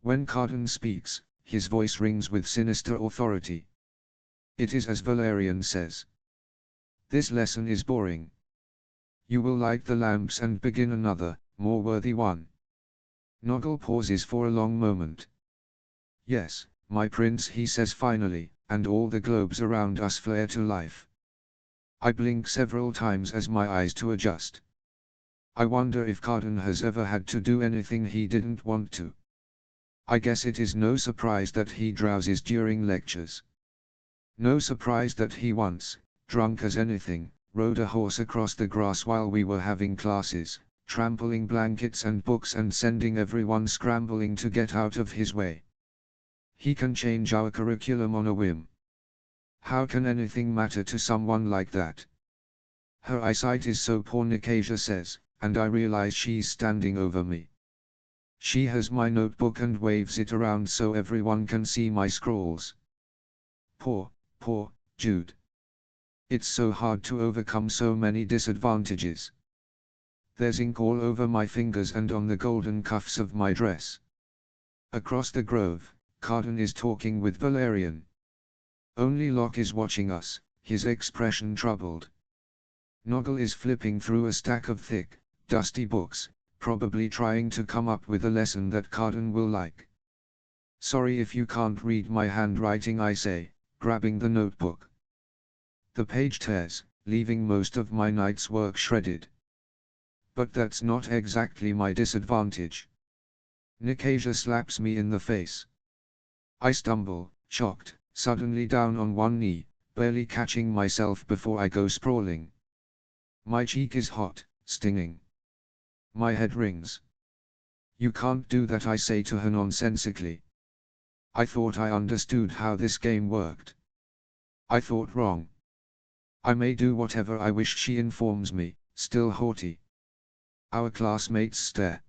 When Carden speaks, his voice rings with sinister authority. It is as Valerian says. This lesson is boring. You will light the lamps and begin another, more worthy one. Noggle pauses for a long moment. Yes, my prince, he says finally, and all the globes around us flare to life. I blink several times as my eyes to adjust. I wonder if Carden has ever had to do anything he didn't want to. I guess it is no surprise that he drowses during lectures. No surprise that he once, drunk as anything, rode a horse across the grass while we were having classes, trampling blankets and books and sending everyone scrambling to get out of his way. He can change our curriculum on a whim. How can anything matter to someone like that? Her eyesight is so poor, Nicasia says, and I realize she's standing over me. She has my notebook and waves it around so everyone can see my scrawls. Poor Jude. It's so hard to overcome so many disadvantages. There's ink all over my fingers and on the golden cuffs of my dress. Across the grove, Carden is talking with Valerian. Only Locke is watching us, his expression troubled. Noggle is flipping through a stack of thick, dusty books, probably trying to come up with a lesson that Carden will like. Sorry if you can't read my handwriting, I say, grabbing the notebook. The page tears, leaving most of my night's work shredded. But that's not exactly my disadvantage. Nicasia slaps me in the face. I stumble, shocked, suddenly down on one knee, barely catching myself before I go sprawling. My cheek is hot, stinging. My head rings. You can't do that, I say to her nonsensically. I thought I understood how this game worked. I thought wrong. I may do whatever I wish, she informs me, still haughty. Our classmates stare.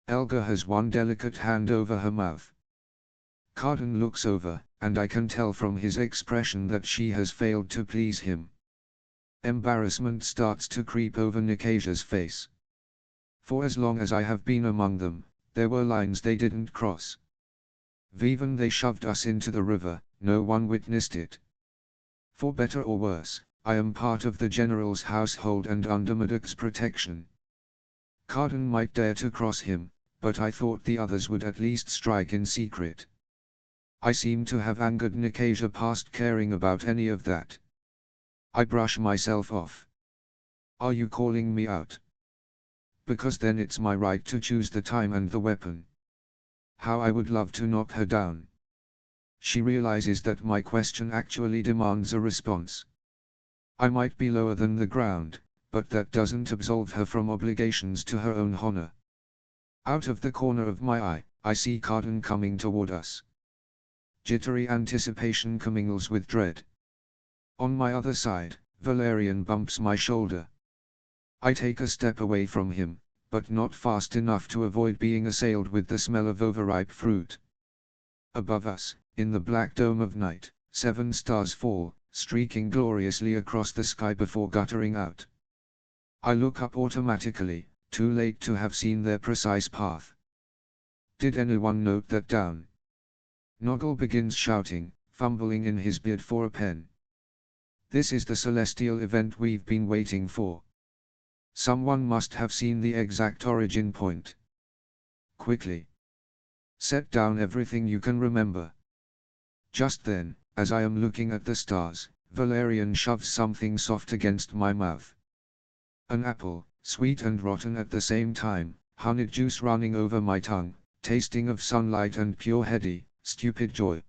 Elga has one delicate hand over her mouth. Carden looks over, and I can tell from his expression that she has failed to please him. Embarrassment starts to creep over Nicasia's face. For as long as I have been among them, there were lines they didn't cross. Even they shoved us into the river, no one witnessed it. For better or worse, I am part of the general's household and under Madoc's protection. Carden might dare to cross him, but I thought the others would at least strike in secret. I seem to have angered Nicasia past caring about any of that. I brush myself off. Are you calling me out? Because then it's my right to choose the time and the weapon. How I would love to knock her down. She realizes that my question actually demands a response. I might be lower than the ground, but that doesn't absolve her from obligations to her own honor. Out of the corner of my eye, I see Carden coming toward us. Jittery anticipation commingles with dread. On my other side, Valerian bumps my shoulder. I take a step away from him, but not fast enough to avoid being assailed with the smell of overripe fruit. Above us, in the black dome of night, 7 stars fall, streaking gloriously across the sky before guttering out. I look up automatically, too late to have seen their precise path. Did anyone note that down? Noggle begins shouting, fumbling in his beard for a pen. This is the celestial event we've been waiting for. Someone must have seen the exact origin point. Quickly. Set down everything you can remember. Just then, as I am looking at the stars, Valerian shoves something soft against my mouth. An apple, sweet and rotten at the same time, honeyed juice running over my tongue, tasting of sunlight and pure heady, stupid joy.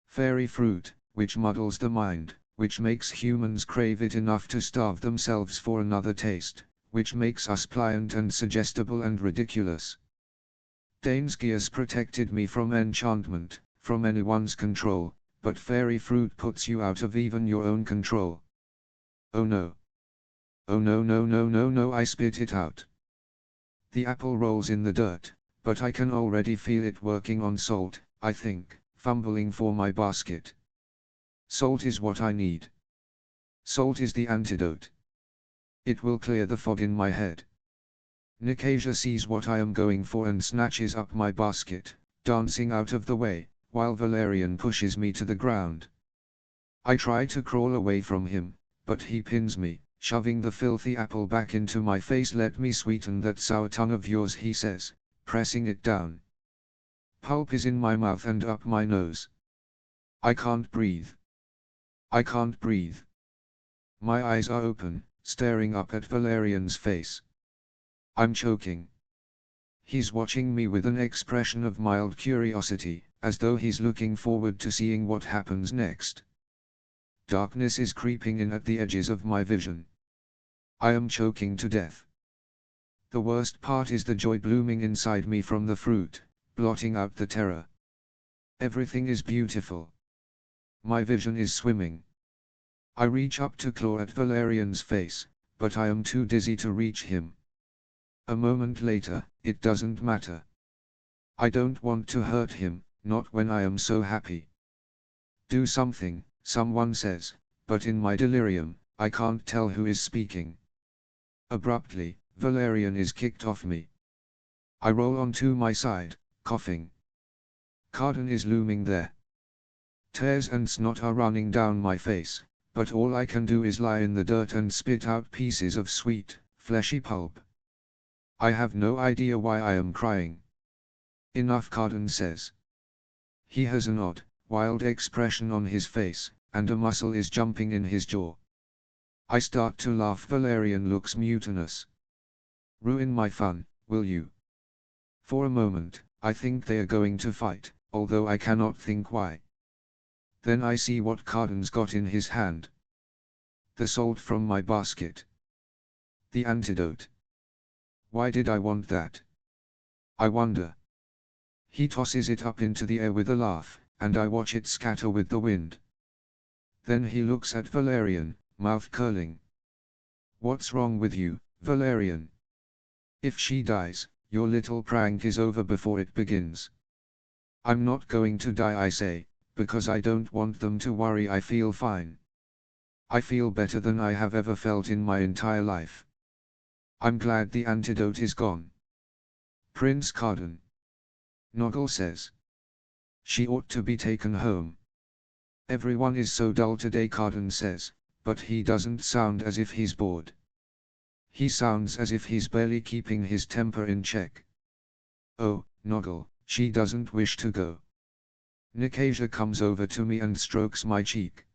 Fairy fruit, which muddles the mind, which makes humans crave it enough to starve themselves for another taste, which makes us pliant and suggestible and ridiculous. Dainsgears protected me from enchantment, from anyone's control, but fairy fruit puts you out of even your own control. Oh no. Oh no no no no no, I spit it out. The apple rolls in the dirt, but I can already feel it working on salt, I think, fumbling for my basket. Salt is what I need. Salt is the antidote. It will clear the fog in my head. Nicasia sees what I am going for and snatches up my basket, dancing out of the way, while Valerian pushes me to the ground. I try to crawl away from him, but he pins me, shoving the filthy apple back into my face. "Let me sweeten that sour tongue of yours," he says, pressing it down. Pulp is in my mouth and up my nose. I can't breathe. I can't breathe. My eyes are open, staring up at Valerian's face. I'm choking. He's watching me with an expression of mild curiosity, as though he's looking forward to seeing what happens next. Darkness is creeping in at the edges of my vision. I am choking to death. The worst part is the joy blooming inside me from the fruit, blotting out the terror. Everything is beautiful. My vision is swimming. I reach up to claw at Valerian's face, but I am too dizzy to reach him. A moment later, it doesn't matter. I don't want to hurt him, not when I am so happy. "Do something," someone says, but in my delirium, I can't tell who is speaking. Abruptly, Valerian is kicked off me. I roll onto my side, coughing. Carden is looming there. Tears and snot are running down my face, but all I can do is lie in the dirt and spit out pieces of sweet, fleshy pulp. I have no idea why I am crying. "Enough," Carden says. He has an odd, wild expression on his face, and a muscle is jumping in his jaw. I start to laugh. Valerian looks mutinous. "Ruin my fun, will you?" For a moment, I think they are going to fight, although I cannot think why. Then I see what Carden's got in his hand. The salt from my basket. The antidote. Why did I want that? I wonder. He tosses it up into the air with a laugh, and I watch it scatter with the wind. Then he looks at Valerian, mouth curling. "What's wrong with you, Valerian? If she dies, your little prank is over before it begins." "I'm not going to die," I say, "because I don't want them to worry. I feel fine. I feel better than I have ever felt in my entire life. I'm glad the antidote is gone." "Prince Carden," Noggle says. "She ought to be taken home." "Everyone is so dull today," Carden says, but he doesn't sound as if he's bored. He sounds as if he's barely keeping his temper in check. "Oh, Noggle, she doesn't wish to go." Nicasia comes over to me and strokes my cheek.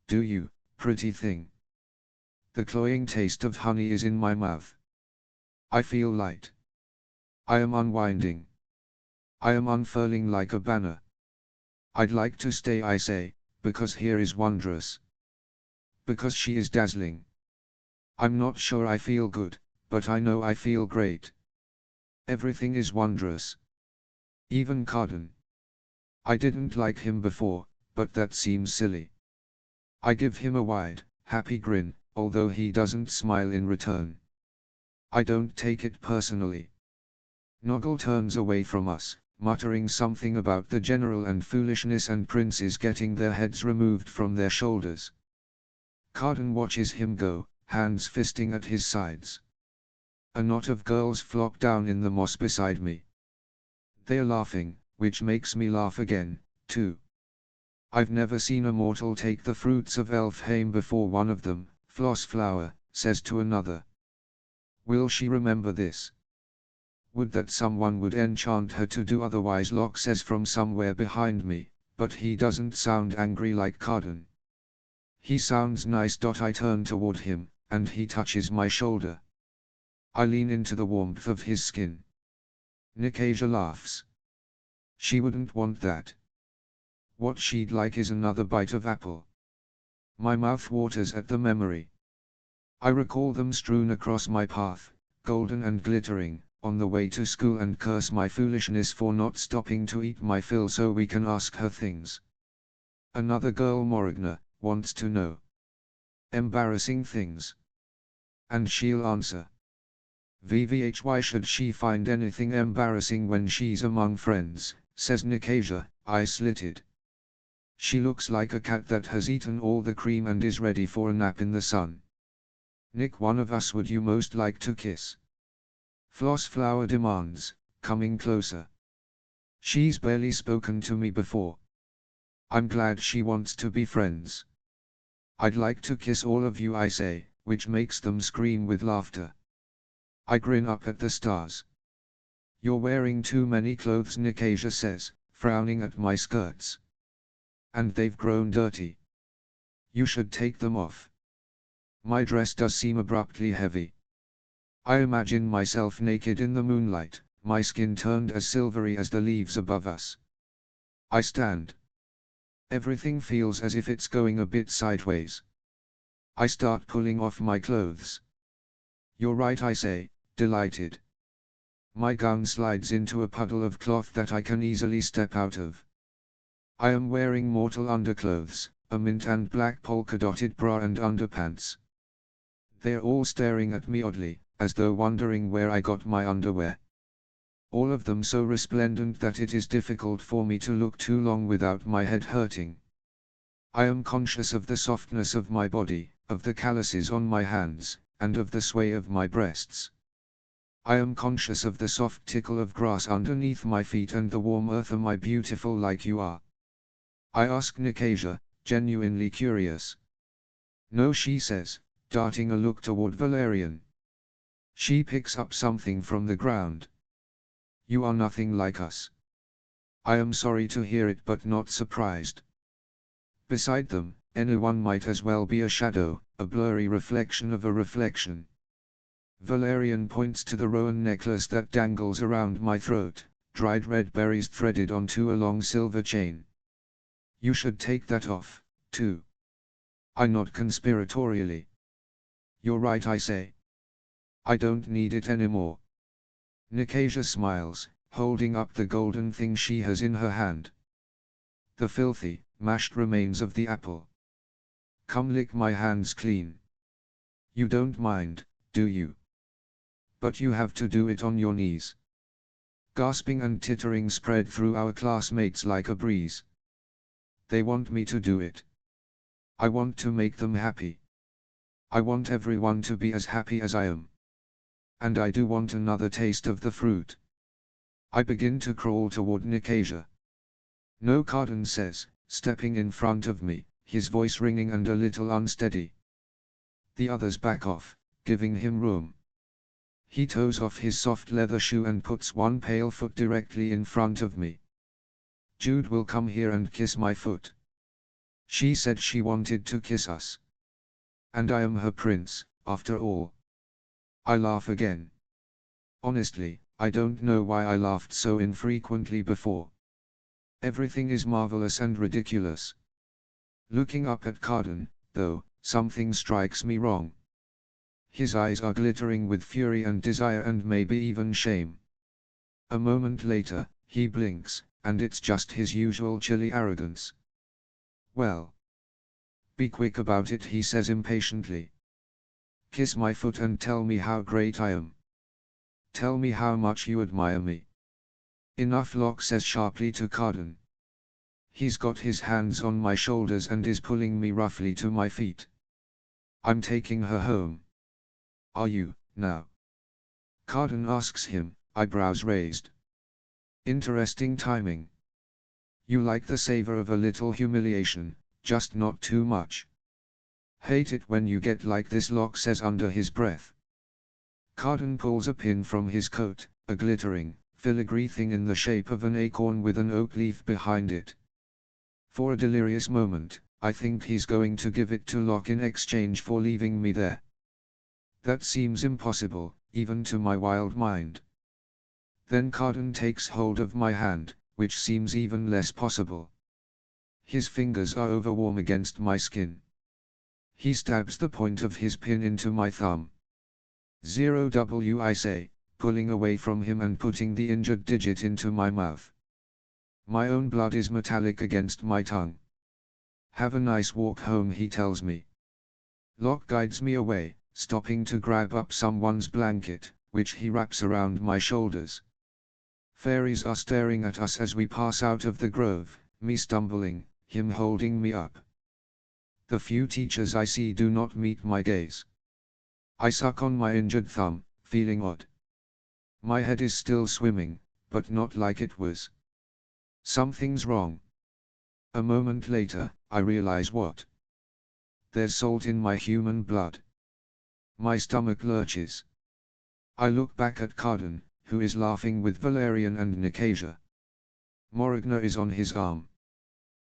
"Do you, pretty thing?" The cloying taste of honey is in my mouth. I feel light. I am unwinding. I am unfurling like a banner. "I'd like to stay," I say, "because here is wondrous. Because she is dazzling. I'm not sure I feel good, but I know I feel great. Everything is wondrous. Even Carden. I didn't like him before, but that seems silly." I give him a wide, happy grin, although he doesn't smile in return. I don't take it personally. Noggle turns away from us, muttering something about the general and foolishness and princes getting their heads removed from their shoulders. Carden watches him go, hands fisting at his sides. A knot of girls flock down in the moss beside me. They are laughing, which makes me laugh again, too. "I've never seen a mortal take the fruits of Elfheim before," one of them, Flossflower, says to another. "Will she remember this? Would that someone would enchant her to do otherwise," Locke says from somewhere behind me, but he doesn't sound angry like Carden. He sounds nice. I turn toward him, and he touches my shoulder. I lean into the warmth of his skin. Nicasia laughs. "She wouldn't want that. What she'd like is another bite of apple." My mouth waters at the memory. I recall them strewn across my path, golden and glittering, on the way to school, and curse my foolishness for not stopping to eat my fill so we can ask her things. Another girl, Moragna, wants to know embarrassing things. And she'll answer. "VVH, why should she find anything embarrassing when she's among friends?" says Nicasia, eye-slitted. "She looks like a cat that has eaten all the cream and is ready for a nap in the sun." "Nick, one of us would you most like to kiss?" Flossflower demands, coming closer. She's barely spoken to me before. I'm glad she wants to be friends. I'd like to kiss all of you, I say, which makes them scream with laughter. I grin up at the stars. You're wearing too many clothes, Nikasia says, frowning at my skirts. And they've grown dirty. You should take them off. My dress does seem abruptly heavy. I imagine myself naked in the moonlight, my skin turned as silvery as the leaves above us. I stand. Everything feels as if it's going a bit sideways. I start pulling off my clothes. You're right, I say, delighted. My gown slides into a puddle of cloth that I can easily step out of. I am wearing mortal underclothes, a mint and black polka-dotted bra and underpants. They're all staring at me oddly, as though wondering where I got my underwear. All of them so resplendent that it is difficult for me to look too long without my head hurting. I am conscious of the softness of my body, of the calluses on my hands, and of the sway of my breasts. I am conscious of the soft tickle of grass underneath my feet and the warm earth. Am I beautiful like you are? I ask Nikasia, genuinely curious. No, she says, darting a look toward Valerian. She picks up something from the ground. You are nothing like us. I am sorry to hear it, but not surprised. Beside them, anyone might as well be a shadow, a blurry reflection of a reflection. Valerian points to the rowan necklace that dangles around my throat, dried red berries threaded onto a long silver chain. You should take that off, too. I nod conspiratorially. You're right, I say. I don't need it anymore. Nikasia smiles, holding up the golden thing she has in her hand. The filthy, mashed remains of the apple. Come lick my hands clean. You don't mind, do you? But you have to do it on your knees. Gasping and tittering spread through our classmates like a breeze. They want me to do it. I want to make them happy. I want everyone to be as happy as I am. And I do want another taste of the fruit. I begin to crawl toward Nikasia. No, Carden says, stepping in front of me, his voice ringing and a little unsteady. The others back off, giving him room. He toes off his soft leather shoe and puts one pale foot directly in front of me. Jude will come here and kiss my foot. She said she wanted to kiss us. And I am her prince, after all. I laugh again. Honestly, I don't know why I laughed so infrequently before. Everything is marvelous and ridiculous. Looking up at Carden, though, something strikes me wrong. His eyes are glittering with fury and desire and maybe even shame. A moment later, he blinks, and it's just his usual chilly arrogance. Well. Be quick about it, he says impatiently. Kiss my foot and tell me how great I am. Tell me how much you admire me. Enough, Locke says sharply to Carden. He's got his hands on my shoulders and is pulling me roughly to my feet. I'm taking her home. Are you, now? Carden asks him, eyebrows raised. Interesting timing. You like the savor of a little humiliation, just not too much. Hate it when you get like this, Locke says under his breath. Carden pulls a pin from his coat, a glittering, filigree thing in the shape of an acorn with an oak leaf behind it. For a delirious moment, I think he's going to give it to Locke in exchange for leaving me there. That seems impossible, even to my wild mind. Then Carden takes hold of my hand, which seems even less possible. His fingers are overwarm against my skin. He stabs the point of his pin into my thumb. 0W, I say, pulling away from him and putting the injured digit into my mouth. My own blood is metallic against my tongue. Have a nice walk home, he tells me. Locke guides me away, stopping to grab up someone's blanket, which he wraps around my shoulders. Fairies are staring at us as we pass out of the grove, me stumbling, him holding me up. The few teachers I see do not meet my gaze. I suck on my injured thumb, feeling odd. My head is still swimming, but not like it was. Something's wrong. A moment later, I realize what. There's salt in my human blood. My stomach lurches. I look back at Carden, who is laughing with Valerian and Nicasia. Moragna is on his arm.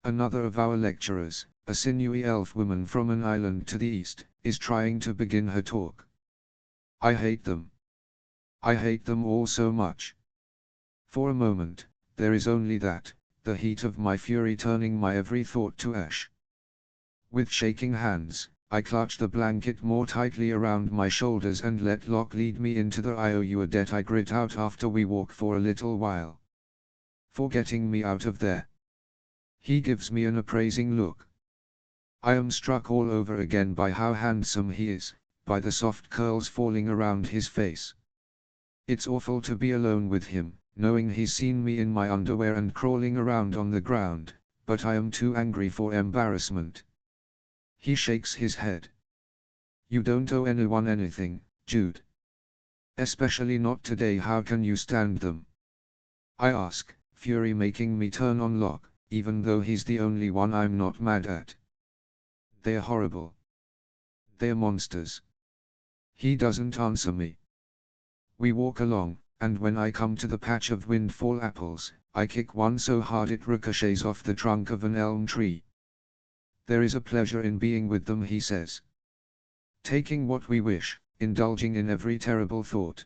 Another of our lecturers, a sinewy elf woman from an island to the east, is trying to begin her talk. I hate them. I hate them all so much. For a moment, there is only that, the heat of my fury turning my every thought to ash. With shaking hands, I clutch the blanket more tightly around my shoulders and let Locke lead me into the "I owe you a debt" I grit out after we walk for a little while. For getting me out of there. He gives me an appraising look. I am struck all over again by how handsome he is, by the soft curls falling around his face. It's awful to be alone with him, knowing he's seen me in my underwear and crawling around on the ground, but I am too angry for embarrassment. He shakes his head. You don't owe anyone anything, Jude. Especially not today. How can you stand them? I ask, fury making me turn on Locke, even though he's the only one I'm not mad at. They're horrible. They're monsters. He doesn't answer me. We walk along, and when I come to the patch of windfall apples, I kick one so hard it ricochets off the trunk of an elm tree. There is a pleasure in being with them, he says. Taking what we wish, indulging in every terrible thought.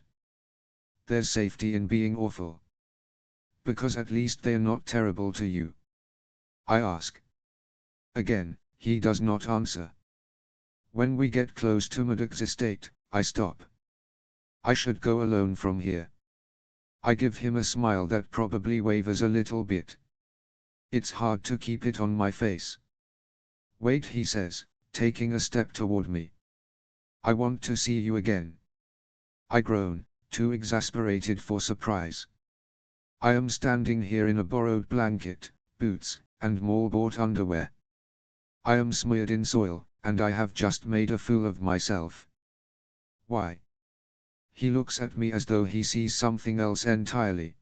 There's safety in being awful. Because at least they're not terrible to you. I ask. Again, he does not answer. When we get close to Maddox's estate, I stop. I should go alone from here. I give him a smile that probably wavers a little bit. It's hard to keep it on my face. Wait, he says, taking a step toward me. I want to see you again. I groan, too exasperated for surprise. I am standing here in a borrowed blanket, boots, and mall-bought underwear. I am smeared in soil, and I have just made a fool of myself. Why? He looks at me as though he sees something else entirely.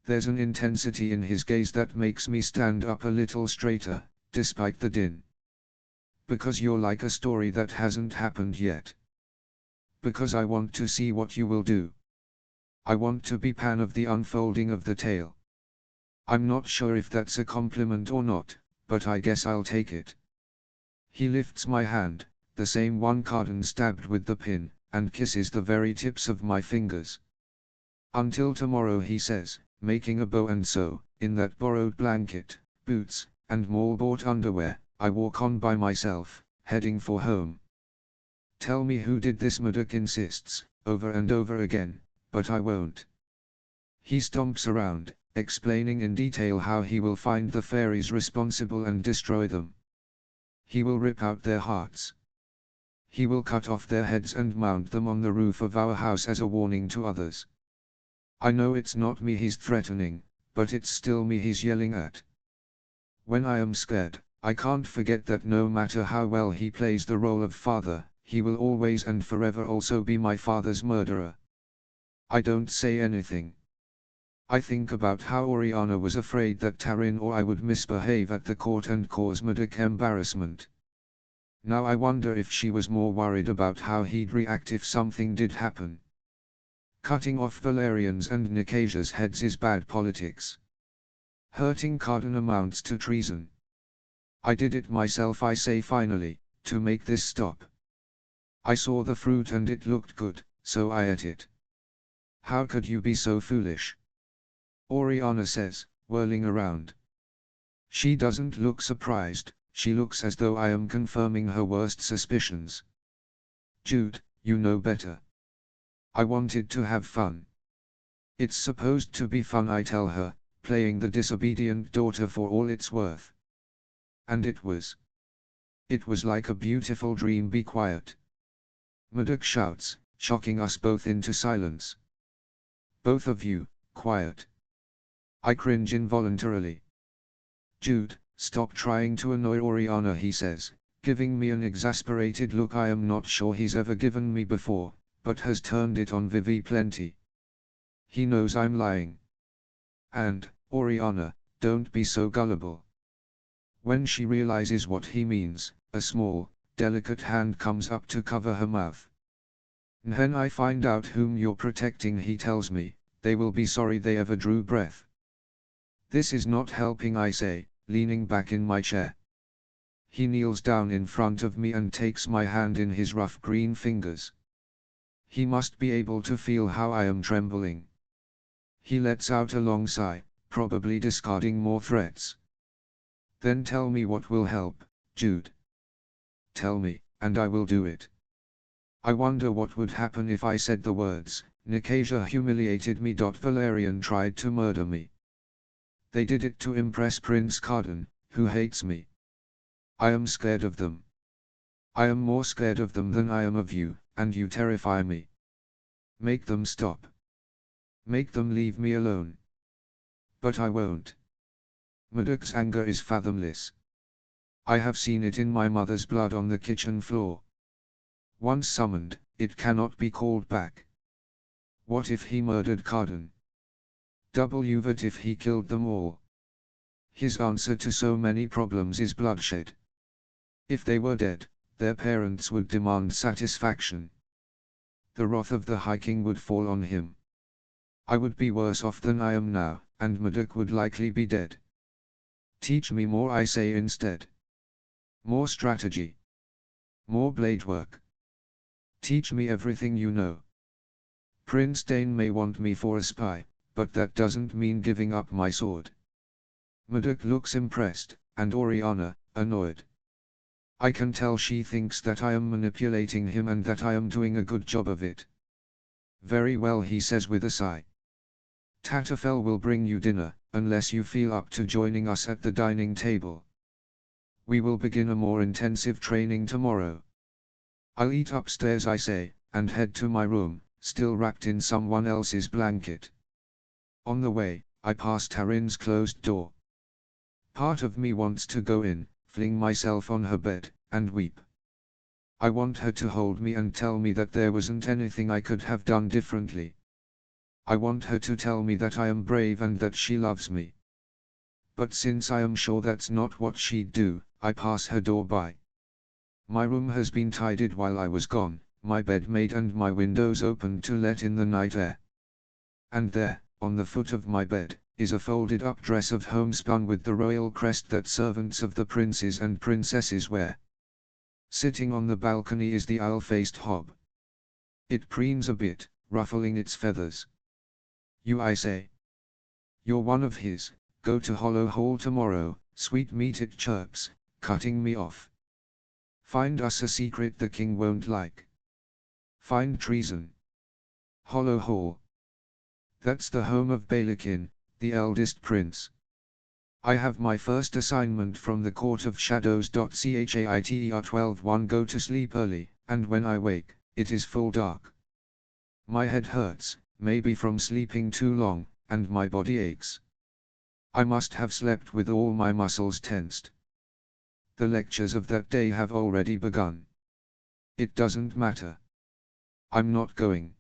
There's an intensity in his gaze that makes me stand up a little straighter, despite the din. Because you're like a story that hasn't happened yet. Because I want to see what you will do. I want to be pan of the unfolding of the tale. I'm not sure if that's a compliment or not, but I guess I'll take it. He lifts my hand, the same one Carden stabbed with the pin, and kisses the very tips of my fingers. Until tomorrow, he says, making a bow, and so, in that borrowed blanket, boots, and mall-bought underwear, I walk on by myself, heading for home. Tell me who did this, Maddox insists, over and over again, but I won't. He stomps around, explaining in detail how he will find the fairies responsible and destroy them. He will rip out their hearts. He will cut off their heads and mount them on the roof of our house as a warning to others. I know it's not me he's threatening, but it's still me he's yelling at. When I am scared, I can't forget that no matter how well he plays the role of father, he will always and forever also be my father's murderer. I don't say anything. I think about how Oriana was afraid that Taryn or I would misbehave at the court and cause Maddox embarrassment. Now I wonder if she was more worried about how he'd react if something did happen. Cutting off Valerian's and Nicasia's heads is bad politics. Hurting Carden amounts to treason. I did it myself, I say finally, to make this stop. I saw the fruit and it looked good, so I ate it. How could you be so foolish? Oriana says, whirling around. She doesn't look surprised, she looks as though I am confirming her worst suspicions. Jude, you know better. I wanted to have fun. It's supposed to be fun, I tell her, playing the disobedient daughter for all it's worth. And it was. It was like a beautiful dream. Be quiet. Maddox shouts, shocking us both into silence. Both of you, quiet. I cringe involuntarily. Jude, stop trying to annoy Oriana, he says, giving me an exasperated look I am not sure he's ever given me before, but has turned it on Vivi plenty. He knows I'm lying. And, Oriana, don't be so gullible. When she realizes what he means, a small, delicate hand comes up to cover her mouth. When I find out whom you're protecting, he tells me, they will be sorry they ever drew breath. This is not helping, I say, leaning back in my chair. He kneels down in front of me and takes my hand in his rough green fingers. He must be able to feel how I am trembling. He lets out a long sigh, probably discarding more threats. Then tell me what will help, Jude. Tell me, and I will do it. I wonder what would happen if I said the words, Nicasia humiliated me. Valerian tried to murder me. They did it to impress Prince Carden, who hates me. I am scared of them. I am more scared of them than I am of you, and you terrify me. Make them stop. Make them leave me alone. But I won't. Murdoch's anger is fathomless. I have seen it in my mother's blood on the kitchen floor. Once summoned, it cannot be called back. What if he murdered Carden? What if he killed them all? His answer to so many problems is bloodshed. If they were dead, their parents would demand satisfaction. The wrath of the High King would fall on him. I would be worse off than I am now, and Murdoch would likely be dead. Teach me more, I say instead. More strategy. More blade work. Teach me everything you know. Prince Dane may want me for a spy, but that doesn't mean giving up my sword. Murdoch looks impressed, and Oriana, annoyed. I can tell she thinks that I am manipulating him and that I am doing a good job of it. Very well, he says with a sigh. Tatterfell will bring you dinner, unless you feel up to joining us at the dining table. We will begin a more intensive training tomorrow. I'll eat upstairs, I say, and head to my room, still wrapped in someone else's blanket. On the way, I pass Taryn's closed door. Part of me wants to go in, fling myself on her bed, and weep. I want her to hold me and tell me that there wasn't anything I could have done differently. I want her to tell me that I am brave and that she loves me. But since I am sure that's not what she'd do, I pass her door by. My room has been tidied while I was gone, my bed made and my windows opened to let in the night air. And there, on the foot of my bed, is a folded up dress of homespun with the royal crest that servants of the princes and princesses wear. Sitting on the balcony is the owl-faced hob. It preens a bit, ruffling its feathers. You, I say. You're one of his. Go to Hollow Hall tomorrow, sweet meat, it chirps, cutting me off. Find us a secret the king won't like. Find treason. Hollow Hall. That's the home of Balakin, the eldest prince. I have my first assignment from the Court of Shadows. Chaiter 12:1 Go to sleep early, and when I wake, it is full dark. My head hurts, maybe from sleeping too long, and my body aches. I must have slept with all my muscles tensed. The lectures of that day have already begun. It doesn't matter. I'm not going.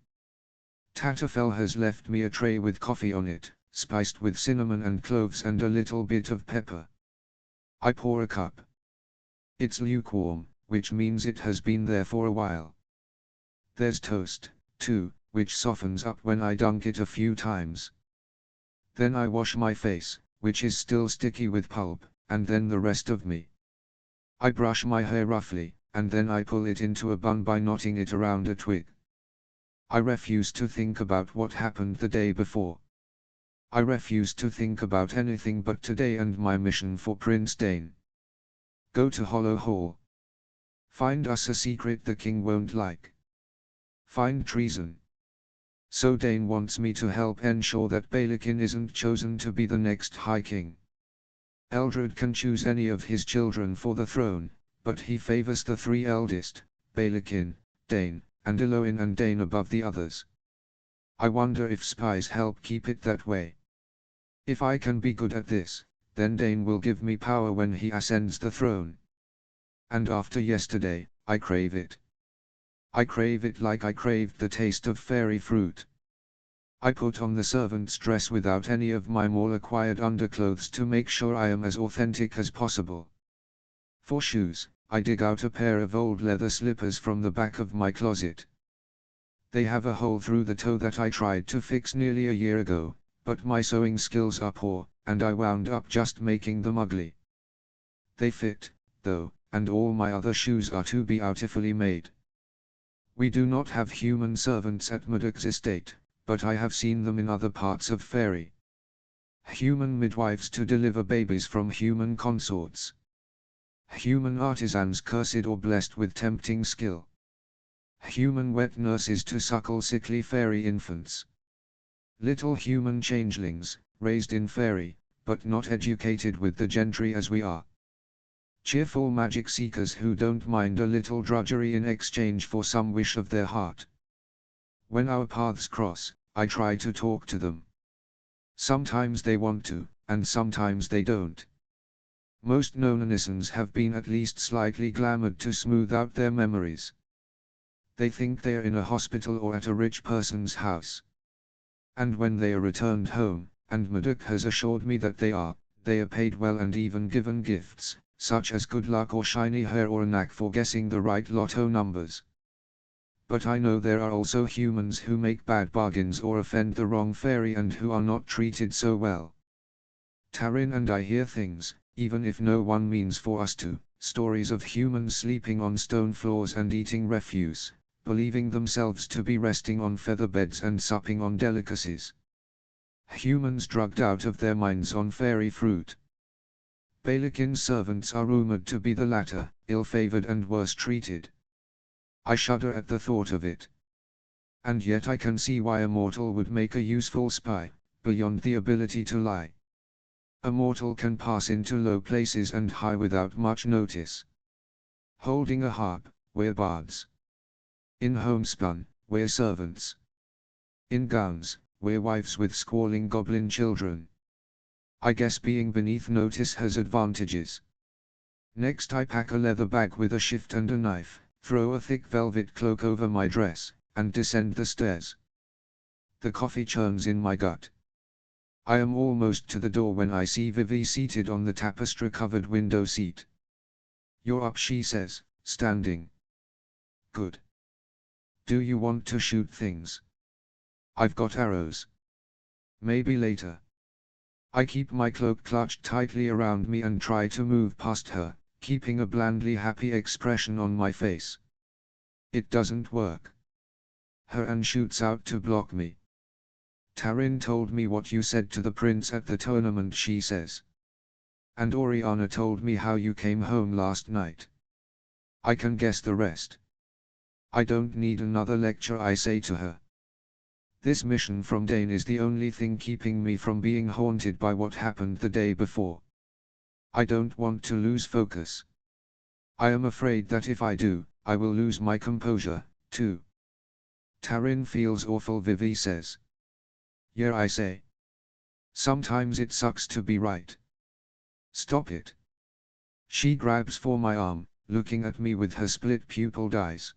Tatterfell has left me a tray with coffee on it, spiced with cinnamon and cloves and a little bit of pepper. I pour a cup. It's lukewarm, which means it has been there for a while. There's toast, too, which softens up when I dunk it a few times. Then I wash my face, which is still sticky with pulp, and then the rest of me. I brush my hair roughly, and then I pull it into a bun by knotting it around a twig. I refuse to think about what happened the day before. I refuse to think about anything but today and my mission for Prince Dane. Go to Hollow Hall. Find us a secret the king won't like. Find treason. So Dane wants me to help ensure that Balakin isn't chosen to be the next High King. Eldred can choose any of his children for the throne, but he favors the three eldest, Balakin, Dane, and Eloin and Dane above the others. I wonder if spies help keep it that way. If I can be good at this, then Dane will give me power when he ascends the throne. And after yesterday, I crave it. I crave it like I craved the taste of fairy fruit. I put on the servant's dress without any of my more acquired underclothes to make sure I am as authentic as possible. For shoes, I dig out a pair of old leather slippers from the back of my closet. They have a hole through the toe that I tried to fix nearly a year ago, but my sewing skills are poor, and I wound up just making them ugly. They fit, though, and all my other shoes are to be beautifully made. We do not have human servants at Muddock's estate, but I have seen them in other parts of Fairy. Human midwives to deliver babies from human consorts. Human artisans cursed or blessed with tempting skill. Human wet nurses to suckle sickly fairy infants. Little human changelings, raised in Fairy, but not educated with the gentry as we are. Cheerful magic seekers who don't mind a little drudgery in exchange for some wish of their heart. When our paths cross, I try to talk to them. Sometimes they want to, and sometimes they don't. Most nonanisms have been at least slightly glamoured to smooth out their memories. They think they are in a hospital or at a rich person's house. And when they are returned home, and Muddock has assured me that they are paid well and even given gifts, such as good luck or shiny hair or a knack for guessing the right lotto numbers. But I know there are also humans who make bad bargains or offend the wrong fairy and who are not treated so well. Taryn and I hear things, even if no one means for us to, stories of humans sleeping on stone floors and eating refuse, believing themselves to be resting on feather beds and supping on delicacies. Humans drugged out of their minds on fairy fruit. Balakin's servants are rumored to be the latter, ill-favored and worse treated. I shudder at the thought of it. And yet I can see why a mortal would make a useful spy, beyond the ability to lie. A mortal can pass into low places and high without much notice. Holding a harp, we're bards. In homespun, we're servants. In gowns, we're wives with squalling goblin children. I guess being beneath notice has advantages. Next I pack a leather bag with a shift and a knife, throw a thick velvet cloak over my dress, and descend the stairs. The coffee churns in my gut. I am almost to the door when I see Vivi seated on the tapestry-covered window seat. "You're up," she says, standing. "Good. Do you want to shoot things?" "I've got arrows." "Maybe later." I keep my cloak clutched tightly around me and try to move past her, keeping a blandly happy expression on my face. It doesn't work. Her hand shoots out to block me. "Taryn told me what you said to the prince at the tournament," she says. "And Oriana told me how you came home last night. I can guess the rest." "I don't need another lecture," I say to her. This mission from Dane is the only thing keeping me from being haunted by what happened the day before. I don't want to lose focus. I am afraid that if I do, I will lose my composure, too. "Taryn feels awful," Vivi says. "Yeah," I say. "Sometimes it sucks to be right." "Stop it." She grabs for my arm, looking at me with her split-pupiled eyes.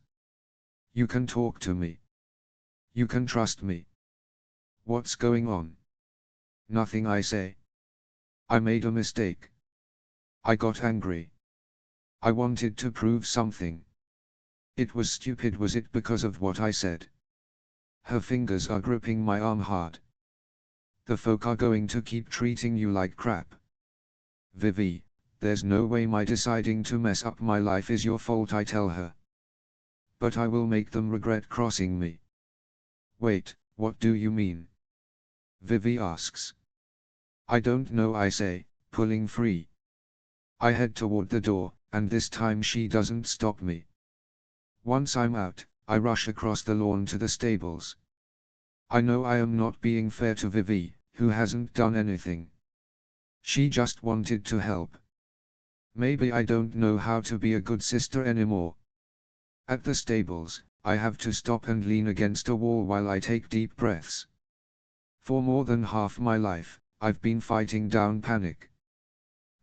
"You can talk to me. You can trust me." "What's going on?" "Nothing," I say. "I made a mistake. I got angry. I wanted to prove something. It was stupid." "Was it because of what I said?" Her fingers are gripping my arm hard. "The folk are going to keep treating you like crap. Vivi, there's no way my deciding to mess up my life is your fault," I tell her. "But I will make them regret crossing me." "Wait, what do you mean?" Vivi asks. "I don't know," I say, pulling free. I head toward the door, and this time she doesn't stop me. Once I'm out, I rush across the lawn to the stables. I know I am not being fair to Vivi, who hasn't done anything. She just wanted to help. Maybe I don't know how to be a good sister anymore. At the stables, I have to stop and lean against a wall while I take deep breaths. For more than half my life, I've been fighting down panic.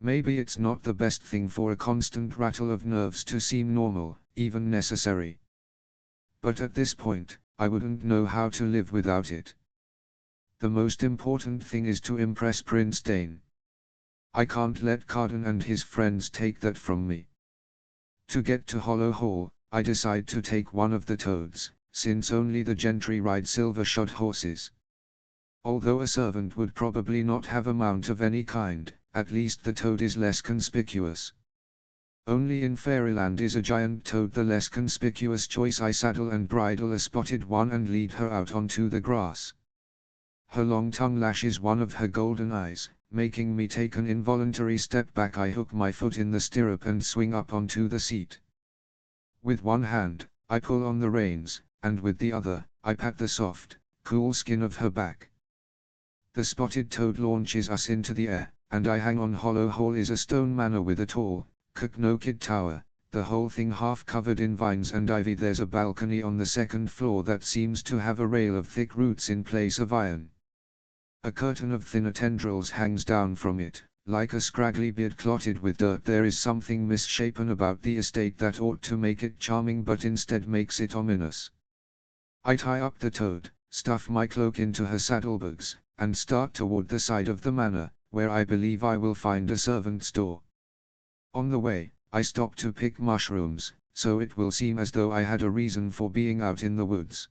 Maybe it's not the best thing for a constant rattle of nerves to seem normal, even necessary. But at this point, I wouldn't know how to live without it. The most important thing is to impress Prince Dane. I can't let Carden and his friends take that from me. To get to Hollow Hall, I decide to take one of the toads, since only the gentry ride silver-shod horses. Although a servant would probably not have a mount of any kind, at least the toad is less conspicuous. Only in Fairyland is a giant toad the less conspicuous choice. I saddle and bridle a spotted one and lead her out onto the grass. Her long tongue lashes one of her golden eyes, making me take an involuntary step back. I hook my foot in the stirrup and swing up onto the seat. With one hand, I pull on the reins, and with the other, I pat the soft, cool skin of her back. The spotted toad launches us into the air, and I hang on. Hollow Hall is a stone manor with a tall, cocknoked tower, the whole thing half covered in vines and ivy. There's a balcony on the second floor that seems to have a rail of thick roots in place of iron. A curtain of thinner tendrils hangs down from it, like a scraggly beard clotted with dirt. There is something misshapen about the estate that ought to make it charming but instead makes it ominous. I tie up the toad, stuff my cloak into her saddlebags, and start toward the side of the manor, where I believe I will find a servant's door. On the way, I stop to pick mushrooms, so it will seem as though I had a reason for being out in the woods.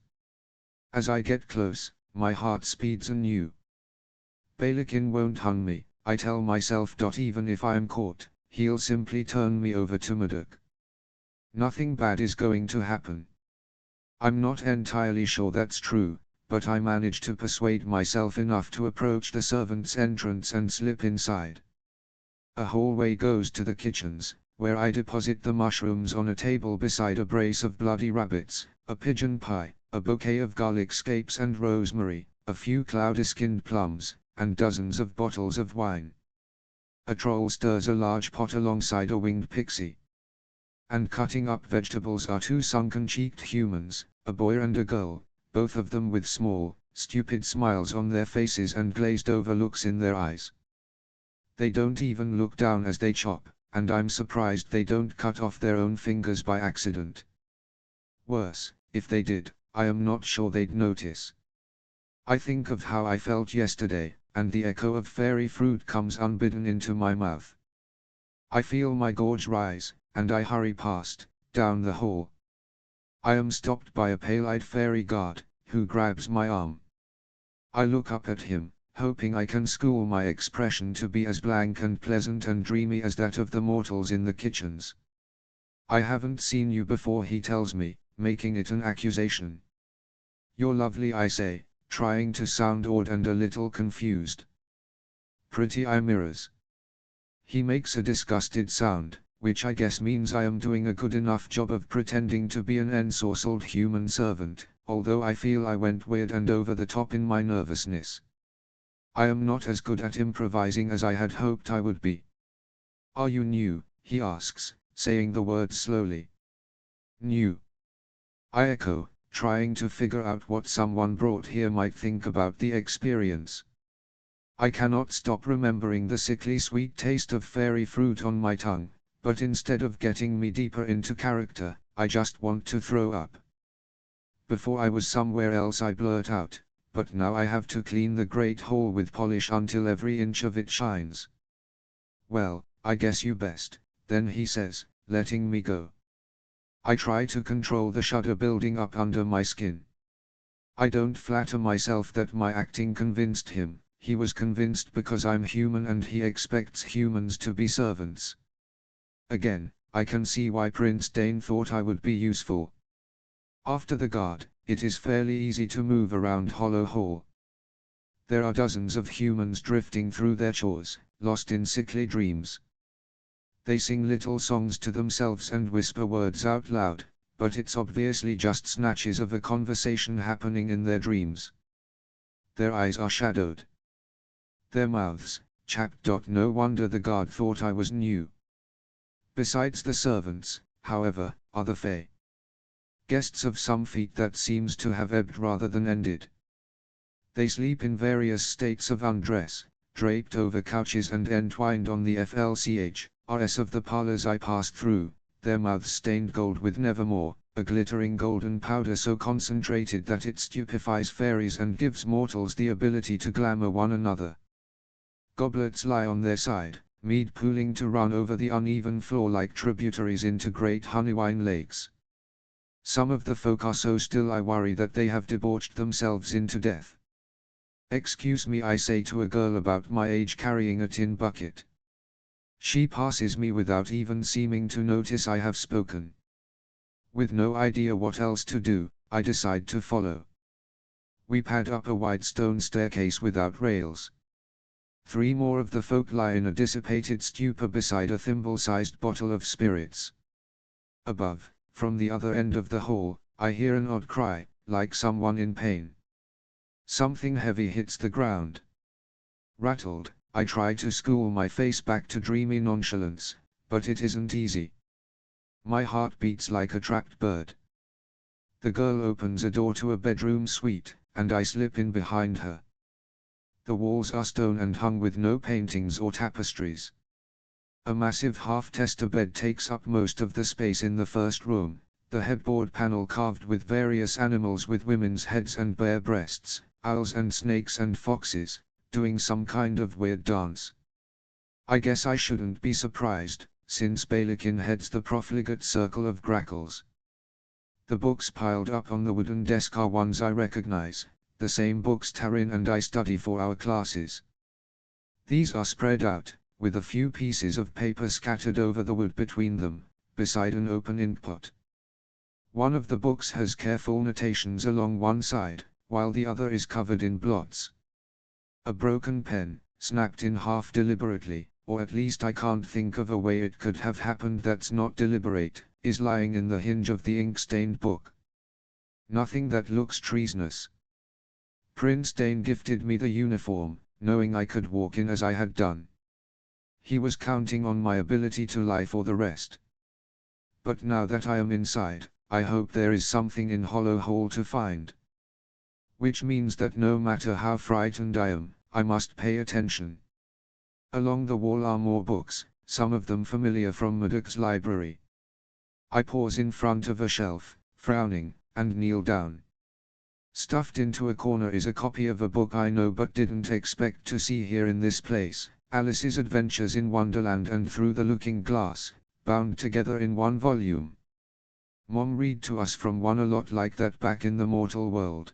As I get close, my heart speeds anew. Balakin won't hang me, I tell myself. Even if I am caught, he'll simply turn me over to Murdoch. Nothing bad is going to happen. I'm not entirely sure that's true, but I manage to persuade myself enough to approach the servants' entrance and slip inside. A hallway goes to the kitchens, where I deposit the mushrooms on a table beside a brace of bloody rabbits, a pigeon pie, a bouquet of garlic scapes and rosemary, a few cloudy-skinned plums, and dozens of bottles of wine. A troll stirs a large pot alongside a winged pixie. And cutting up vegetables are two sunken-cheeked humans, a boy and a girl, both of them with small, stupid smiles on their faces and glazed-over looks in their eyes. They don't even look down as they chop, and I'm surprised they don't cut off their own fingers by accident. Worse, if they did, I am not sure they'd notice. I think of how I felt yesterday, and the echo of fairy fruit comes unbidden into my mouth. I feel my gorge rise, and I hurry past, down the hall. I am stopped by a pale-eyed fairy guard, who grabs my arm. I look up at him, hoping I can school my expression to be as blank and pleasant and dreamy as that of the mortals in the kitchens. I haven't seen you before, he tells me, making it an accusation. You're lovely, I say, trying to sound awed and a little confused. Pretty, I mirrors. He makes a disgusted sound, which I guess means I am doing a good enough job of pretending to be an ensorcelled human servant, although I feel I went weird and over the top in my nervousness. I am not as good at improvising as I had hoped I would be. Are you new? He asks, saying the words slowly. New. I echo, trying to figure out what someone brought here might think about the experience. I cannot stop remembering the sickly sweet taste of fairy fruit on my tongue, but instead of getting me deeper into character, I just want to throw up. Before I was somewhere else, I blurt out, but now I have to clean the great hall with polish until every inch of it shines. Well, I guess you best, then, he says, letting me go. I try to control the shudder building up under my skin. I don't flatter myself that my acting convinced him. He was convinced because I'm human and he expects humans to be servants. Again, I can see why Prince Dane thought I would be useful. After the guard, it is fairly easy to move around Hollow Hall. There are dozens of humans drifting through their chores, lost in sickly dreams. They sing little songs to themselves and whisper words out loud, but it's obviously just snatches of a conversation happening in their dreams. Their eyes are shadowed. Their mouths, chapped. No wonder the guard thought I was new. Besides the servants, however, are the Fae. Guests of some feat that seems to have ebbed rather than ended. They sleep in various states of undress, draped over couches and entwined on the FLCHRS of the parlors I passed through, their mouths stained gold with nevermore, a glittering golden powder so concentrated that it stupefies fairies and gives mortals the ability to glamour one another. Goblets lie on their side, mead pooling to run over the uneven floor like tributaries into great honeywine lakes. Some of the folk are so still I worry that they have debauched themselves into death. "Excuse me," I say to a girl about my age carrying a tin bucket. She passes me without even seeming to notice I have spoken. With no idea what else to do, I decide to follow. We pad up a wide stone staircase without rails. 3 more of the folk lie in a dissipated stupor beside a thimble-sized bottle of spirits. Above, from the other end of the hall, I hear an odd cry, like someone in pain. Something heavy hits the ground. Rattled, I try to school my face back to dreamy nonchalance, but it isn't easy. My heart beats like a trapped bird. The girl opens a door to a bedroom suite, and I slip in behind her. The walls are stone and hung with no paintings or tapestries. A massive half-tester bed takes up most of the space in the first room, the headboard panel carved with various animals with women's heads and bare breasts, owls and snakes and foxes, doing some kind of weird dance. I guess I shouldn't be surprised, since Balakin heads the profligate circle of grackles. The books piled up on the wooden desk are ones I recognize, the same books Tarin and I study for our classes. These are spread out, with a few pieces of paper scattered over the wood between them, beside an open inkpot. One of the books has careful notations along one side, while the other is covered in blots. A broken pen, snapped in half deliberately, or at least I can't think of a way it could have happened that's not deliberate, is lying in the hinge of the ink-stained book. Nothing that looks treasonous. Prince Dane gifted me the uniform, knowing I could walk in as I had done. He was counting on my ability to lie for the rest. But now that I am inside, I hope there is something in Hollow Hall to find. Which means that no matter how frightened I am, I must pay attention. Along the wall are more books, some of them familiar from Madoc's library. I pause in front of a shelf, frowning, and kneel down. Stuffed into a corner is a copy of a book I know but didn't expect to see here in this place, Alice's Adventures in Wonderland and Through the Looking Glass, bound together in one volume. Mom read to us from one a lot like that back in the mortal world.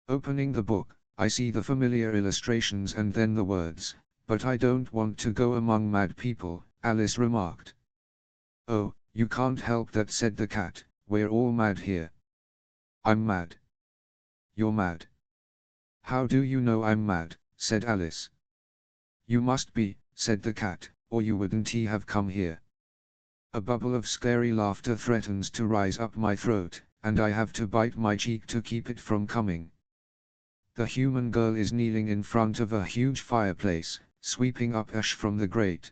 Opening the book, I see the familiar illustrations and then the words, "But I don't want to go among mad people," Alice remarked. "Oh, you can't help that," said the cat, "we're all mad here." "I'm mad." "You're mad." "How do you know I'm mad?" said Alice. "You must be," said the cat, "or you wouldn't have come here." A bubble of scary laughter threatens to rise up my throat, and I have to bite my cheek to keep it from coming. The human girl is kneeling in front of a huge fireplace, sweeping up ash from the grate.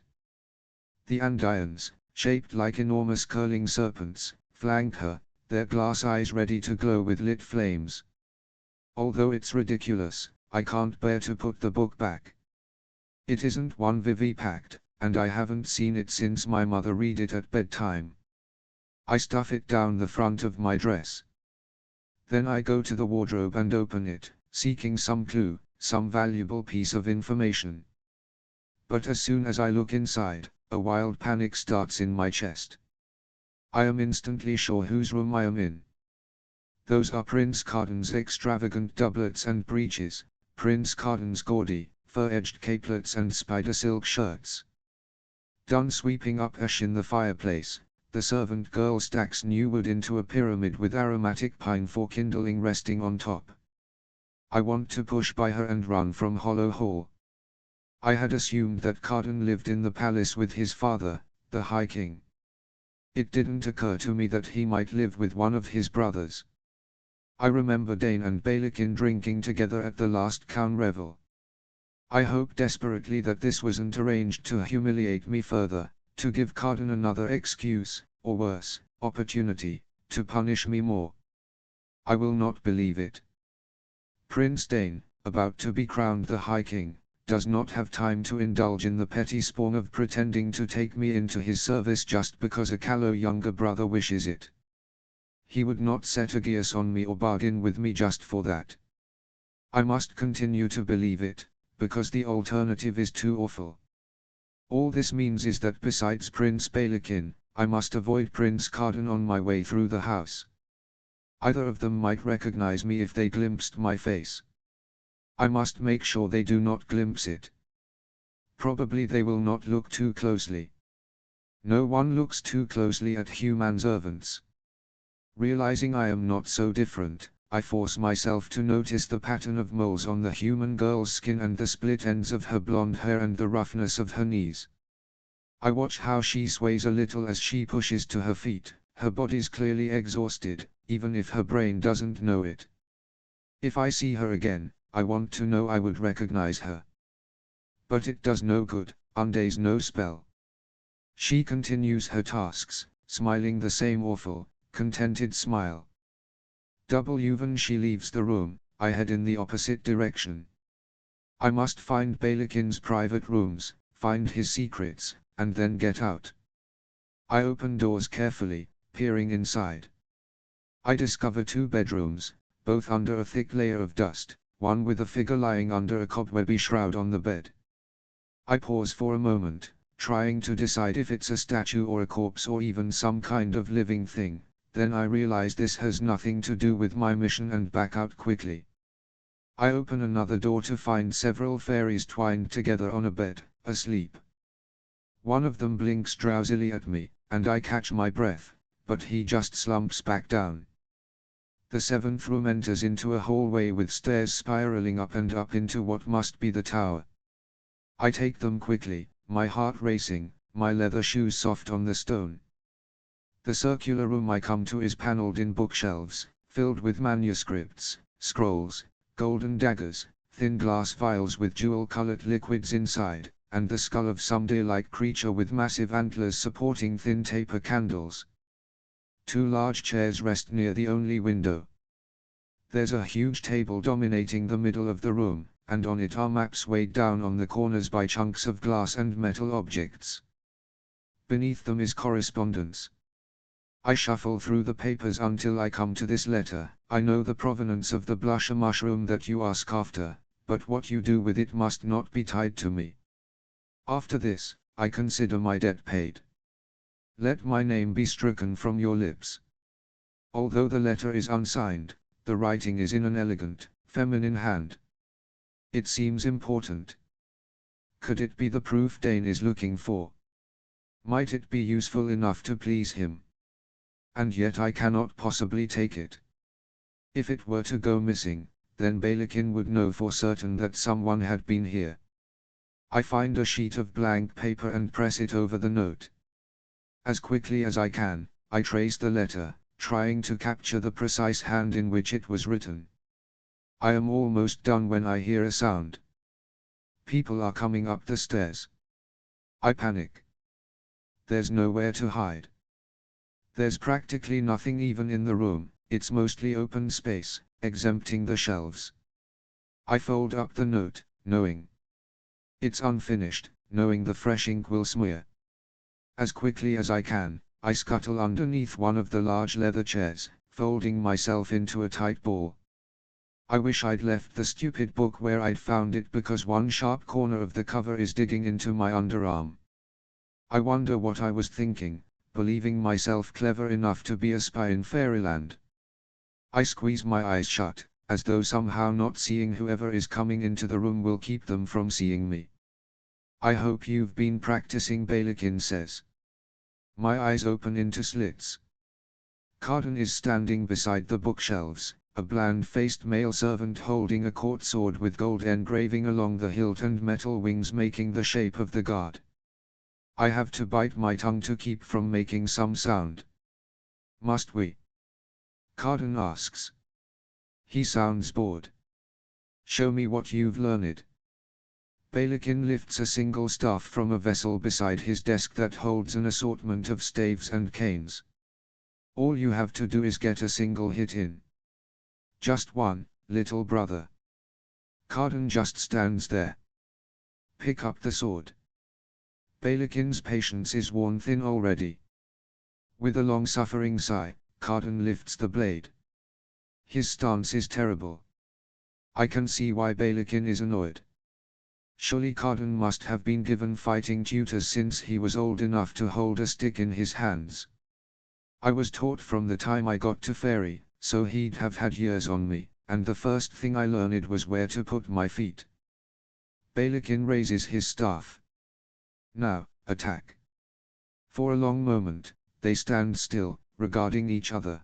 The andirons, shaped like enormous curling serpents, flank her, their glass eyes ready to glow with lit flames. Although it's ridiculous, I can't bear to put the book back. It isn't one Vivi-packed, and I haven't seen it since my mother read it at bedtime. I stuff it down the front of my dress. Then I go to the wardrobe and open it, seeking some clue, some valuable piece of information. But as soon as I look inside, a wild panic starts in my chest. I am instantly sure whose room I am in. Those are Prince Carden's extravagant doublets and breeches, Prince Carden's gaudy, fur-edged capelets and spider silk shirts. Done sweeping up ash in the fireplace, the servant girl stacks new wood into a pyramid with aromatic pine for kindling resting on top. I want to push by her and run from Hollow Hall. I had assumed that Carden lived in the palace with his father, the High King. It didn't occur to me that he might live with one of his brothers. I remember Dane and Balakin drinking together at the last Cown revel. I hope desperately that this wasn't arranged to humiliate me further, to give Carden another excuse, or worse, opportunity, to punish me more. I will not believe it. Prince Dane, about to be crowned the High King, does not have time to indulge in the petty spawn of pretending to take me into his service just because a callow younger brother wishes it. he would not set a geas on me or bargain with me just for that. I must continue to believe it, because the alternative is too awful. All this means is that besides Prince Balakin, I must avoid Prince Carden on my way through the house. Either of them might recognize me if they glimpsed my face. I must make sure they do not glimpse it. Probably they will not look too closely. No one looks too closely at human servants. Realizing I am not so different, I force myself to notice the pattern of moles on the human girl's skin and the split ends of her blonde hair and the roughness of her knees. I watch how she sways a little as she pushes to her feet, her body's clearly exhausted, even if her brain doesn't know it. If I see her again, I want to know I would recognize her. But it does no good, undays no spell. She continues her tasks, smiling the same awful, contented smile. When she leaves the room, I head in the opposite direction. I must find Balakin's private rooms, find his secrets, and then get out. I open doors carefully, peering inside. I discover 2 bedrooms, both under a thick layer of dust, one with a figure lying under a cobwebby shroud on the bed. I pause for a moment, trying to decide if it's a statue or a corpse or even some kind of living thing, then I realize this has nothing to do with my mission and back out quickly. I open another door to find several fairies twined together on a bed, asleep. One of them blinks drowsily at me, and I catch my breath, but he just slumps back down. The 7th room enters into a hallway with stairs spiraling up and up into what must be the tower. I take them quickly, my heart racing, my leather shoes soft on the stone. The circular room I come to is paneled in bookshelves, filled with manuscripts, scrolls, golden daggers, thin glass vials with jewel-colored liquids inside, and the skull of some deer-like creature with massive antlers supporting thin taper candles. 2 large chairs rest near the only window. There's a huge table dominating the middle of the room, and on it are maps weighed down on the corners by chunks of glass and metal objects. Beneath them is correspondence. I shuffle through the papers until I come to this letter. I know the provenance of the blusher mushroom that you ask after, but what you do with it must not be tied to me. After this, I consider my debt paid. Let my name be stricken from your lips. Although the letter is unsigned, the writing is in an elegant, feminine hand. It seems important. Could it be the proof Dane is looking for? Might it be useful enough to please him? And yet I cannot possibly take it. If it were to go missing, then Balakin would know for certain that someone had been here. I find a sheet of blank paper and press it over the note. As quickly as I can, I trace the letter, trying to capture the precise hand in which it was written. I am almost done when I hear a sound. People are coming up the stairs. I panic. There's nowhere to hide. There's practically nothing even in the room, it's mostly open space, exempting the shelves. I fold up the note, knowing it's unfinished, knowing the fresh ink will smear. As quickly as I can, I scuttle underneath one of the large leather chairs, folding myself into a tight ball. I wish I'd left the stupid book where I'd found it because one sharp corner of the cover is digging into my underarm. I wonder what I was thinking, believing myself clever enough to be a spy in fairyland. I squeeze my eyes shut, as though somehow not seeing whoever is coming into the room will keep them from seeing me. I hope you've been practicing, Balakin says. My eyes open into slits. Carden is standing beside the bookshelves, a bland-faced male servant holding a court sword with gold engraving along the hilt and metal wings making the shape of the guard. I have to bite my tongue to keep from making some sound. Must we? Carden asks. He sounds bored. Show me what you've learned. Balakin lifts a single staff from a vessel beside his desk that holds an assortment of staves and canes. All you have to do is get a single hit in. Just one, little brother. Carden just stands there. Pick up the sword. Balakin's patience is worn thin already. With a long-suffering sigh, Carden lifts the blade. His stance is terrible. I can see why Balakin is annoyed. Surely Carden must have been given fighting tutors since he was old enough to hold a stick in his hands. I was taught from the time I got to Fairy, so he'd have had years on me, and the first thing I learned was where to put my feet. Balakin raises his staff. Now, attack. For a long moment, they stand still, regarding each other.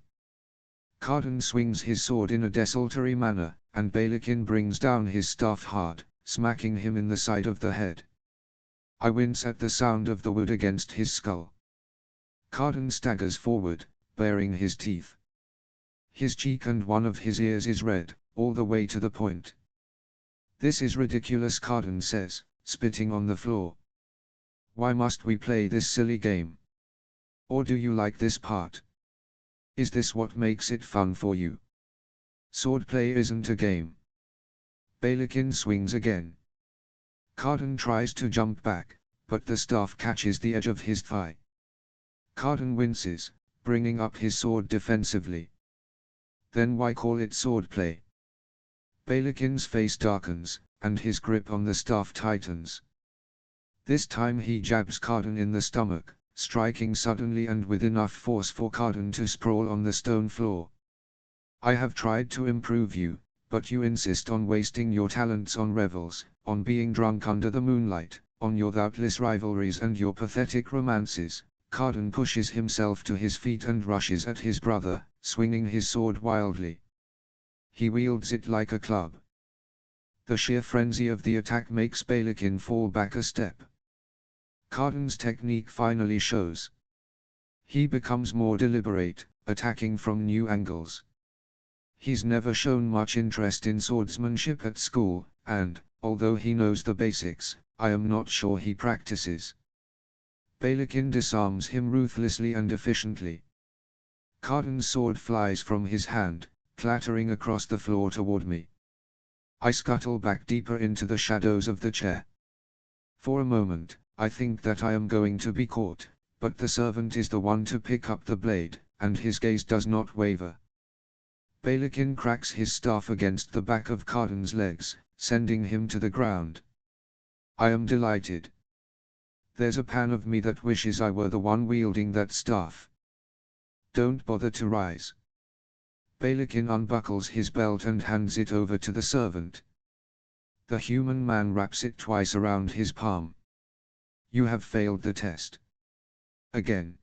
Carden swings his sword in a desultory manner, and Balakin brings down his staff hard, smacking him in the side of the head. I wince at the sound of the wood against his skull. Carden staggers forward, baring his teeth. His cheek and one of his ears is red, all the way to the point. "This is ridiculous," Carden says, spitting on the floor. "Why must we play this silly game? Or do you like this part? Is this what makes it fun for you? Swordplay isn't a game." Balakin swings again. Carden tries to jump back, but the staff catches the edge of his thigh. Carden winces, bringing up his sword defensively. Then why call it swordplay? Balakin's face darkens, and his grip on the staff tightens. This time he jabs Carden in the stomach, striking suddenly and with enough force for Carden to sprawl on the stone floor. "I have tried to improve you, but you insist on wasting your talents on revels, on being drunk under the moonlight, on your thoughtless rivalries and your pathetic romances." Carden pushes himself to his feet and rushes at his brother, swinging his sword wildly. He wields it like a club. The sheer frenzy of the attack makes Balakin fall back a step. Carden's technique finally shows. He becomes more deliberate, attacking from new angles. He's never shown much interest in swordsmanship at school, and, although he knows the basics, I am not sure he practices. Balakin disarms him ruthlessly and efficiently. Carden's sword flies from his hand, clattering across the floor toward me. I scuttle back deeper into the shadows of the chair. For a moment, I think that I am going to be caught, but the servant is the one to pick up the blade, and his gaze does not waver. Balakin cracks his staff against the back of Carden's legs, sending him to the ground. I am delighted. There's a pan of me that wishes I were the one wielding that staff. Don't bother to rise. Balakin unbuckles his belt and hands it over to the servant. The human man wraps it twice around his palm. "You have failed the test. Again."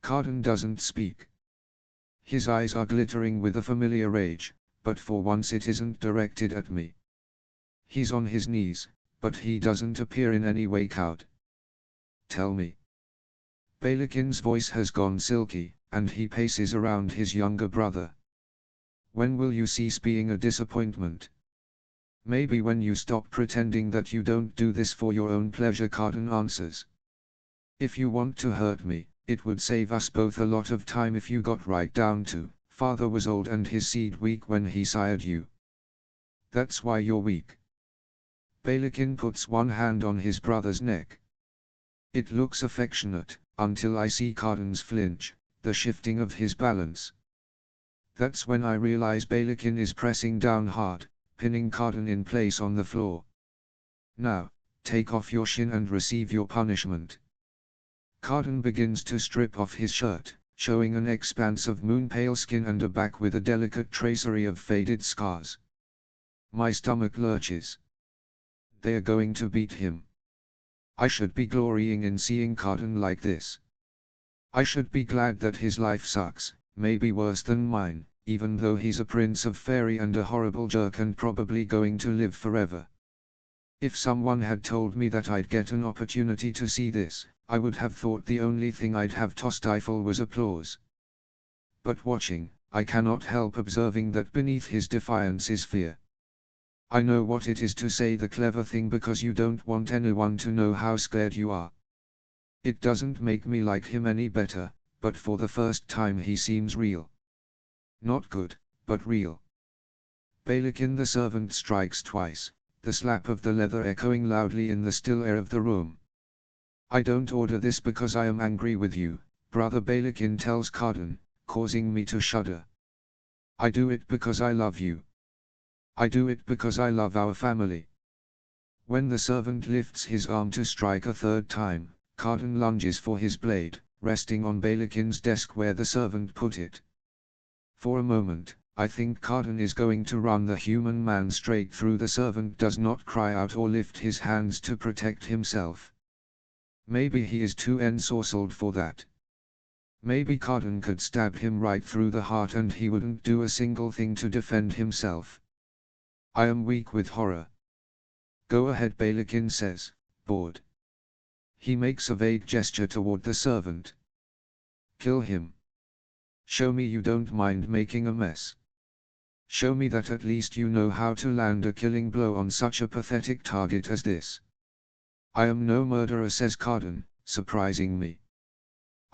Carden doesn't speak. His eyes are glittering with a familiar rage, but for once it isn't directed at me. He's on his knees, but he doesn't appear in any way cowed. "Tell me." Balakin's voice has gone silky, and he paces around his younger brother. "When will you cease being a disappointment? Maybe when you stop pretending that you don't do this for your own pleasure," Carden answers. "If you want to hurt me, it would save us both a lot of time if you got right down to, father was old and his seed weak when he sired you. That's why you're weak." Balakin puts one hand on his brother's neck. It looks affectionate, until I see Carden's flinch, the shifting of his balance. That's when I realize Balakin is pressing down hard, pinning Carden in place on the floor. "Now, take off your shin and receive your punishment." Carden begins to strip off his shirt, showing an expanse of moon-pale skin and a back with a delicate tracery of faded scars. My stomach lurches. They are going to beat him. I should be glorying in seeing Carden like this. I should be glad that his life sucks, maybe worse than mine, even though he's a prince of fairy and a horrible jerk and probably going to live forever. If someone had told me that I'd get an opportunity to see this, I would have thought the only thing I'd have to stifle was applause. But watching, I cannot help observing that beneath his defiance is fear. I know what it is to say the clever thing because you don't want anyone to know how scared you are. It doesn't make me like him any better, but for the first time he seems real. Not good, but real. Balakin the servant strikes twice, the slap of the leather echoing loudly in the still air of the room. "I don't order this because I am angry with you," Brother Balakin tells Carden, causing me to shudder. I do it because I love you. I do it because I love our family. When the servant lifts his arm to strike a third time, Carden lunges for his blade, resting on Balakin's desk where the servant put it. For a moment, I think Carden is going to run the human man straight through. The servant does not cry out or lift his hands to protect himself. Maybe he is too ensorcelled for that. Maybe Carden could stab him right through the heart and he wouldn't do a single thing to defend himself. I am weak with horror. Go ahead, Balakin says, bored. He makes a vague gesture toward the servant. Kill him. Show me you don't mind making a mess. Show me that at least you know how to land a killing blow on such a pathetic target as this. I am no murderer, says Carden, surprising me.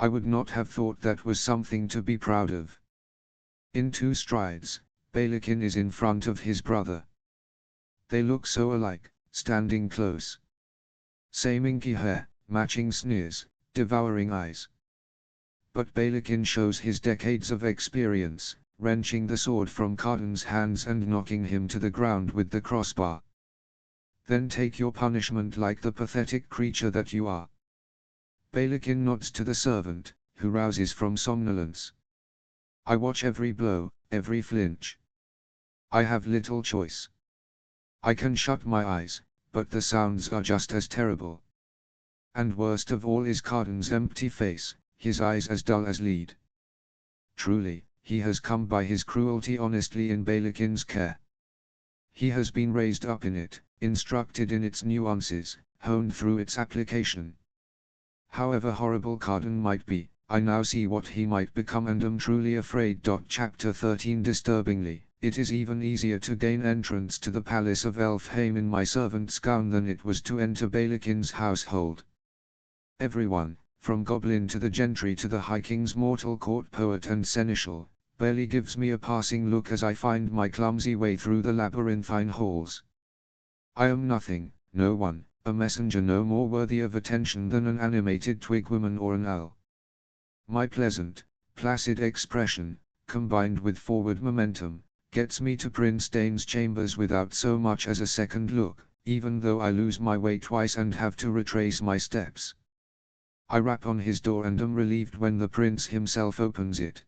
I would not have thought that was something to be proud of. In 2 strides, Balakin is in front of his brother. They look so alike, standing close. Same inky hair, matching sneers, devouring eyes. But Balakin shows his decades of experience, wrenching the sword from Carden's hands and knocking him to the ground with the crossbar. Then take your punishment like the pathetic creature that you are. Balakin nods to the servant, who rouses from somnolence. I watch every blow, every flinch. I have little choice. I can shut my eyes, but the sounds are just as terrible. And worst of all is Carden's empty face, his eyes as dull as lead. Truly, he has come by his cruelty honestly in Balakin's care. He has been raised up in it, instructed in its nuances, honed through its application. However horrible Carden might be, I now see what he might become and am truly afraid. Chapter 13 Disturbingly, it is even easier to gain entrance to the palace of Elfheim in my servant's gown than it was to enter Balakin's household. Everyone, from goblin to the gentry to the High King's mortal court poet and seneschal, barely gives me a passing look as I find my clumsy way through the labyrinthine halls. I am nothing, no one, a messenger no more worthy of attention than an animated twigwoman or an owl. My pleasant, placid expression, combined with forward momentum, gets me to Prince Dane's chambers without so much as a second look, even though I lose my way twice and have to retrace my steps. I rap on his door and am relieved when the prince himself opens it.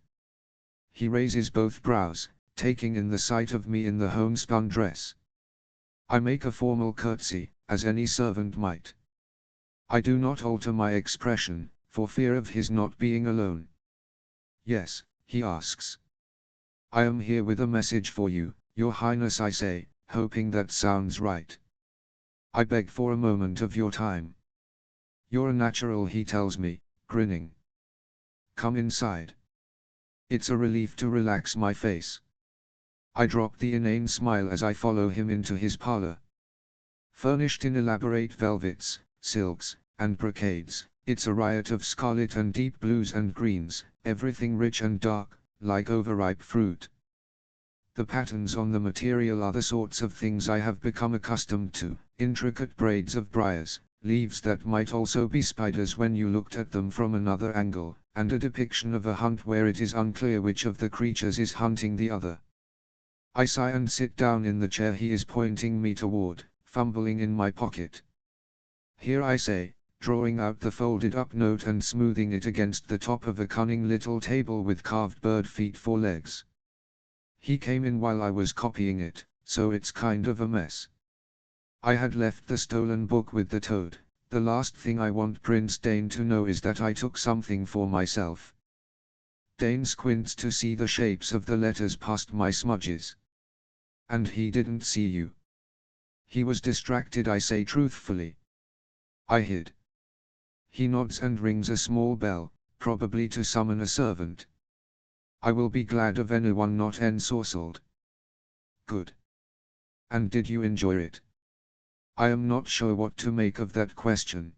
He raises both brows, taking in the sight of me in the homespun dress. I make a formal curtsy, as any servant might. I do not alter my expression, for fear of his not being alone. Yes, he asks. I am here with a message for you, your highness, I say, hoping that sounds right. I beg for a moment of your time. You're a natural, he tells me, grinning. Come inside. It's a relief to relax my face. I drop the inane smile as I follow him into his parlor. Furnished in elaborate velvets, silks, and brocades, it's a riot of scarlet and deep blues and greens, everything rich and dark, like overripe fruit. The patterns on the material are the sorts of things I have become accustomed to, intricate braids of briars, leaves that might also be spiders when you looked at them from another angle, and a depiction of a hunt where it is unclear which of the creatures is hunting the other. I sigh and sit down in the chair he is pointing me toward, fumbling in my pocket. Here, I say, drawing out the folded up note and smoothing it against the top of a cunning little table with carved bird feet for legs. He came in while I was copying it, so it's kind of a mess. I had left the stolen book with the toad. The last thing I want Prince Dane to know is that I took something for myself. Dane squints to see the shapes of the letters past my smudges. And he didn't see you. He was distracted, I say truthfully. I hid. He nods and rings a small bell, probably to summon a servant. I will be glad of anyone not ensorcelled. Good. And did you enjoy it? I am not sure what to make of that question.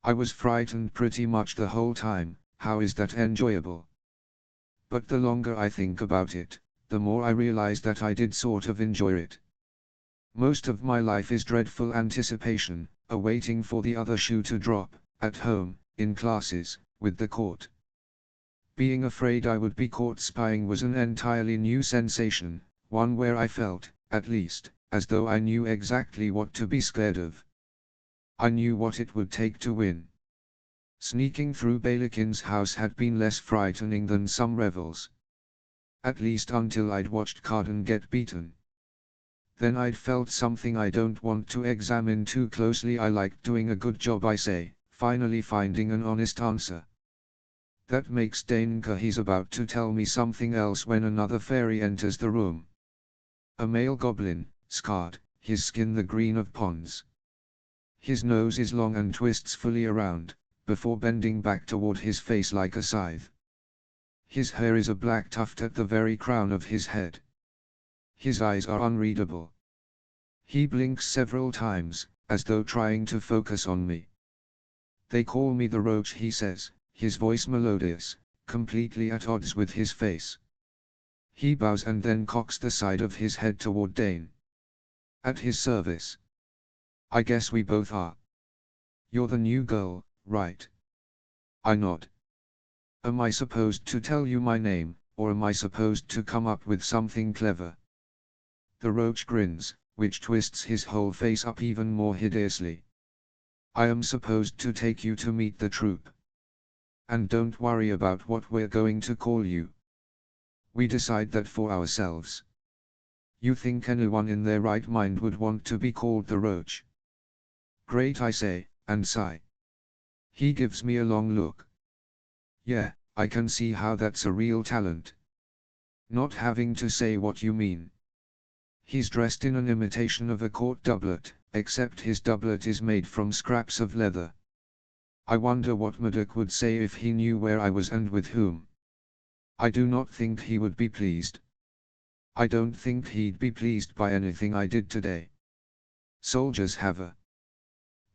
I was frightened pretty much the whole time. How is that enjoyable? But the longer I think about it, the more I realize that I did sort of enjoy it. Most of my life is dreadful anticipation, a waiting for the other shoe to drop, at home, in classes, with the court. Being afraid I would be caught spying was an entirely new sensation, one where I felt, at least, as though I knew exactly what to be scared of. I knew what it would take to win. Sneaking through Balakin's house had been less frightening than some revels. At least until I'd watched Carden get beaten. Then I'd felt something I don't want to examine too closely. I liked doing a good job, I say, finally finding an honest answer. That makes Danger. He's about to tell me something else when another fairy enters the room. A male goblin, scarred, his skin the green of ponds. His nose is long and twists fully around, before bending back toward his face like a scythe. His hair is a black tuft at the very crown of his head. His eyes are unreadable. He blinks several times, as though trying to focus on me. They call me the Roach, he says, his voice melodious, completely at odds with his face. He bows and then cocks the side of his head toward Dane. At his service. I guess we both are. You're the new girl, right? I nod. Am I supposed to tell you my name, or am I supposed to come up with something clever? The Roach grins, which twists his whole face up even more hideously. I am supposed to take you to meet the troupe. And don't worry about what we're going to call you. We decide that for ourselves. You think anyone in their right mind would want to be called the Roach? Great, I say, and sigh. He gives me a long look. Yeah, I can see how that's a real talent. Not having to say what you mean. He's dressed in an imitation of a court doublet, except his doublet is made from scraps of leather. I wonder what Murdoch would say if he knew where I was and with whom. I do not think he would be pleased. I don't think he'd be pleased by anything I did today. Soldiers have a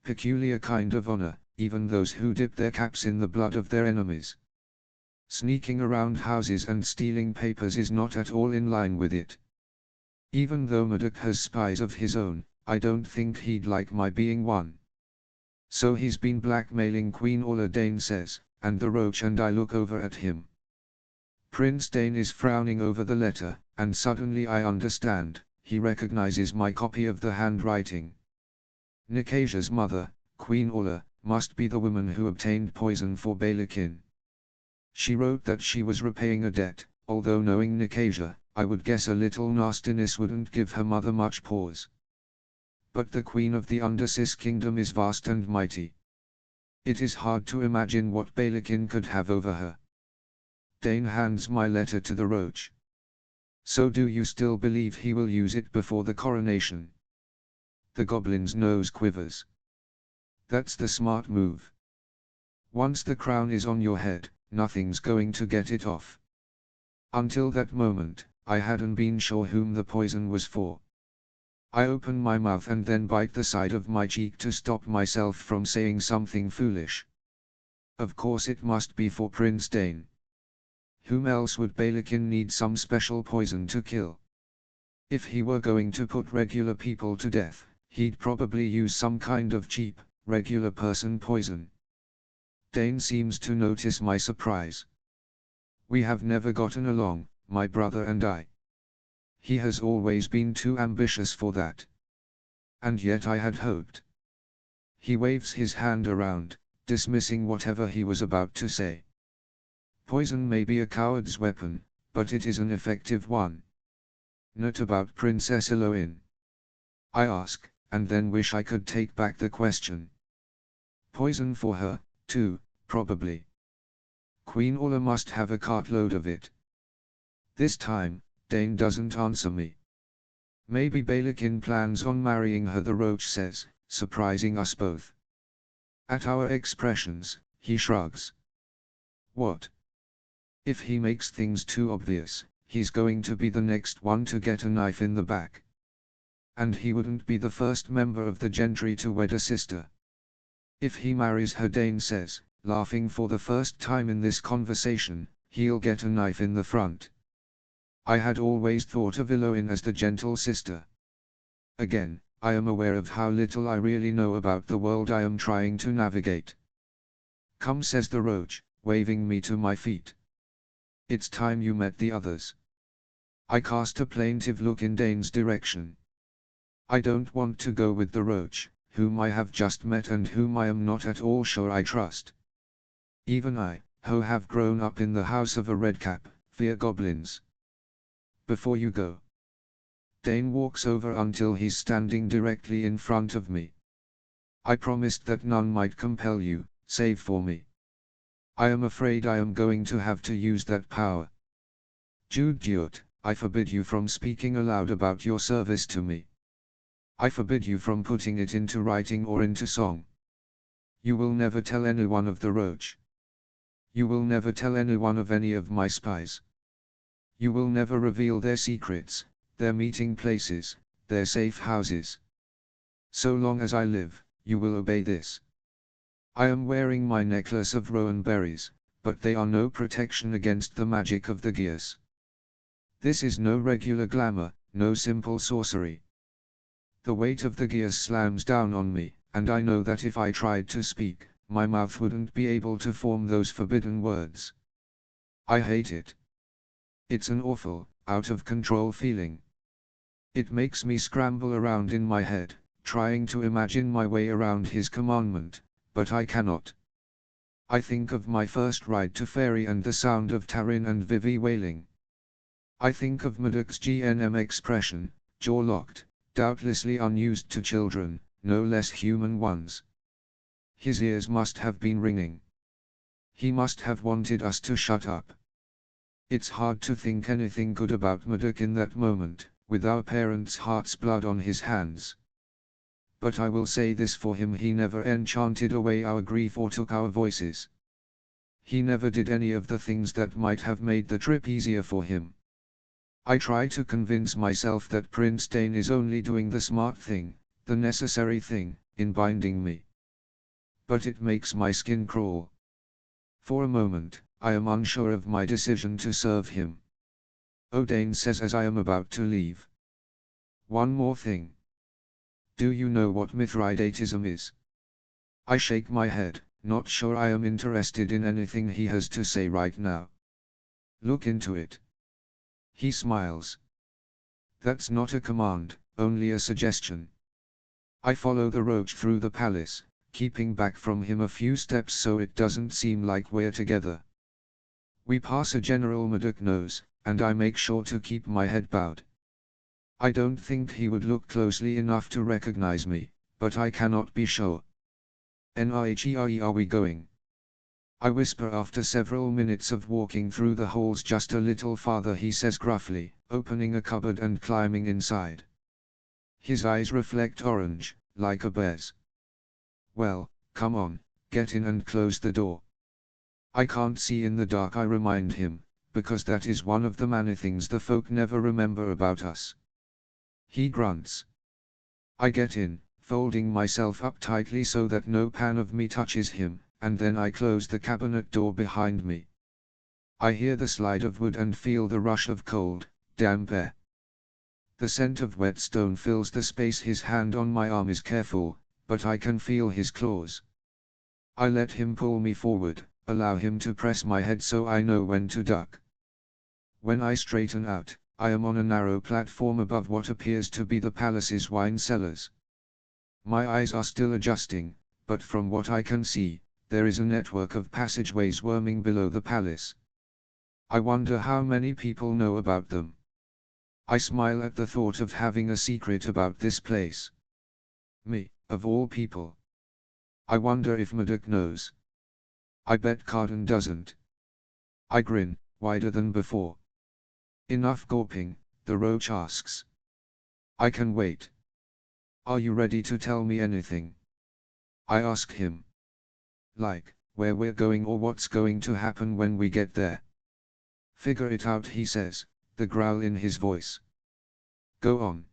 peculiar kind of honor, even those who dip their caps in the blood of their enemies. Sneaking around houses and stealing papers is not at all in line with it. Even though Murdoch has spies of his own, I don't think he'd like my being one. So he's been blackmailing Queen Orla, Dane says, and the Roach and I look over at him. Prince Dane is frowning over the letter, and suddenly I understand, he recognizes my copy of the handwriting. Nikasia's mother, Queen Orla, must be the woman who obtained poison for Balakin. She wrote that she was repaying a debt, although knowing Nikasia, I would guess a little nastiness wouldn't give her mother much pause. But the Queen of the Undersys Kingdom is vast and mighty. It is hard to imagine what Balakin could have over her. Dane hands my letter to the Roach. So do you still believe he will use it before the coronation? The goblin's nose quivers. That's the smart move. Once the crown is on your head, nothing's going to get it off. Until that moment, I hadn't been sure whom the poison was for. I open my mouth and then bite the side of my cheek to stop myself from saying something foolish. Of course it must be for Prince Dane. Whom else would Balakin need some special poison to kill? If he were going to put regular people to death, he'd probably use some kind of cheap, regular person poison. Dane seems to notice my surprise. We have never gotten along, my brother and I. He has always been too ambitious for that. And yet I had hoped. He waves his hand around, dismissing whatever he was about to say. Poison may be a coward's weapon, but it is an effective one. Not about Princess Eloin. I ask, and then wish I could take back the question. Poison for her, too, probably. Queen Orla must have a cartload of it. This time, Dane doesn't answer me. Maybe Balakin plans on marrying her, the Roach says, surprising us both. At our expressions, he shrugs. What? If he makes things too obvious, he's going to be the next one to get a knife in the back. And he wouldn't be the first member of the gentry to wed a sister. If he marries her, Dane says, laughing for the first time in this conversation, he'll get a knife in the front. I had always thought of Eloin as the gentle sister. Again, I am aware of how little I really know about the world I am trying to navigate. Come, says the Roach, waving me to my feet. It's time you met the others. I cast a plaintive look in Dane's direction. I don't want to go with the roach, whom I have just met and whom I am not at all sure I trust. Even I, who have grown up in the house of a redcap, fear goblins. Before you go. Dane walks over until he's standing directly in front of me. I promised that none might compel you, save for me. I am afraid I am going to have to use that power. Jude, I forbid you from speaking aloud about your service to me. I forbid you from putting it into writing or into song. You will never tell anyone of the roach. You will never tell anyone of any of my spies. You will never reveal their secrets, their meeting places, their safe houses. So long as I live, you will obey this. I am wearing my necklace of rowan berries, but they are no protection against the magic of the gears. This is no regular glamour, no simple sorcery. The weight of the gears slams down on me, and I know that if I tried to speak, my mouth wouldn't be able to form those forbidden words. I hate it. It's an awful, out of control feeling. It makes me scramble around in my head, trying to imagine my way around his commandment, but I cannot. I think of my first ride to Fairy and the sound of Taryn and Vivi wailing. I think of Madoc's GNM expression, jaw-locked, doubtlessly unused to children, no less human ones. His ears must have been ringing. He must have wanted us to shut up. It's hard to think anything good about Madoc in that moment, with our parents' heart's blood on his hands. But I will say this for him: he never enchanted away our grief or took our voices. He never did any of the things that might have made the trip easier for him. I try to convince myself that Prince Dane is only doing the smart thing, the necessary thing, in binding me. But it makes my skin crawl. For a moment, I am unsure of my decision to serve him. Oh, Dane says as I am about to leave. One more thing. Do you know what Mithridatism is? I shake my head, not sure I am interested in anything he has to say right now. Look into it. He smiles. That's not a command, only a suggestion. I follow the roach through the palace, keeping back from him a few steps so it doesn't seem like we're together. We pass a General Madoc knows, and I make sure to keep my head bowed. I don't think he would look closely enough to recognize me, but I cannot be sure. Nihre, are we going? I whisper after several minutes of walking through the halls. Just a little farther, he says gruffly, opening a cupboard and climbing inside. His eyes reflect orange, like a bear's. Well, come on, get in and close the door. I can't see in the dark, I remind him, because that is one of the many things the folk never remember about us. He grunts. I get in, folding myself up tightly so that no pan of me touches him, and then I close the cabinet door behind me. I hear the slide of wood and feel the rush of cold, damp air. The scent of wet stone fills the space. His hand on my arm is careful, but I can feel his claws. I let him pull me forward, allow him to press my head so I know when to duck. When I straighten out, I am on a narrow platform above what appears to be the palace's wine cellars. My eyes are still adjusting, but from what I can see, there is a network of passageways worming below the palace. I wonder how many people know about them. I smile at the thought of having a secret about this place. Me, of all people. I wonder if Madoc knows. I bet Carden doesn't. I grin, wider than before. Enough gawping, the roach asks. I can wait. Are you ready to tell me anything? I ask him. Like, where we're going or what's going to happen when we get there? Figure it out, he says, the growl in his voice. Go on.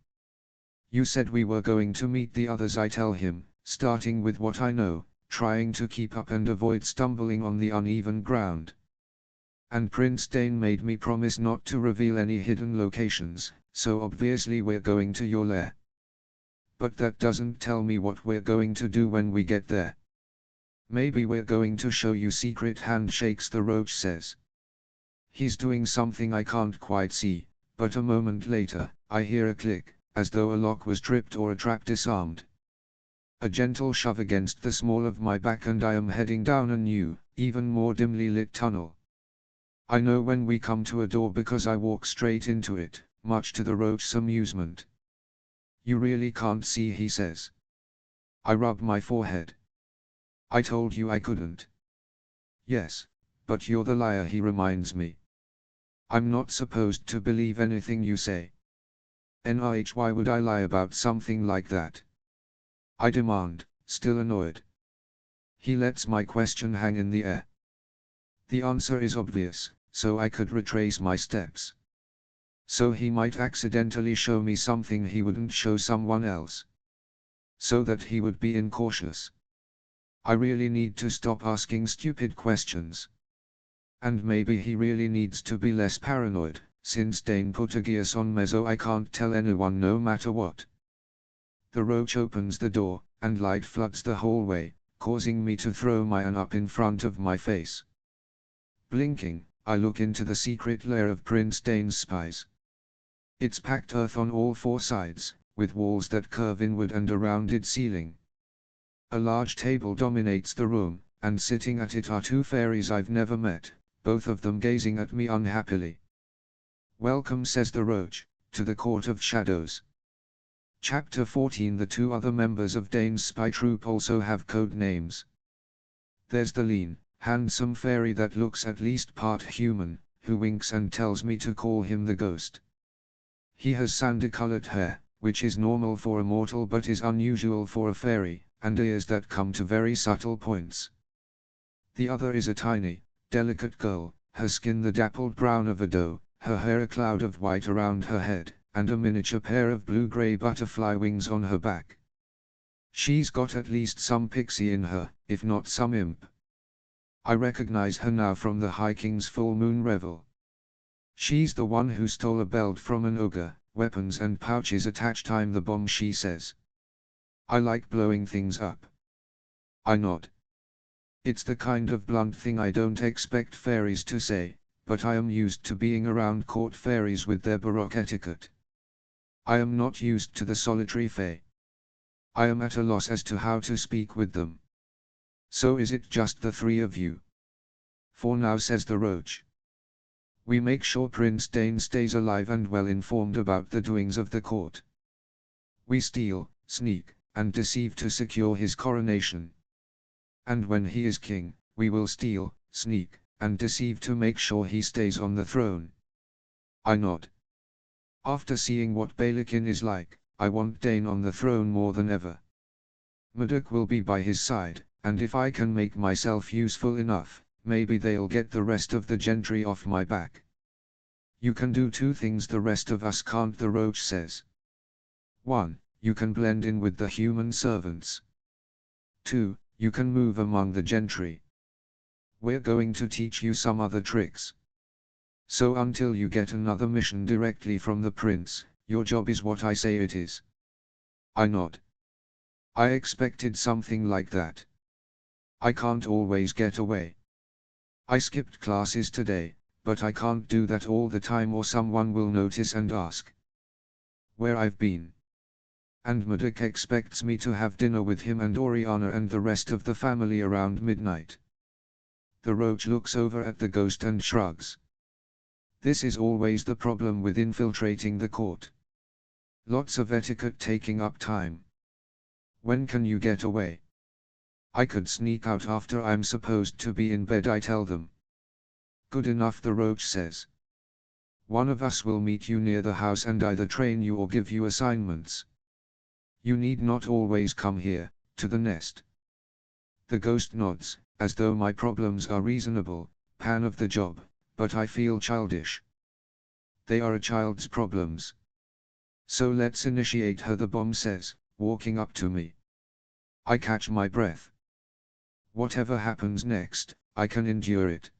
You said we were going to meet the others, I tell him, starting with what I know, trying to keep up and avoid stumbling on the uneven ground. And Prince Dane made me promise not to reveal any hidden locations, so obviously we're going to your lair. But that doesn't tell me what we're going to do when we get there. Maybe we're going to show you secret handshakes, the roach says. He's doing something I can't quite see, but a moment later, I hear a click, as though a lock was tripped or a trap disarmed. A gentle shove against the small of my back and I am heading down a new, even more dimly lit tunnel. I know when we come to a door because I walk straight into it, much to the roach's amusement. "You really can't see," he says. I rub my forehead. "I told you I couldn't." "Yes, but you're the liar," he reminds me. "I'm not supposed to believe anything you say." Why would I lie about something like that?" I demand, still annoyed. He lets my question hang in the air. The answer is obvious, so I could retrace my steps. So he might accidentally show me something he wouldn't show someone else. So that he would be incautious. I really need to stop asking stupid questions. And maybe he really needs to be less paranoid, since Dane put a gears on me so I can't tell anyone no matter what. The roach opens the door, and light floods the hallway, causing me to throw my arm up in front of my face. Blinking, I look into the secret lair of Prince Dane's spies. It's packed earth on all four sides, with walls that curve inward and a rounded ceiling. A large table dominates the room, and sitting at it are two fairies I've never met, both of them gazing at me unhappily. "Welcome," says the roach, "to the Court of Shadows." Chapter 14. The two other members of Dane's spy troupe also have code names. There's the lean, handsome fairy that looks at least part human, who winks and tells me to call him the Ghost. He has sandy-colored hair, which is normal for a mortal but is unusual for a fairy, and ears that come to very subtle points. The other is a tiny, delicate girl, her skin the dappled brown of a doe, her hair a cloud of white around her head, and a miniature pair of blue-gray butterfly wings on her back. She's got at least some pixie in her, if not some imp. I recognize her now from the High King's full moon revel. She's the one who stole a belt from an ogre, weapons and pouches attached. "Time the bomb," she says. "I like blowing things up." I nod. It's the kind of blunt thing I don't expect fairies to say, but I am used to being around court fairies with their baroque etiquette. I am not used to the solitary fae. I am at a loss as to how to speak with them. "So is it just the three of you?" "For now," says the roach. "We make sure Prince Dane stays alive and well informed about the doings of the court. We steal, sneak, and deceive to secure his coronation. And when he is king, we will steal, sneak, and deceive to make sure he stays on the throne." I nod. After seeing what Balakin is like, I want Dane on the throne more than ever. Murdoch will be by his side, and if I can make myself useful enough, maybe they'll get the rest of the gentry off my back. "You can do two things the rest of us can't," the roach says. 1. You can blend in with the human servants. 2. You can move among the gentry. We're going to teach you some other tricks. So until you get another mission directly from the prince, your job is what I say it is." I nod. I expected something like that. I can't always get away. I skipped classes today, but I can't do that all the time or someone will notice and ask where I've been. And Murdoch expects me to have dinner with him and Oriana and the rest of the family around midnight. The roach looks over at the ghost and shrugs. This is always the problem with infiltrating the court. Lots of etiquette taking up time. "When can you get away?" "I could sneak out after I'm supposed to be in bed," I tell them. "Good enough," the roach says. "One of us will meet you near the house and either train you or give you assignments. You need not always come here, to the nest." The ghost nods, as though my problems are reasonable, pan of the job, but I feel childish. They are a child's problems. "So let's initiate her," the bomb says, walking up to me. I catch my breath. Whatever happens next, I can endure it.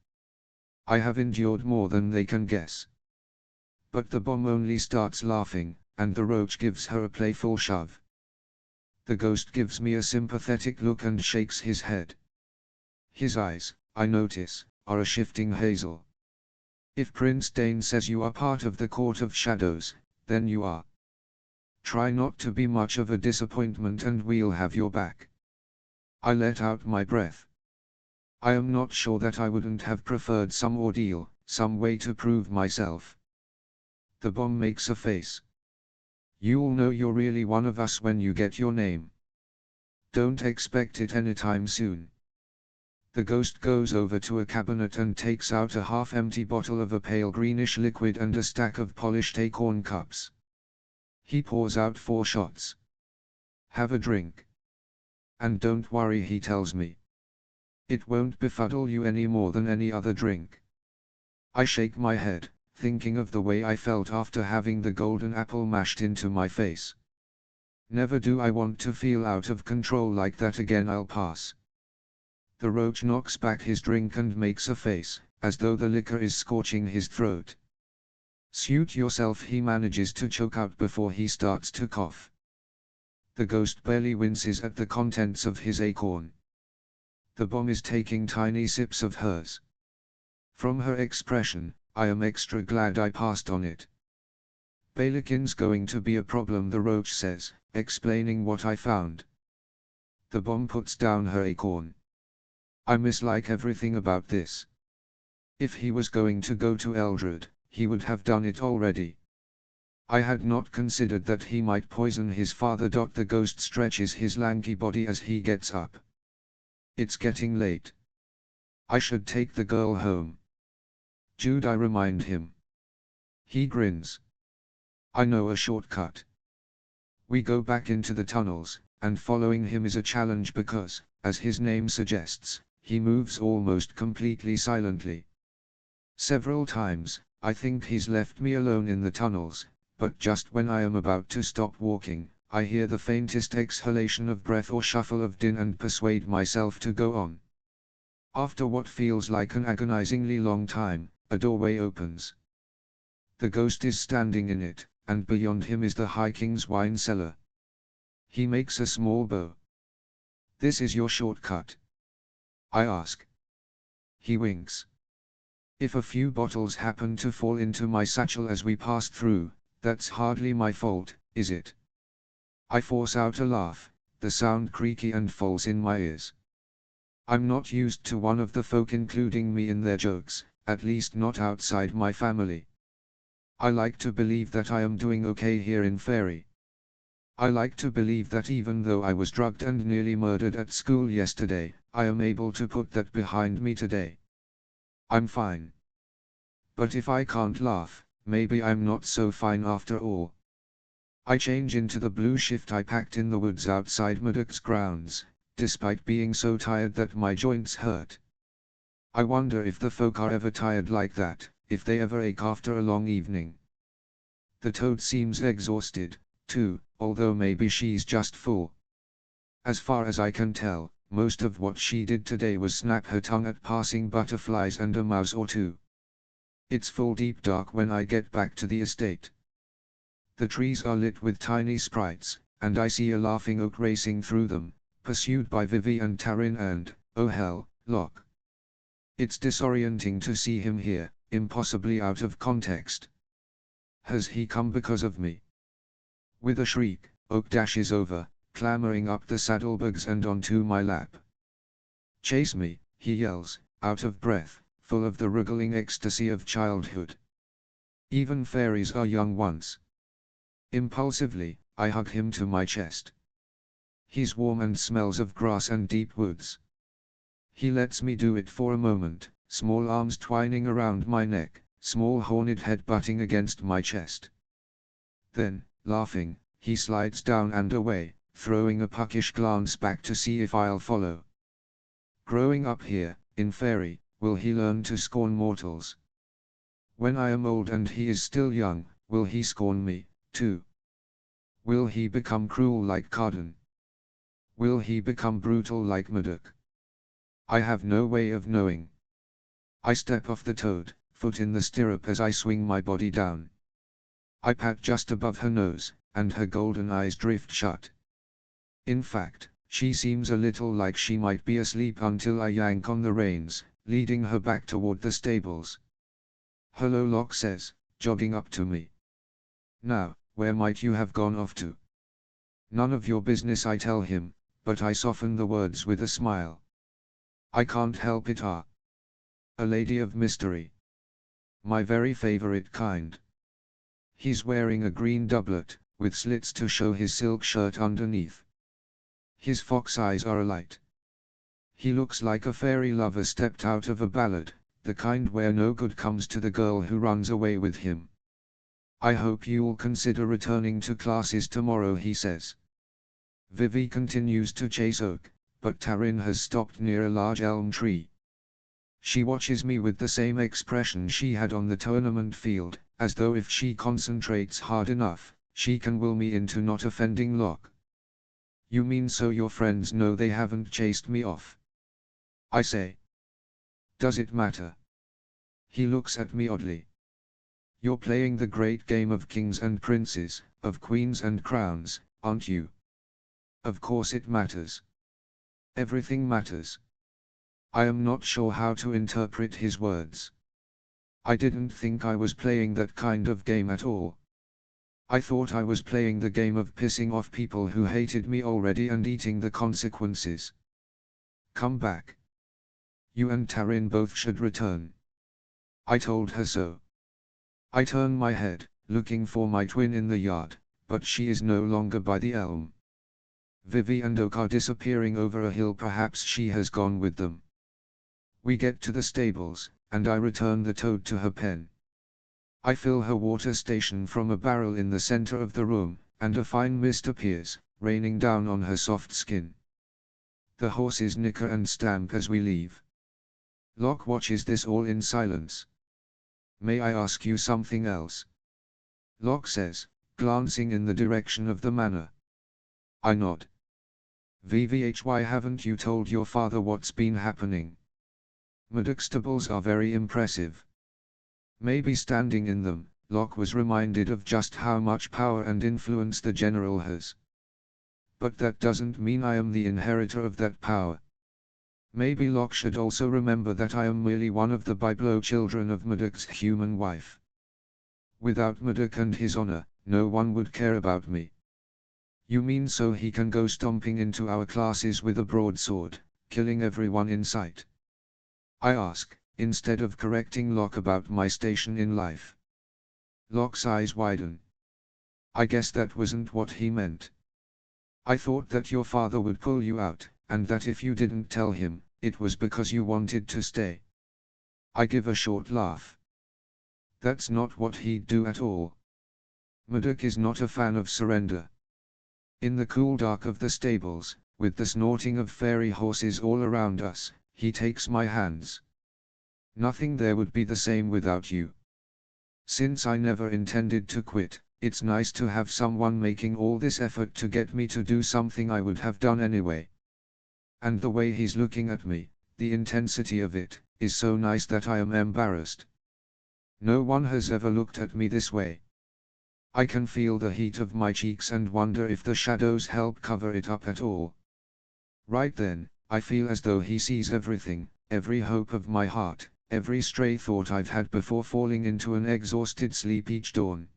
I have endured more than they can guess. But the bomb only starts laughing, and the roach gives her a playful shove. The ghost gives me a sympathetic look and shakes his head. His eyes, I notice, are a shifting hazel. If Prince Dane says you are part of the Court of Shadows, then you are. Try not to be much of a disappointment and we'll have your back. I let out my breath. I am not sure that I wouldn't have preferred some ordeal, some way to prove myself. The bomb makes a face. You'll know you're really one of us when you get your name. Don't expect it anytime soon. The ghost goes over to a cabinet and takes out a half-empty bottle of a pale greenish liquid and a stack of polished acorn cups. He pours out 4 shots. Have a drink. And don't worry, he tells me. It won't befuddle you any more than any other drink. I shake my head, thinking of the way I felt after having the golden apple mashed into my face. Never do I want to feel out of control like that again. I'll pass. The roach knocks back his drink and makes a face, as though the liquor is scorching his throat. Suit yourself, he manages to choke out before he starts to cough. The ghost barely winces at the contents of his acorn. The bomb is taking tiny sips of hers. From her expression, I am extra glad I passed on it. Balakin's going to be a problem, the roach says, explaining what I found. The bomb puts down her acorn. I mislike everything about this. If he was going to go to Eldred, he would have done it already. I had not considered that he might poison his father. The ghost stretches his lanky body as he gets up. It's getting late. I should take the girl home. Jude, I remind him. He grins. I know a shortcut. We go back into the tunnels, and following him is a challenge because, as his name suggests, he moves almost completely silently. Several times, I think he's left me alone in the tunnels, but just when I am about to stop walking, I hear the faintest exhalation of breath or shuffle of din and persuade myself to go on. After what feels like an agonizingly long time, a doorway opens. The ghost is standing in it, and beyond him is the High King's wine cellar. He makes a small bow. This is your shortcut? I ask. He winks. If a few bottles happen to fall into my satchel as we pass through, that's hardly my fault, is it? I force out a laugh, the sound creaky and false in my ears. I'm not used to one of the folk including me in their jokes, at least not outside my family. I like to believe that I am doing okay here in Fairy. I like to believe that even though I was drugged and nearly murdered at school yesterday, I am able to put that behind me today. I'm fine. But if I can't laugh, maybe I'm not so fine after all. I change into the blue shift I packed in the woods outside Murdoch's grounds, despite being so tired that my joints hurt. I wonder if the folk are ever tired like that, if they ever ache after a long evening. The toad seems exhausted, too, although maybe she's just full. As far as I can tell, most of what she did today was snap her tongue at passing butterflies and a mouse or two. It's full deep dark when I get back to the estate. The trees are lit with tiny sprites, and I see a laughing oak racing through them, pursued by Vivi and Taryn and, oh hell, Locke. It's disorienting to see him here, impossibly out of context. Has he come because of me? With a shriek, Oak dashes over, clambering up the saddlebags and onto my lap. Chase me, he yells, out of breath, full of the wriggling ecstasy of childhood. Even fairies are young once. Impulsively, I hug him to my chest. He's warm and smells of grass and deep woods. He lets me do it for a moment, small arms twining around my neck, small horned head butting against my chest. Then, laughing, he slides down and away, throwing a puckish glance back to see if I'll follow. Growing up here, in Fairy, will he learn to scorn mortals? When I am old and he is still young, will he scorn me, too? Will he become cruel like Cardan? Will he become brutal like Murdoch? I have no way of knowing. I step off the toad, foot in the stirrup as I swing my body down. I pat just above her nose, and her golden eyes drift shut. In fact, she seems a little like she might be asleep until I yank on the reins, leading her back toward the stables. "Hello," Locke says, jogging up to me. "Now, where might you have gone off to?" "None of your business," I tell him, but I soften the words with a smile. "I can't help it. A lady of mystery. My very favorite kind." He's wearing a green doublet, with slits to show his silk shirt underneath. His fox eyes are alight. He looks like a fairy lover stepped out of a ballad, the kind where no good comes to the girl who runs away with him. "I hope you'll consider returning to classes tomorrow," he says. Vivi continues to chase Oak, but Taryn has stopped near a large elm tree. She watches me with the same expression she had on the tournament field, as though if she concentrates hard enough, she can will me into not offending Locke. "You mean so your friends know they haven't chased me off?" I say. "Does it matter?" He looks at me oddly. "You're playing the great game of kings and princes, of queens and crowns, aren't you?" "Of course it matters. Everything matters." I am not sure how to interpret his words. I didn't think I was playing that kind of game at all. I thought I was playing the game of pissing off people who hated me already and eating the consequences. "Come back. You and Taryn both should return. I told her so." I turn my head, looking for my twin in the yard, but she is no longer by the elm. Vivi and Oak are disappearing over a hill. Perhaps she has gone with them. We get to the stables, and I return the toad to her pen. I fill her water station from a barrel in the center of the room, and a fine mist appears, raining down on her soft skin. The horses nicker and stamp as we leave. Locke watches this all in silence. "May I ask you something else?" Locke says, glancing in the direction of the manor. I nod. "Why haven't you told your father what's been happening?" Maddox stables are very impressive. Maybe standing in them, Locke was reminded of just how much power and influence the general has. But that doesn't mean I am the inheritor of that power. Maybe Locke should also remember that I am merely one of the biblo children of Maddox's human wife. Without Maddox and his honor, no one would care about me. "You mean so he can go stomping into our classes with a broadsword, killing everyone in sight?" I ask, instead of correcting Locke about my station in life. Locke's eyes widen. "I guess that wasn't what he meant. I thought that your father would pull you out, and that if you didn't tell him, it was because you wanted to stay." I give a short laugh. "That's not what he'd do at all. Maddox is not a fan of surrender." In the cool dark of the stables, with the snorting of fairy horses all around us, he takes my hands. "Nothing there would be the same without you. Since I never intended to quit, it's nice to have someone making all this effort to get me to do something I would have done anyway. And the way he's looking at me, the intensity of it, is so nice that I am embarrassed. No one has ever looked at me this way. I can feel the heat of my cheeks and wonder if the shadows help cover it up at all. Right then, I feel as though he sees everything, every hope of my heart, every stray thought I've had before falling into an exhausted sleep each dawn.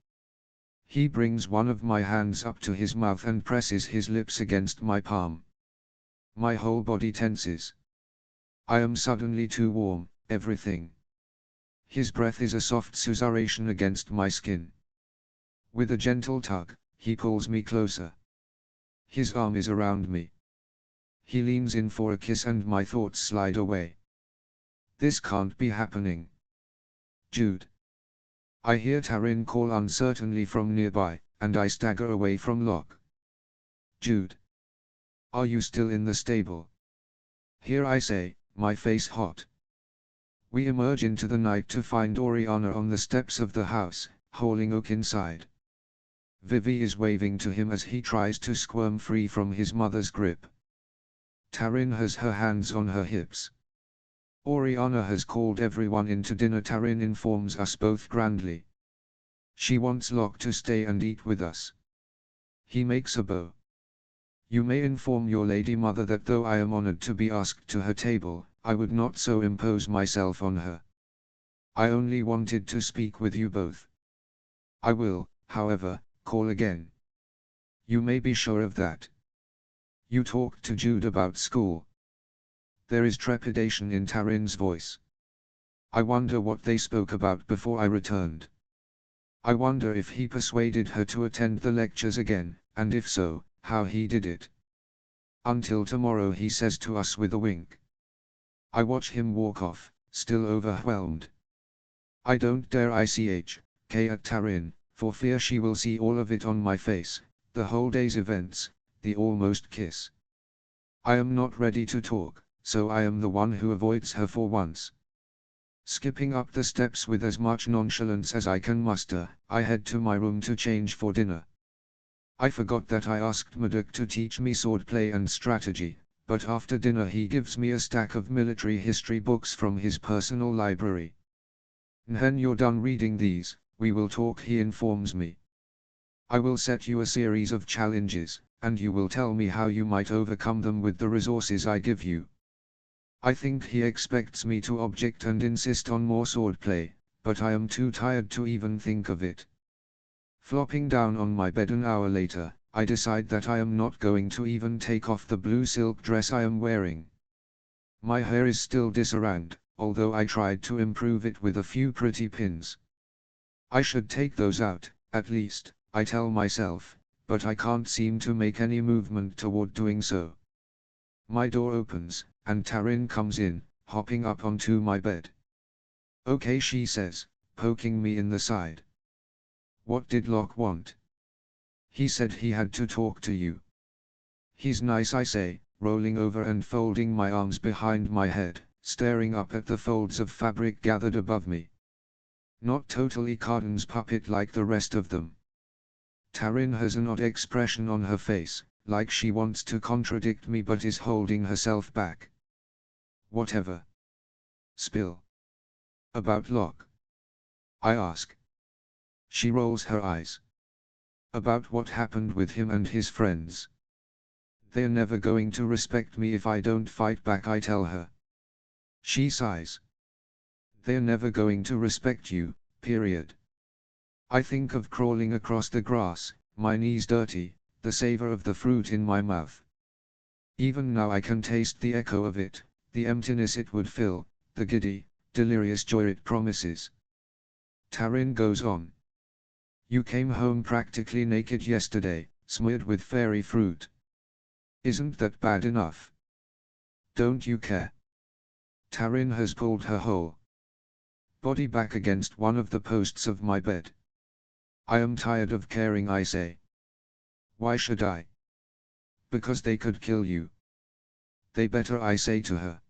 He brings one of my hands up to his mouth and presses his lips against my palm. My whole body tenses. I am suddenly too warm, everything. His breath is a soft susurration against my skin. With a gentle tug, he pulls me closer. His arm is around me. He leans in for a kiss and my thoughts slide away. This can't be happening. "Jude." I hear Taryn call uncertainly from nearby, and I stagger away from Locke. "Jude. Are you still in the stable?" Here I say, my face hot. We emerge into the night to find Oriana on the steps of the house, hauling Oak inside. Vivi is waving to him as he tries to squirm free from his mother's grip. Taryn has her hands on her hips. Oriana has called everyone in to dinner. Taryn informs us both grandly. She wants Locke to stay and eat with us. He makes a bow. "You may inform your lady mother that though I am honored to be asked to her table, I would not so impose myself on her." I only wanted to speak with you both. I will, however, call again. You may be sure of that. You talked to Jude about school. There is trepidation in Taryn's voice. I wonder what they spoke about before I returned. I wonder if he persuaded her to attend the lectures again, and if so, how he did it. Until tomorrow, he says to us with a wink. I watch him walk off, still overwhelmed. I don't dare ICH at Taryn, for fear she will see all of it on my face, the whole day's events, the almost kiss. I am not ready to talk, so I am the one who avoids her for once. Skipping up the steps with as much nonchalance as I can muster, I head to my room to change for dinner. I forgot that I asked Murdoch to teach me swordplay and strategy, but after dinner he gives me a stack of military history books from his personal library. When you're done reading these, we will talk, he informs me. I will set you a series of challenges, and you will tell me how you might overcome them with the resources I give you. I think he expects me to object and insist on more swordplay, but I am too tired to even think of it. Flopping down on my bed an hour later, I decide that I am not going to even take off the blue silk dress I am wearing. My hair is still disarranged, although I tried to improve it with a few pretty pins. I should take those out, at least, I tell myself, but I can't seem to make any movement toward doing so. My door opens, and Taryn comes in, hopping up onto my bed. Okay, she says, poking me in the side. What did Locke want? He said he had to talk to you. He's nice, I say, rolling over and folding my arms behind my head, staring up at the folds of fabric gathered above me. Not totally Carden's puppet like the rest of them. Taryn has an odd expression on her face, like she wants to contradict me but is holding herself back. Whatever. Spill. About Locke? I ask. She rolls her eyes. About what happened with him and his friends. They're never going to respect me if I don't fight back, I tell her. She sighs. They're never going to respect you, period. I think of crawling across the grass, my knees dirty, the savor of the fruit in my mouth. Even now I can taste the echo of it, the emptiness it would fill, the giddy, delirious joy it promises. Taryn goes on. You came home practically naked yesterday, smeared with fairy fruit. Isn't that bad enough? Don't you care? Taryn has pulled her whole body back against one of the posts of my bed. I am tired of caring, I say. Why should I? Because they could kill you. They better, I say to her.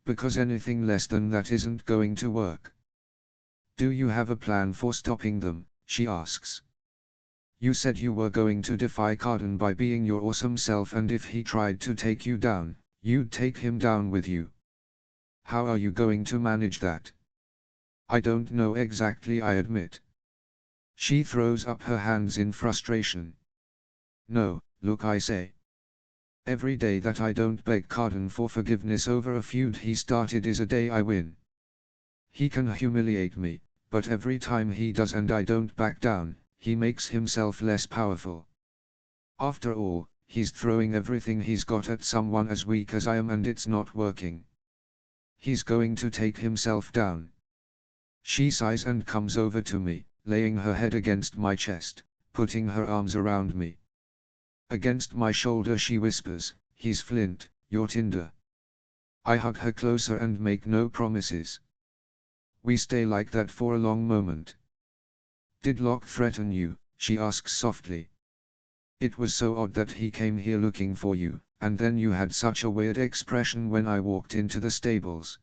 Because anything less than that isn't going to work. Do you have a plan for stopping them? She asks. You said you were going to defy Carden by being your awesome self, and if he tried to take you down, you'd take him down with you. How are you going to manage that? I don't know exactly, I admit. She throws up her hands in frustration. No, look, I say. Every day that I don't beg Carden for forgiveness over a feud he started is a day I win. He can humiliate me, but every time he does and I don't back down, he makes himself less powerful. After all, he's throwing everything he's got at someone as weak as I am, and it's not working. He's going to take himself down. She sighs and comes over to me, laying her head against my chest, putting her arms around me. Against my shoulder she whispers, he's flint, you're tinder. I hug her closer and make no promises. We stay like that for a long moment. Did Locke threaten you? She asks softly. It was so odd that he came here looking for you, and then you had such a weird expression when I walked into the stables.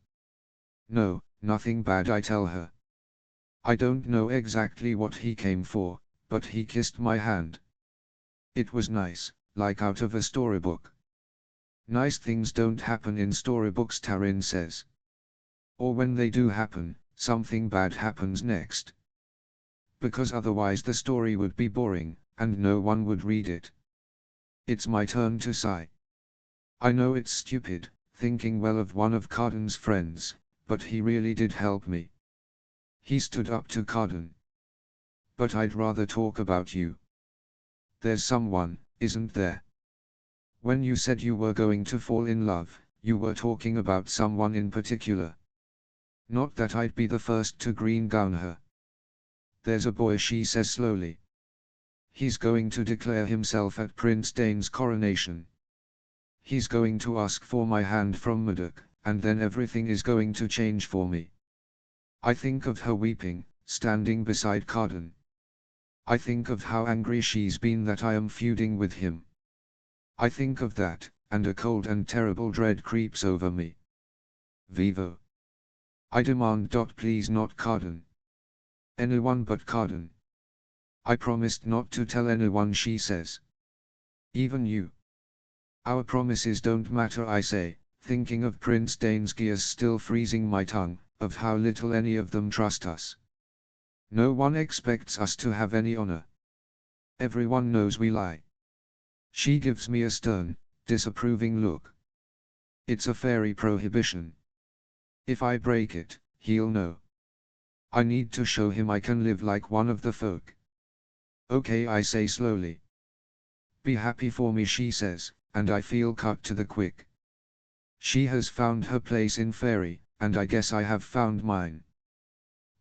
No, nothing bad, I tell her. I don't know exactly what he came for, but he kissed my hand. It was nice, like out of a storybook. Nice things don't happen in storybooks, Taryn says. Or when they do happen, something bad happens next. Because otherwise the story would be boring, and no one would read it. It's my turn to sigh. I know it's stupid, thinking well of one of Carden's friends, but he really did help me. He stood up to Carden. But I'd rather talk about you. There's someone, isn't there? When you said you were going to fall in love, you were talking about someone in particular. Not that I'd be the first to green gown her. There's a boy, she says slowly. He's going to declare himself at Prince Dane's coronation. He's going to ask for my hand from Murdoch, and then everything is going to change for me. I think of her weeping, standing beside Carden. I think of how angry she's been that I am feuding with him. I think of that, and a cold and terrible dread creeps over me. Vivo. I demand. Please, not Carden. Anyone but Carden. I promised not to tell anyone, she says. Even you. Our promises don't matter, I say, thinking of Prince Dane's gears still freezing my tongue, of how little any of them trust us. No one expects us to have any honor. Everyone knows we lie. She gives me a stern, disapproving look. It's a fairy prohibition. If I break it, he'll know. I need to show him I can live like one of the folk. Okay, I say slowly. Be happy for me, she says, and I feel cut to the quick. She has found her place in fairy, and I guess I have found mine.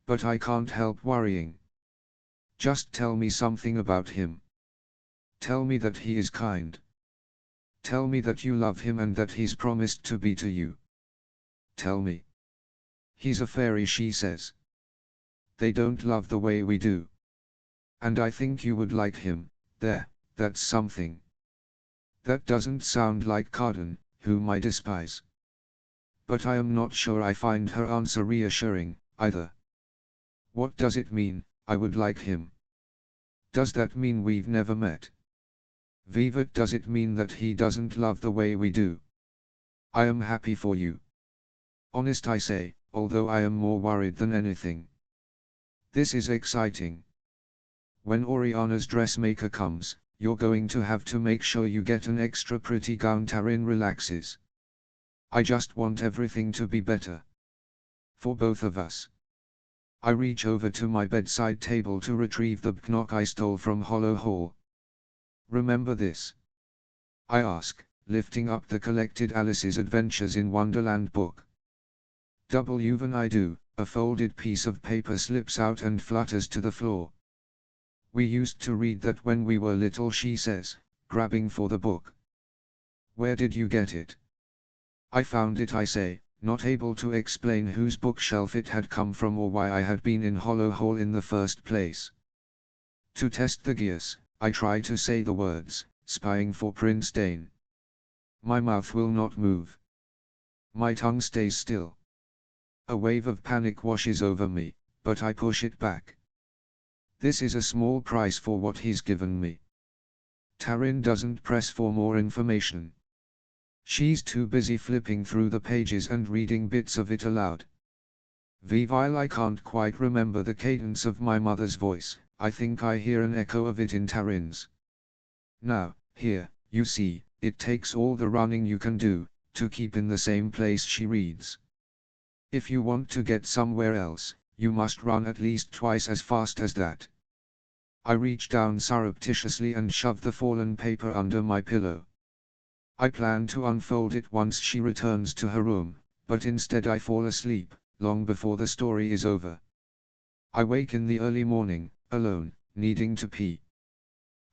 But I can't help worrying. Just tell me something about him. Tell me that he is kind. Tell me that you love him and that he's promised to be to you. Tell me. He's a fairy, she says. They don't love the way we do. And I think you would like him. That's something. That doesn't sound like Carden, whom I despise. But I am not sure I find her answer reassuring, either. What does it mean, I would like him? Does that mean we've never met? Viva, does it mean that he doesn't love the way we do? I am happy for you. Honest, I say, although I am more worried than anything. This is exciting. When Oriana's dressmaker comes, you're going to have to make sure you get an extra pretty gown. Taryn relaxes. I just want everything to be better. For both of us. I reach over to my bedside table to retrieve the knock I stole from Hollow Hall. Remember this? I ask, lifting up the collected Alice's Adventures in Wonderland book. When I do, a folded piece of paper slips out and flutters to the floor. We used to read that when we were little, she says, grabbing for the book. Where did you get it? I found it, I say, not able to explain whose bookshelf it had come from or why I had been in Hollow Hall in the first place. To test the gears, I try to say the words, spying for Prince Dane. My mouth will not move. My tongue stays still. A wave of panic washes over me, but I push it back. This is a small price for what he's given me. Taryn doesn't press for more information. She's too busy flipping through the pages and reading bits of it aloud. While I can't quite remember the cadence of my mother's voice, I think I hear an echo of it in Taryn's. Now, here, you see, it takes all the running you can do, to keep in the same place, she reads. If you want to get somewhere else, you must run at least twice as fast as that. I reach down surreptitiously and shove the fallen paper under my pillow. I plan to unfold it once she returns to her room, but instead I fall asleep, long before the story is over. I wake in the early morning, alone, needing to pee.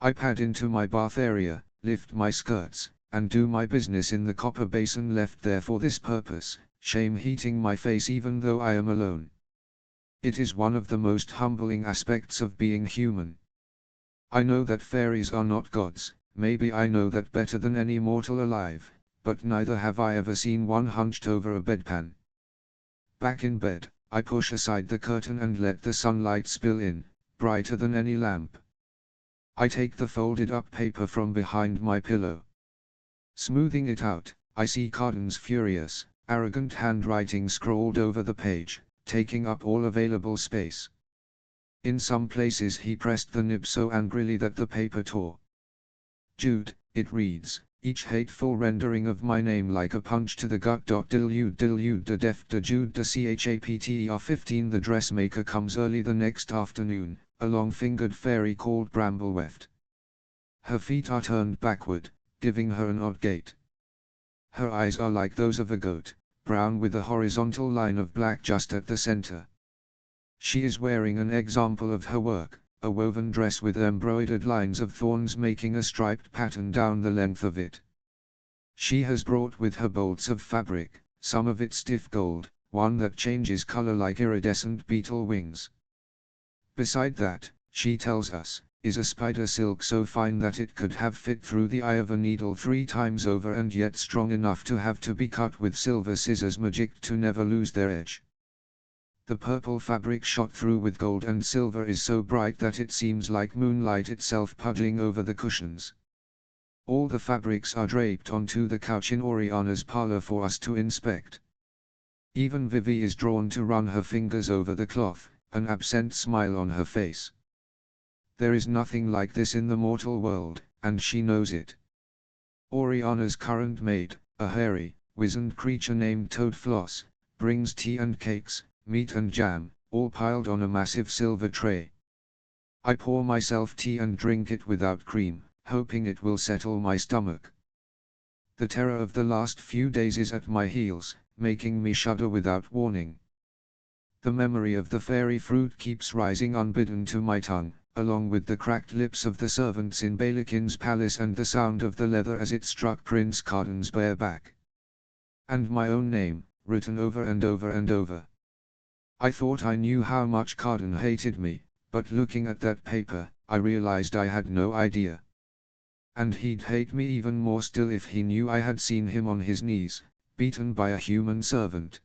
I pad into my bath area, lift my skirts, and do my business in the copper basin left there for this purpose, shame heating my face even though I am alone. It is one of the most humbling aspects of being human. I know that fairies are not gods, maybe I know that better than any mortal alive, but neither have I ever seen one hunched over a bedpan. Back in bed, I push aside the curtain and let the sunlight spill in, brighter than any lamp. I take the folded up paper from behind my pillow. Smoothing it out, I see Carden's furious, arrogant handwriting scrawled over the page, taking up all available space. In some places he pressed the nib so angrily that the paper tore. Jude, it reads, each hateful rendering of my name like a punch to the gut. Dilute de def de jude de chapter 15. The dressmaker comes early the next afternoon, a long-fingered fairy called Brambleweft. Her feet are turned backward, giving her an odd gait. Her eyes are like those of a goat, brown with a horizontal line of black just at the center. She is wearing an example of her work, a woven dress with embroidered lines of thorns making a striped pattern down the length of it. She has brought with her bolts of fabric, some of it stiff gold, one that changes color like iridescent beetle wings. Beside that, she tells us, is a spider silk so fine that it could have fit through the eye of a needle 3 times over and yet strong enough to have to be cut with silver scissors magic to never lose their edge. The purple fabric shot through with gold and silver is so bright that it seems like moonlight itself puddling over the cushions. All the fabrics are draped onto the couch in Oriana's parlor for us to inspect. Even Vivi is drawn to run her fingers over the cloth, an absent smile on her face. There is nothing like this in the mortal world, and she knows it. Oriana's current maid, a hairy, wizened creature named Toad Floss, brings tea and cakes, meat and jam, all piled on a massive silver tray. I pour myself tea and drink it without cream, hoping it will settle my stomach. The terror of the last few days is at my heels, making me shudder without warning. The memory of the fairy fruit keeps rising unbidden to my tongue, along with the cracked lips of the servants in Balakin's palace and the sound of the leather as it struck Prince Cardan's bare back. And my own name, written over and over and over. I thought I knew how much Cardan hated me, but looking at that paper, I realized I had no idea. And he'd hate me even more still if he knew I had seen him on his knees, beaten by a human servant.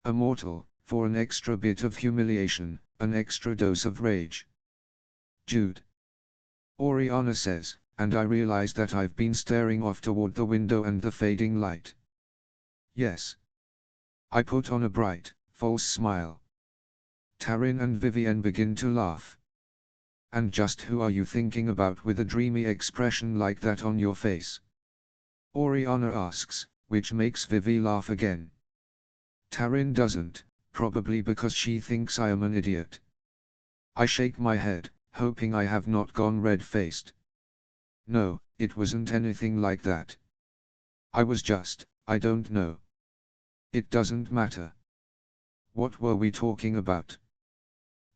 A mortal, for an extra bit of humiliation, an extra dose of rage. Jude. Oriana says, and I realize that I've been staring off toward the window and the fading light. Yes. I put on a bright, false smile. Taryn and Vivienne begin to laugh. And just who are you thinking about with a dreamy expression like that on your face? Oriana asks, which makes Vivi laugh again. Taryn doesn't, probably because she thinks I am an idiot. I shake my head, hoping I have not gone red-faced. No, it wasn't anything like that. I was just, I don't know. It doesn't matter. What were we talking about?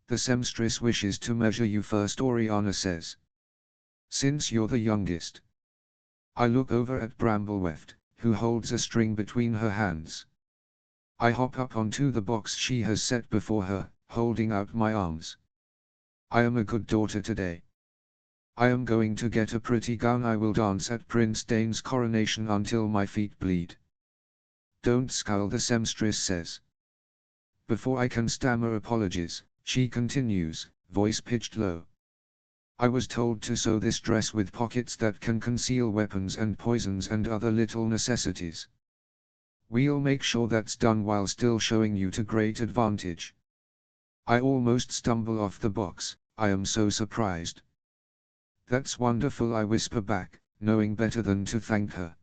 The seamstress wishes to measure you first, Oriana says. Since you're the youngest. I look over at Brambleweft, who holds a string between her hands. I hop up onto the box she has set before her, holding out my arms. I am a good daughter today. I am going to get a pretty gown. I will dance at Prince Dane's coronation until my feet bleed. Don't scowl, the seamstress says. Before I can stammer apologies, she continues, voice pitched low. I was told to sew this dress with pockets that can conceal weapons and poisons and other little necessities. We'll make sure that's done while still showing you to great advantage. I almost stumble off the box, I am so surprised. That's wonderful, I whisper back, knowing better than to thank her.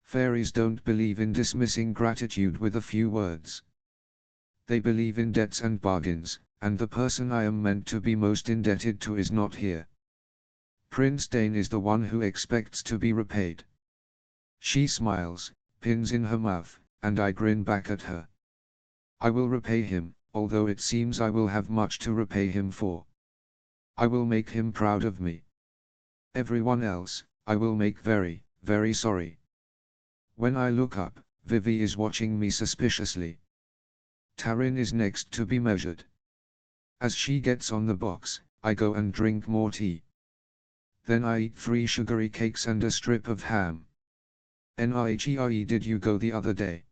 Fairies don't believe in dismissing gratitude with a few words. They believe in debts and bargains, and the person I am meant to be most indebted to is not here. Prince Dane is the one who expects to be repaid. She smiles, pins in her mouth, and I grin back at her. I will repay him, although it seems I will have much to repay him for. I will make him proud of me. Everyone else, I will make very, very sorry. When I look up, Vivi is watching me suspiciously. Taryn is next to be measured. As she gets on the box, I go and drink more tea. Then I eat 3 sugary cakes and a strip of ham. Nhere, did you go the other day?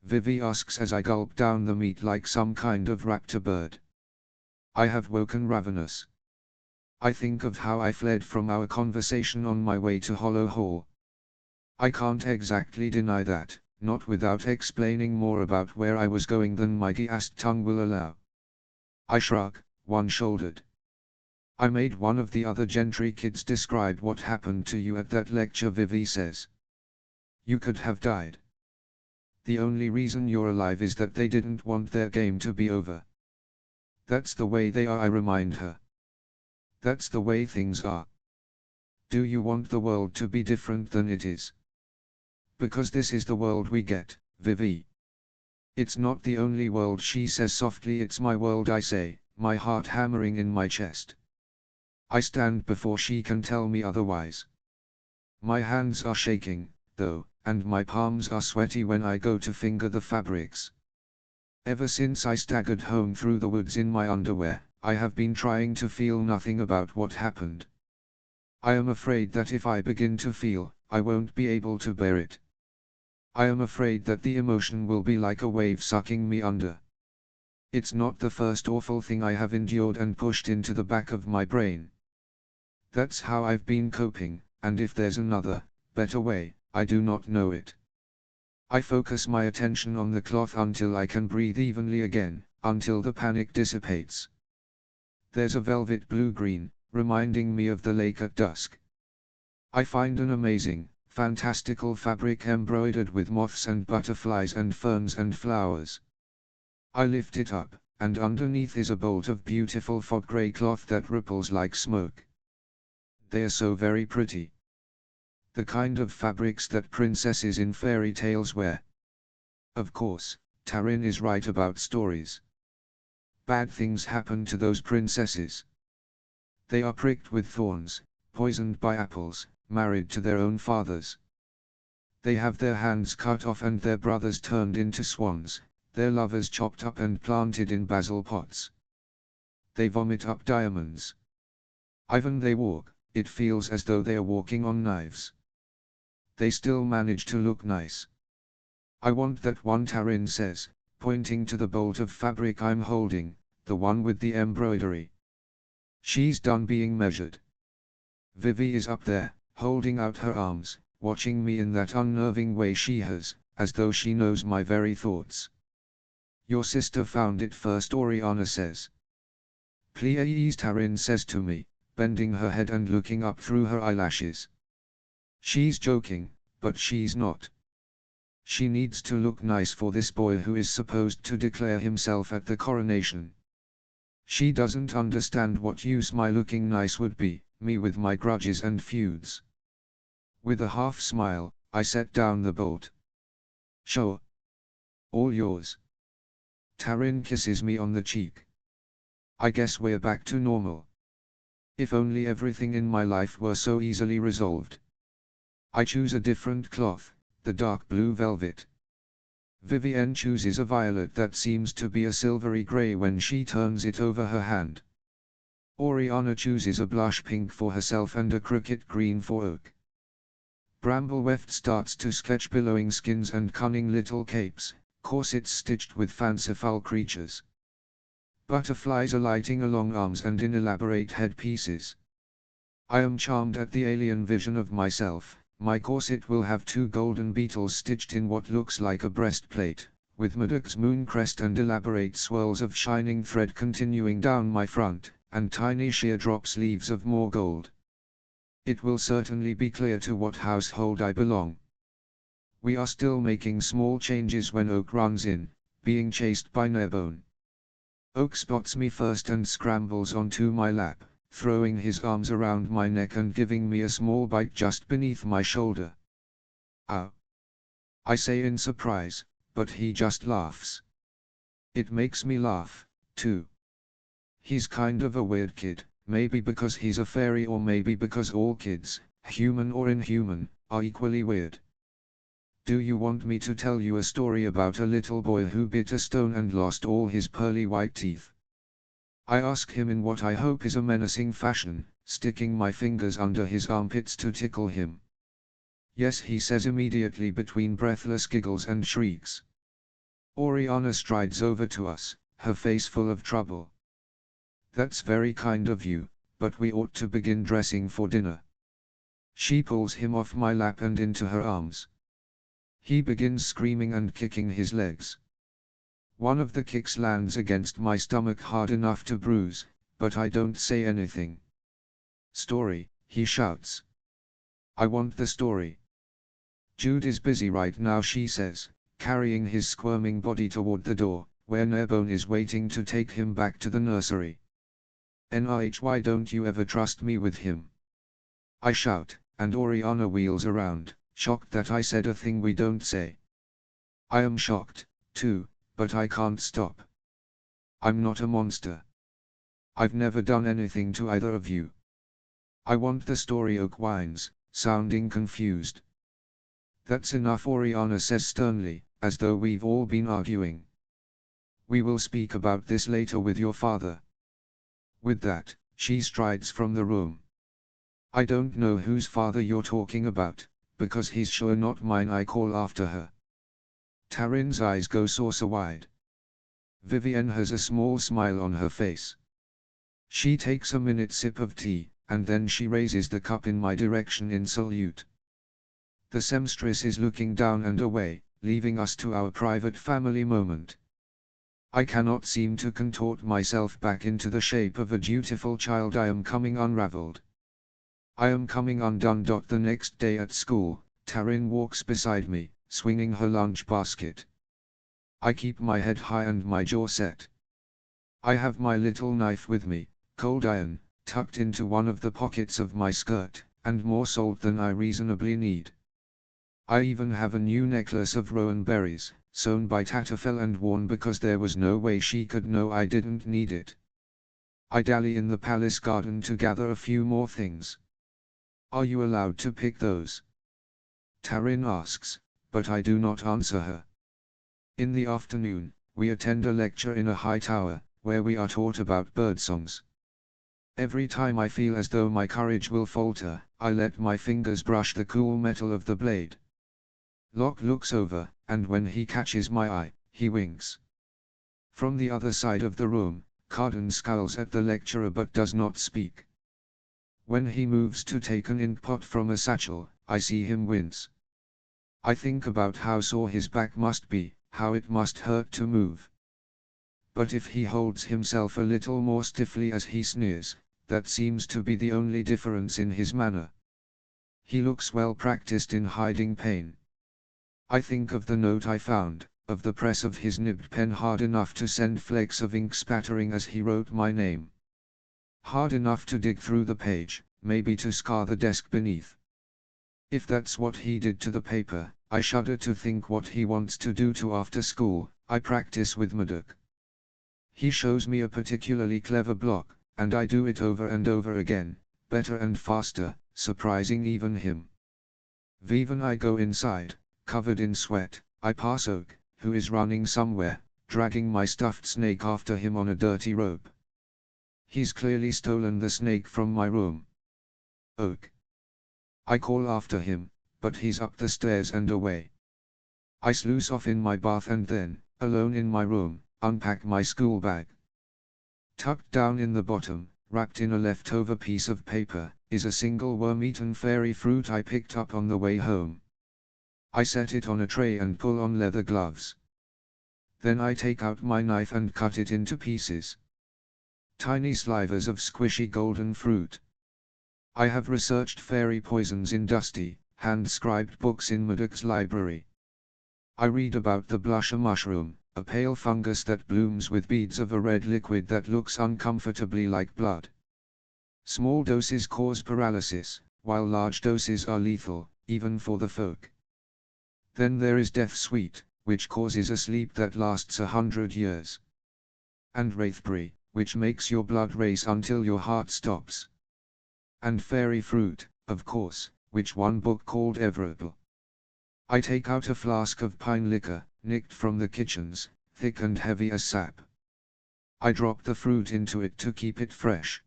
Vivi asks as I gulp down the meat like some kind of raptor bird. I have woken ravenous. I think of how I fled from our conversation on my way to Hollow Hall. I can't exactly deny that, not without explaining more about where I was going than my gassed tongue will allow. I shrug, one-shouldered. I made one of the other gentry kids describe what happened to you at that lecture. Vivi says. You could have died. The only reason you're alive is that they didn't want their game to be over. That's the way they are, I remind her. That's the way things are. Do you want the world to be different than it is? Because this is the world we get, Vivi. It's not the only world, she says softly. It's my world, I say, my heart hammering in my chest. I stand before she can tell me otherwise. My hands are shaking, though, and my palms are sweaty when I go to finger the fabrics. Ever since I staggered home through the woods in my underwear, I have been trying to feel nothing about what happened. I am afraid that if I begin to feel, I won't be able to bear it. I am afraid that the emotion will be like a wave sucking me under. It's not the first awful thing I have endured and pushed into the back of my brain. That's how I've been coping, and if there's another, better way, I do not know it. I focus my attention on the cloth until I can breathe evenly again, until the panic dissipates. There's a velvet blue-green, reminding me of the lake at dusk. I find an amazing, fantastical fabric embroidered with moths and butterflies and ferns and flowers. I lift it up, and underneath is a bolt of beautiful fog-grey cloth that ripples like smoke. They are so very pretty. The kind of fabrics that princesses in fairy tales wear. Of course, Taryn is right about stories. Bad things happen to those princesses. They are pricked with thorns, poisoned by apples, married to their own fathers. They have their hands cut off and their brothers turned into swans, their lovers chopped up and planted in basil pots. They vomit up diamonds. Even they walk, it feels as though they are walking on knives. They still manage to look nice. I want that one, Taryn says, pointing to the bolt of fabric I'm holding, the one with the embroidery. She's done being measured. Vivi is up there, holding out her arms, watching me in that unnerving way she has, as though she knows my very thoughts. Your sister found it first, Oriana says. Please, Taryn says to me, bending her head and looking up through her eyelashes. She's joking, but she's not. She needs to look nice for this boy who is supposed to declare himself at the coronation. She doesn't understand what use my looking nice would be, me with my grudges and feuds. With a half smile, I set down the bolt. Sure. All yours. Taryn kisses me on the cheek. I guess we're back to normal. If only everything in my life were so easily resolved. I choose a different cloth, the dark blue velvet. Vivienne chooses a violet that seems to be a silvery grey when she turns it over her hand. Oriana chooses a blush pink for herself and a cricket green for Oak. Brambleweft starts to sketch billowing skins and cunning little capes, corsets stitched with fanciful creatures. Butterflies alighting along arms and in elaborate headpieces. I am charmed at the alien vision of myself. My corset will have 2 golden beetles stitched in what looks like a breastplate, with Medoc's moon crest and elaborate swirls of shining thread continuing down my front, and tiny sheer drop sleeves of more gold. It will certainly be clear to what household I belong. We are still making small changes when Oak runs in, being chased by Nebone. Oak spots me first and scrambles onto my lap, throwing his arms around my neck and giving me a small bite just beneath my shoulder. Ow! I say in surprise, but he just laughs. It makes me laugh, too. He's kind of a weird kid, maybe because he's a fairy or maybe because all kids, human or inhuman, are equally weird. Do you want me to tell you a story about a little boy who bit a stone and lost all his pearly white teeth? I ask him in what I hope is a menacing fashion, sticking my fingers under his armpits to tickle him. Yes, he says immediately between breathless giggles and shrieks. Oriana strides over to us, her face full of trouble. That's very kind of you, but we ought to begin dressing for dinner. She pulls him off my lap and into her arms. He begins screaming and kicking his legs. One of the kicks lands against my stomach hard enough to bruise, but I don't say anything. Story, he shouts. I want the story. Jude is busy right now, she says, carrying his squirming body toward the door, where Nerbone is waiting to take him back to the nursery. Why don't you ever trust me with him? I shout, and Oriana wheels around, shocked that I said a thing we don't say. I am shocked, too, but I can't stop. I'm not a monster. I've never done anything to either of you. I want the story, Oak whines, sounding confused. That's enough, Oriana says sternly, as though we've all been arguing. We will speak about this later with your father. With that, she strides from the room. I don't know whose father you're talking about, because he's sure not mine, I call after her. Taryn's eyes go saucer-wide. Vivienne has a small smile on her face. She takes a minute sip of tea, and then she raises the cup in my direction in salute. The seamstress is looking down and away, leaving us to our private family moment. I cannot seem to contort myself back into the shape of a dutiful child. I am coming unraveled. I am coming undone. The next day at school, Taryn walks beside me, swinging her lunch basket. I keep my head high and my jaw set. I have my little knife with me, cold iron, tucked into one of the pockets of my skirt, and more salt than I reasonably need. I even have a new necklace of rowan berries, sewn by Tatterfell and worn because there was no way she could know I didn't need it. I dally in the palace garden to gather a few more things. Are you allowed to pick those? Taryn asks, but I do not answer her. In the afternoon, we attend a lecture in a high tower, where we are taught about birdsongs. Every time I feel as though my courage will falter, I let my fingers brush the cool metal of the blade. Locke looks over, and when he catches my eye, he winks. From the other side of the room, Carden scowls at the lecturer but does not speak. When he moves to take an inkpot from a satchel, I see him wince. I think about how sore his back must be, how it must hurt to move. But if he holds himself a little more stiffly as he sneers, that seems to be the only difference in his manner. He looks well practiced in hiding pain. I think of the note I found, of the press of his nibbed pen hard enough to send flakes of ink spattering as he wrote my name. Hard enough to dig through the page, maybe to scar the desk beneath. If that's what he did to the paper, I shudder to think what he wants to do to after school. I practice with Murdoch. He shows me a particularly clever block, and I do it over and over again, better and faster, surprising even him. Viv and I go inside. Covered in sweat, I pass Oak, who is running somewhere, dragging my stuffed snake after him on a dirty rope. He's clearly stolen the snake from my room. Oak. I call after him, but he's up the stairs and away. I sluice off in my bath and then, alone in my room, unpack my school bag. Tucked down in the bottom, wrapped in a leftover piece of paper, is a single worm-eaten fairy fruit I picked up on the way home. I set it on a tray and pull on leather gloves. Then I take out my knife and cut it into pieces. Tiny slivers of squishy golden fruit. I have researched fairy poisons in dusty, hand-scribed books in Murdoch's library. I read about the blusher mushroom, a pale fungus that blooms with beads of a red liquid that looks uncomfortably like blood. Small doses cause paralysis, while large doses are lethal, even for the folk. Then there is Death Sweet, which causes a sleep that lasts 100 years. And Wraithberry, which makes your blood race until your heart stops. And Fairy Fruit, of course, which one book called Everable. I take out a flask of pine liquor, nicked from the kitchens, thick and heavy as sap. I drop the fruit into it to keep it fresh.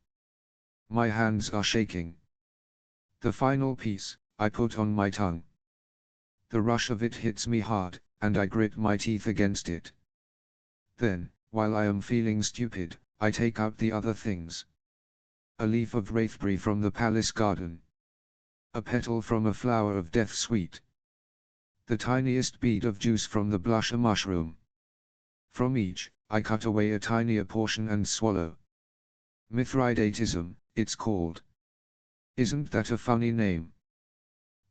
My hands are shaking. The final piece, I put on my tongue. The rush of it hits me hard, and I grit my teeth against it. Then, while I am feeling stupid, I take out the other things. A leaf of wraithberry from the palace garden. A petal from a flower of death sweet. The tiniest bead of juice from the blusher mushroom. From each, I cut away a tinier portion and swallow. Mithridatism, it's called. Isn't that a funny name?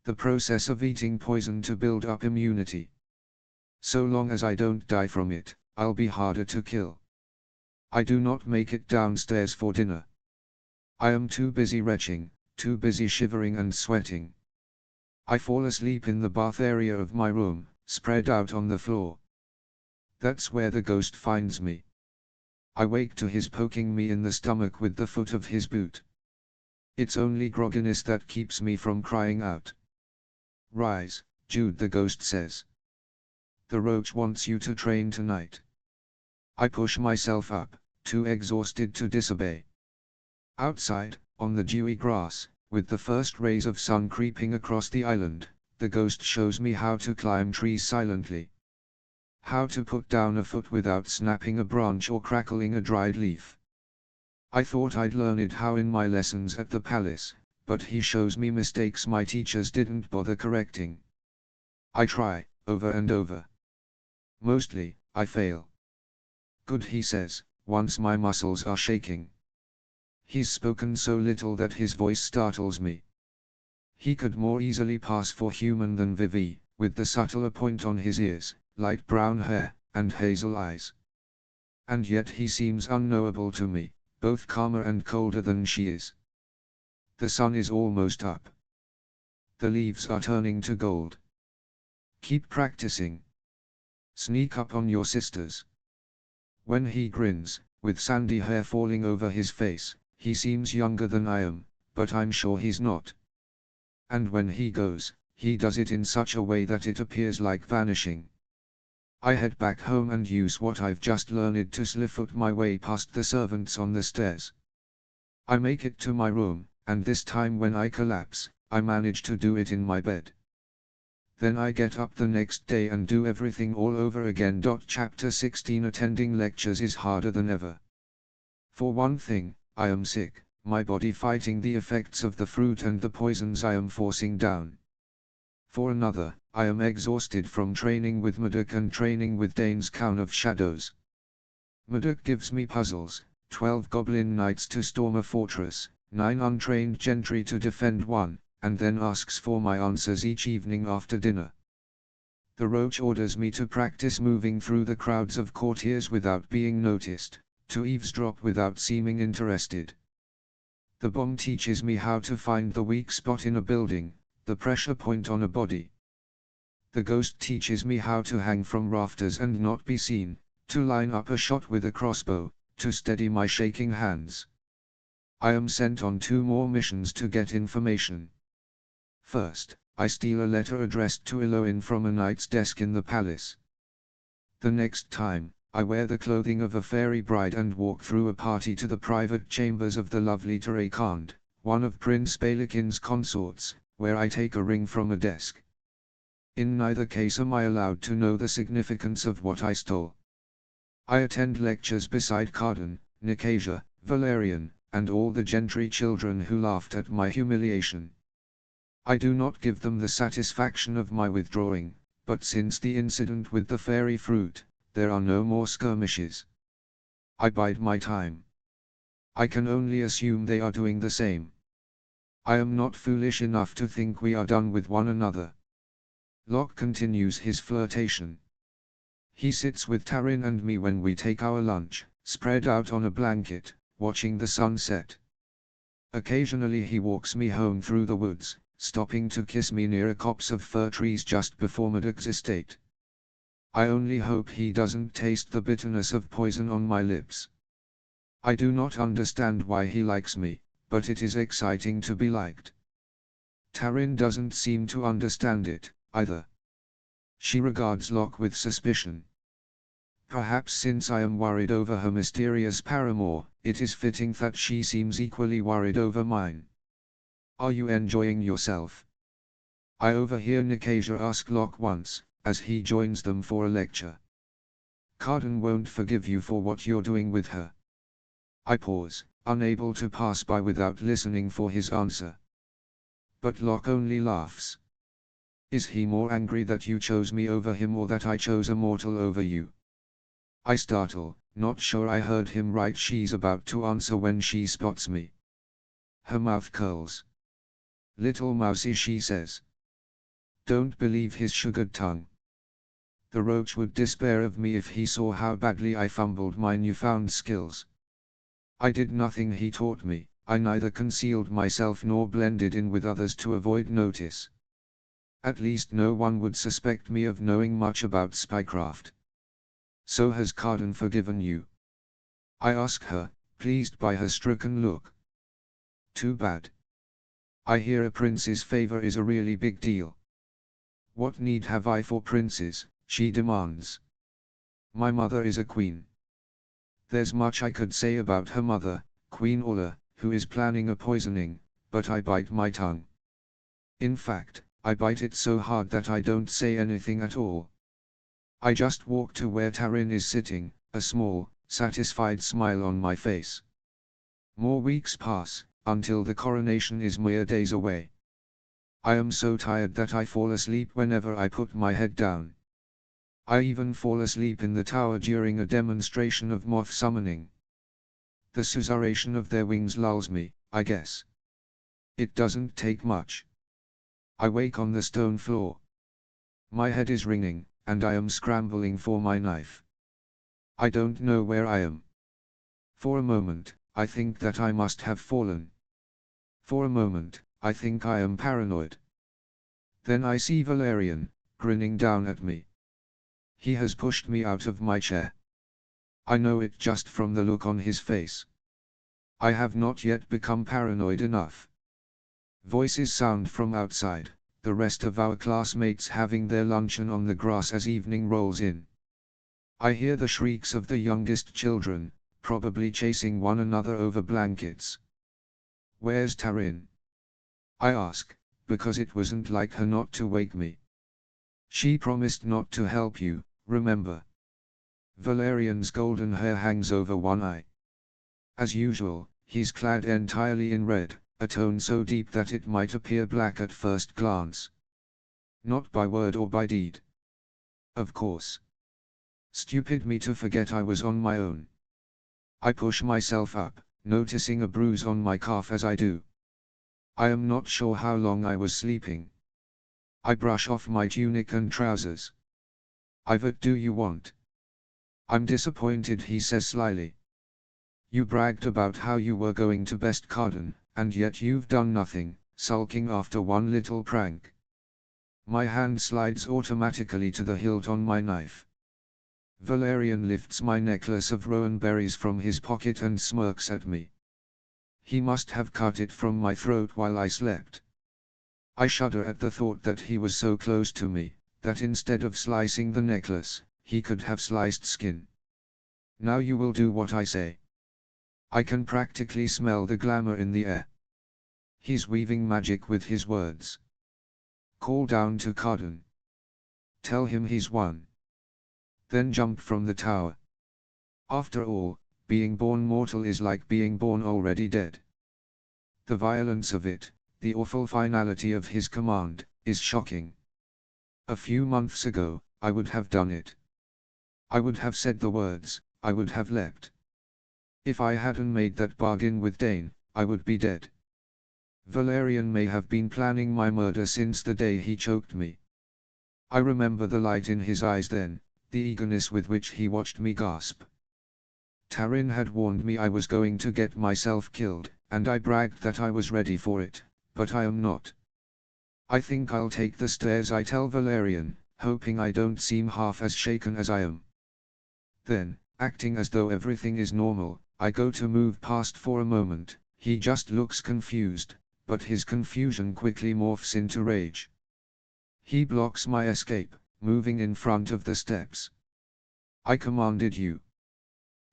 The process of eating poison to build up immunity. So long as I don't die from it, I'll be harder to kill. I do not make it downstairs for dinner. I am too busy retching, too busy shivering and sweating. I fall asleep in the bath area of my room, spread out on the floor. That's where the ghost finds me. I wake to his poking me in the stomach with the foot of his boot. It's only grogginess that keeps me from crying out. Rise, Jude, the ghost says. The roach wants you to train tonight. I push myself up, too exhausted to disobey. Outside, on the dewy grass, with the first rays of sun creeping across the island, the ghost shows me how to climb trees silently. How to put down a foot without snapping a branch or crackling a dried leaf. I thought I'd learn it how in my lessons at the palace, but he shows me mistakes my teachers didn't bother correcting. I try, over and over. Mostly, I fail. Good, he says, once my muscles are shaking. He's spoken so little that his voice startles me. He could more easily pass for human than Vivi, with the subtler point on his ears, light brown hair, and hazel eyes. And yet he seems unknowable to me, both calmer and colder than she is. The sun is almost up. The leaves are turning to gold. Keep practicing. Sneak up on your sisters. When he grins, with sandy hair falling over his face, he seems younger than I am, but I'm sure he's not. And when he goes, he does it in such a way that it appears like vanishing. I head back home and use what I've just learned to slipfoot my way past the servants on the stairs. I make it to my room, and this time when I collapse, I manage to do it in my bed. Then I get up the next day and do everything all over again. Chapter 16 Attending lectures is harder than ever. For one thing, I am sick, my body fighting the effects of the fruit and the poisons I am forcing down. For another, I am exhausted from training with Mudok and training with Dane's Cown of Shadows. Mudok gives me puzzles, 12 goblin knights to storm a fortress, 9 untrained gentry to defend one, and then asks for my answers each evening after dinner. The roach orders me to practice moving through the crowds of courtiers without being noticed, to eavesdrop without seeming interested. The bomb teaches me how to find the weak spot in a building, the pressure point on a body. The ghost teaches me how to hang from rafters and not be seen, to line up a shot with a crossbow, to steady my shaking hands. I am sent on 2 more missions to get information. First, I steal a letter addressed to Eloin from a knight's desk in the palace. The next time, I wear the clothing of a fairy bride and walk through a party to the private chambers of the lovely Terekand, one of Prince Balakin's consorts, where I take a ring from a desk. In neither case am I allowed to know the significance of what I stole. I attend lectures beside Cardan, Nicasia, Valerian, and all the gentry children who laughed at my humiliation. I do not give them the satisfaction of my withdrawing, but since the incident with the fairy fruit, there are no more skirmishes. I bide my time. I can only assume they are doing the same. I am not foolish enough to think we are done with one another. Locke continues his flirtation. He sits with Tarin and me when we take our lunch, spread out on a blanket, watching the sunset. Occasionally he walks me home through the woods, stopping to kiss me near a copse of fir trees just before Mudok's estate. I only hope he doesn't taste the bitterness of poison on my lips. I do not understand why he likes me, but it is exciting to be liked. Tarin doesn't seem to understand it, either. She regards Locke with suspicion. Perhaps since I am worried over her mysterious paramour, it is fitting that she seems equally worried over mine. Are you enjoying yourself? I overhear Nicasia ask Locke once, as he joins them for a lecture. Cardan won't forgive you for what you're doing with her. I pause, unable to pass by without listening for his answer. But Locke only laughs. Is he more angry that you chose me over him or that I chose a mortal over you? I startle, not sure I heard him right. She's about to answer when she spots me. Her mouth curls. Little mousey, she says. Don't believe his sugared tongue. The roach would despair of me if he saw how badly I fumbled my newfound skills. I did nothing he taught me, I neither concealed myself nor blended in with others to avoid notice. At least no one would suspect me of knowing much about spycraft. So has Carden forgiven you? I ask her, pleased by her stricken look. Too bad. I hear a prince's favor is a really big deal. What need have I for princes, she demands. My mother is a queen. There's much I could say about her mother, Queen Ola, who is planning a poisoning, but I bite my tongue. In fact, I bite it so hard that I don't say anything at all. I just walk to where Tarin is sitting, a small, satisfied smile on my face. More weeks pass, until the coronation is mere days away. I am so tired that I fall asleep whenever I put my head down. I even fall asleep in the tower during a demonstration of moth summoning. The susurration of their wings lulls me, I guess. It doesn't take much. I wake on the stone floor. My head is ringing, and I am scrambling for my knife. I don't know where I am. For a moment, I think that I must have fallen. For a moment, I think I am paranoid. Then I see Valerian, grinning down at me. He has pushed me out of my chair. I know it just from the look on his face. I have not yet become paranoid enough. Voices sound from outside, the rest of our classmates having their luncheon on the grass as evening rolls in. I hear the shrieks of the youngest children, probably chasing one another over blankets. Where's Tarin? I ask, because it wasn't like her not to wake me. She promised not to help you, remember? Valerian's golden hair hangs over one eye. As usual, he's clad entirely in red, a tone so deep that it might appear black at first glance. Not by word or by deed. Of course. Stupid me to forget I was on my own. I push myself up, noticing a bruise on my calf as I do. I am not sure how long I was sleeping. I brush off my tunic and trousers. What do you want? I'm disappointed, he says slyly. You bragged about how you were going to best Carden, and yet you've done nothing, sulking after one little prank. My hand slides automatically to the hilt on my knife. Valerian lifts my necklace of rowan berries from his pocket and smirks at me. He must have cut it from my throat while I slept. I shudder at the thought that he was so close to me, that instead of slicing the necklace, he could have sliced skin. Now you will do what I say. I can practically smell the glamour in the air. He's weaving magic with his words. Call down to Carden. Tell him he's won. Then jump from the tower. After all, being born mortal is like being born already dead. The violence of it, the awful finality of his command, is shocking. A few months ago, I would have done it. I would have said the words, I would have leapt. If I hadn't made that bargain with Dane, I would be dead. Valerian may have been planning my murder since the day he choked me. I remember the light in his eyes then, the eagerness with which he watched me gasp. Tarin had warned me I was going to get myself killed, and I bragged that I was ready for it, but I am not. I think I'll take the stairs, I tell Valerian, hoping I don't seem half as shaken as I am. Then, acting as though everything is normal, I go to move past for a moment. He just looks confused, but his confusion quickly morphs into rage. He blocks my escape, moving in front of the steps. I commanded you.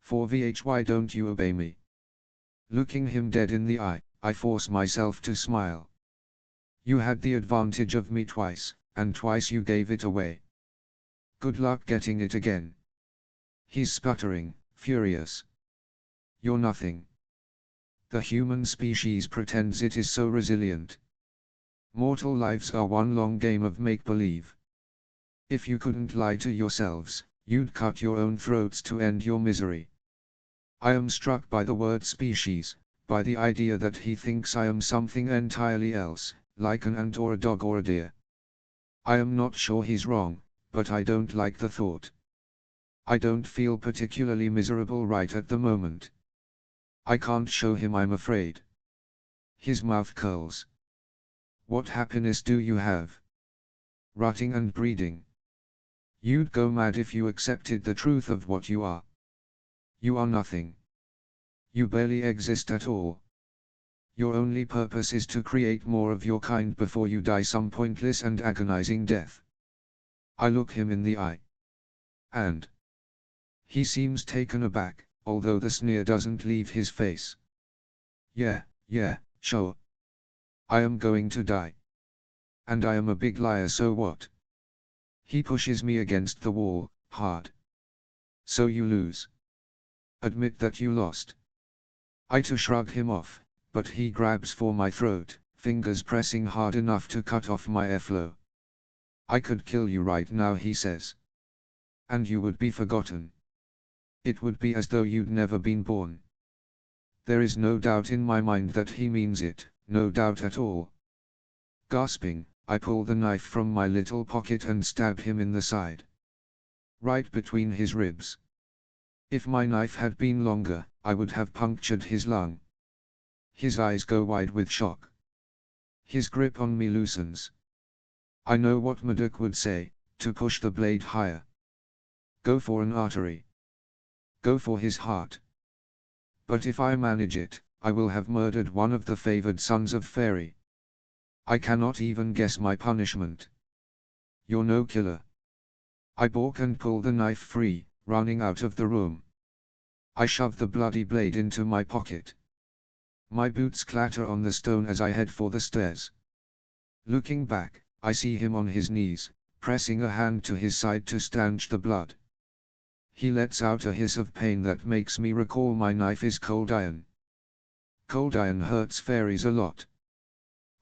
Why don't you obey me? Looking him dead in the eye, I force myself to smile. You had the advantage of me twice, and twice you gave it away. Good luck getting it again. He's sputtering, furious. You're nothing. The human species pretends it is so resilient. Mortal lives are one long game of make-believe. If you couldn't lie to yourselves, you'd cut your own throats to end your misery. I am struck by the word species, by the idea that he thinks I am something entirely else, like an ant or a dog or a deer. I am not sure he's wrong, but I don't like the thought. I don't feel particularly miserable right at the moment. I can't show him I'm afraid. His mouth curls. What happiness do you have? Rotting and breeding. You'd go mad if you accepted the truth of what you are. You are nothing. You barely exist at all. Your only purpose is to create more of your kind before you die some pointless and agonizing death. I look him in the eye. And he seems taken aback, although the sneer doesn't leave his face. Yeah, sure. I am going to die. And I am a big liar, so what? He pushes me against the wall, hard. So you lose. Admit that you lost. I too shrug him off, but he grabs for my throat, fingers pressing hard enough to cut off my airflow. I could kill you right now, he says. And you would be forgotten. It would be as though you'd never been born. There is no doubt in my mind that he means it, no doubt at all. Gasping, I pull the knife from my little pocket and stab him in the side. Right between his ribs. If my knife had been longer, I would have punctured his lung. His eyes go wide with shock. His grip on me loosens. I know what Murdoch would say, to push the blade higher. Go for an artery. Go for his heart. But if I manage it, I will have murdered one of the favored sons of Fairy. I cannot even guess my punishment. You're no killer. I balk and pull the knife free, running out of the room. I shove the bloody blade into my pocket. My boots clatter on the stone as I head for the stairs. Looking back, I see him on his knees, pressing a hand to his side to stanch the blood. He lets out a hiss of pain that makes me recall my knife is cold iron. Cold iron hurts fairies a lot.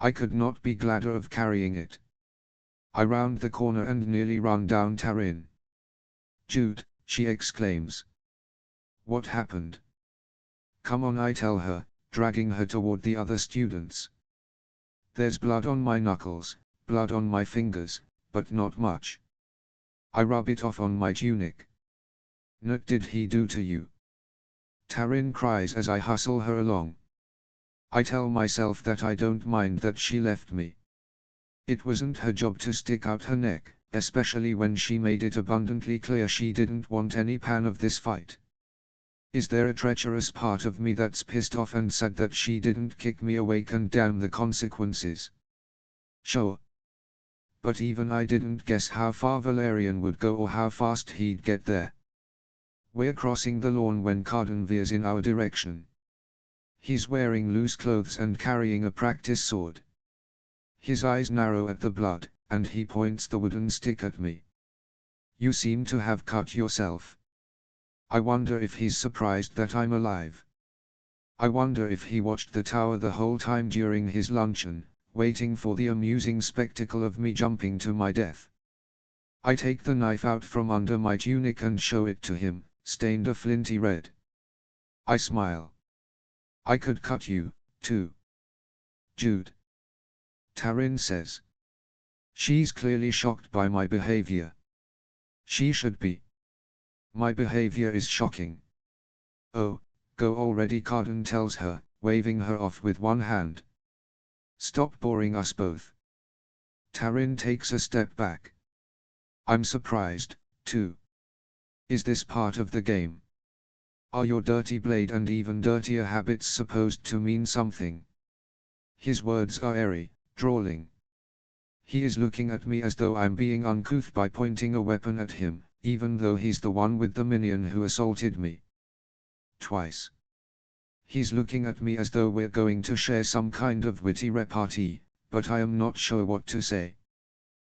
I could not be gladder of carrying it. I round the corner and nearly run down Taryn. Jude, she exclaims. What happened? Come on, I tell her, dragging her toward the other students. There's blood on my knuckles, blood on my fingers, but not much. I rub it off on my tunic. What did he do to you? Taryn cries as I hustle her along. I tell myself that I don't mind that she left me. It wasn't her job to stick out her neck, especially when she made it abundantly clear she didn't want any pan of this fight. Is there a treacherous part of me that's pissed off and sad that she didn't kick me awake and damn the consequences? Sure. But even I didn't guess how far Valerian would go or how fast he'd get there. We're crossing the lawn when Carden veers in our direction. He's wearing loose clothes and carrying a practice sword. His eyes narrow at the blood, and he points the wooden stick at me. You seem to have cut yourself. I wonder if he's surprised that I'm alive. I wonder if he watched the tower the whole time during his luncheon, waiting for the amusing spectacle of me jumping to my death. I take the knife out from under my tunic and show it to him, stained a flinty red. I smile. I could cut you, too. Jude. Taryn says. She's clearly shocked by my behavior. She should be. My behavior is shocking. Oh, go already, Carden tells her, waving her off with one hand. Stop boring us both. Taryn takes a step back. I'm surprised, too. Is this part of the game? Are your dirty blade and even dirtier habits supposed to mean something? His words are airy, drawling. He is looking at me as though I'm being uncouth by pointing a weapon at him, even though he's the one with the minion who assaulted me. Twice. He's looking at me as though we're going to share some kind of witty repartee, but I am not sure what to say.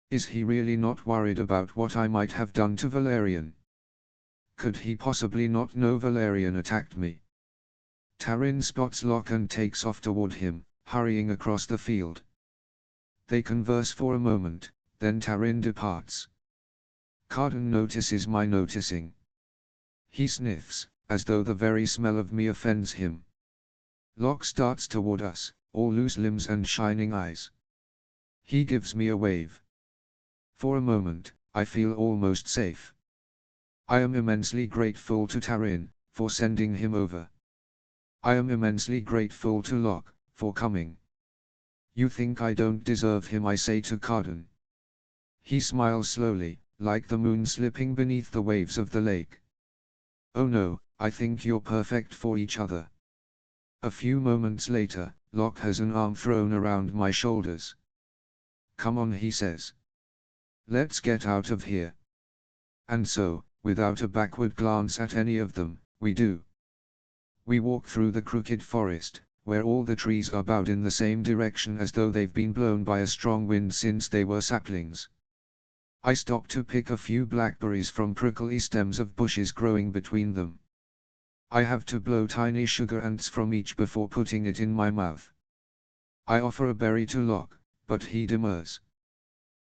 Is he really not worried about what I might have done to Valerian? Could he possibly not know Valerian attacked me? Taryn spots Locke and takes off toward him, hurrying across the field. They converse for a moment, then Taryn departs. Carden notices my noticing. He sniffs, as though the very smell of me offends him. Locke starts toward us, all loose limbs and shining eyes. He gives me a wave. For a moment, I feel almost safe. I am immensely grateful to Tarin, for sending him over. I am immensely grateful to Locke, for coming. You think I don't deserve him, I say to Carden. He smiles slowly, like the moon slipping beneath the waves of the lake. Oh no, I think you're perfect for each other. A few moments later, Locke has an arm thrown around my shoulders. Come on, he says. Let's get out of here. And so, without a backward glance at any of them, we do. We walk through the crooked forest, where all the trees are bowed in the same direction as though they've been blown by a strong wind since they were saplings. I stop to pick a few blackberries from prickly stems of bushes growing between them. I have to blow tiny sugar ants from each before putting it in my mouth. I offer a berry to Locke, but he demurs.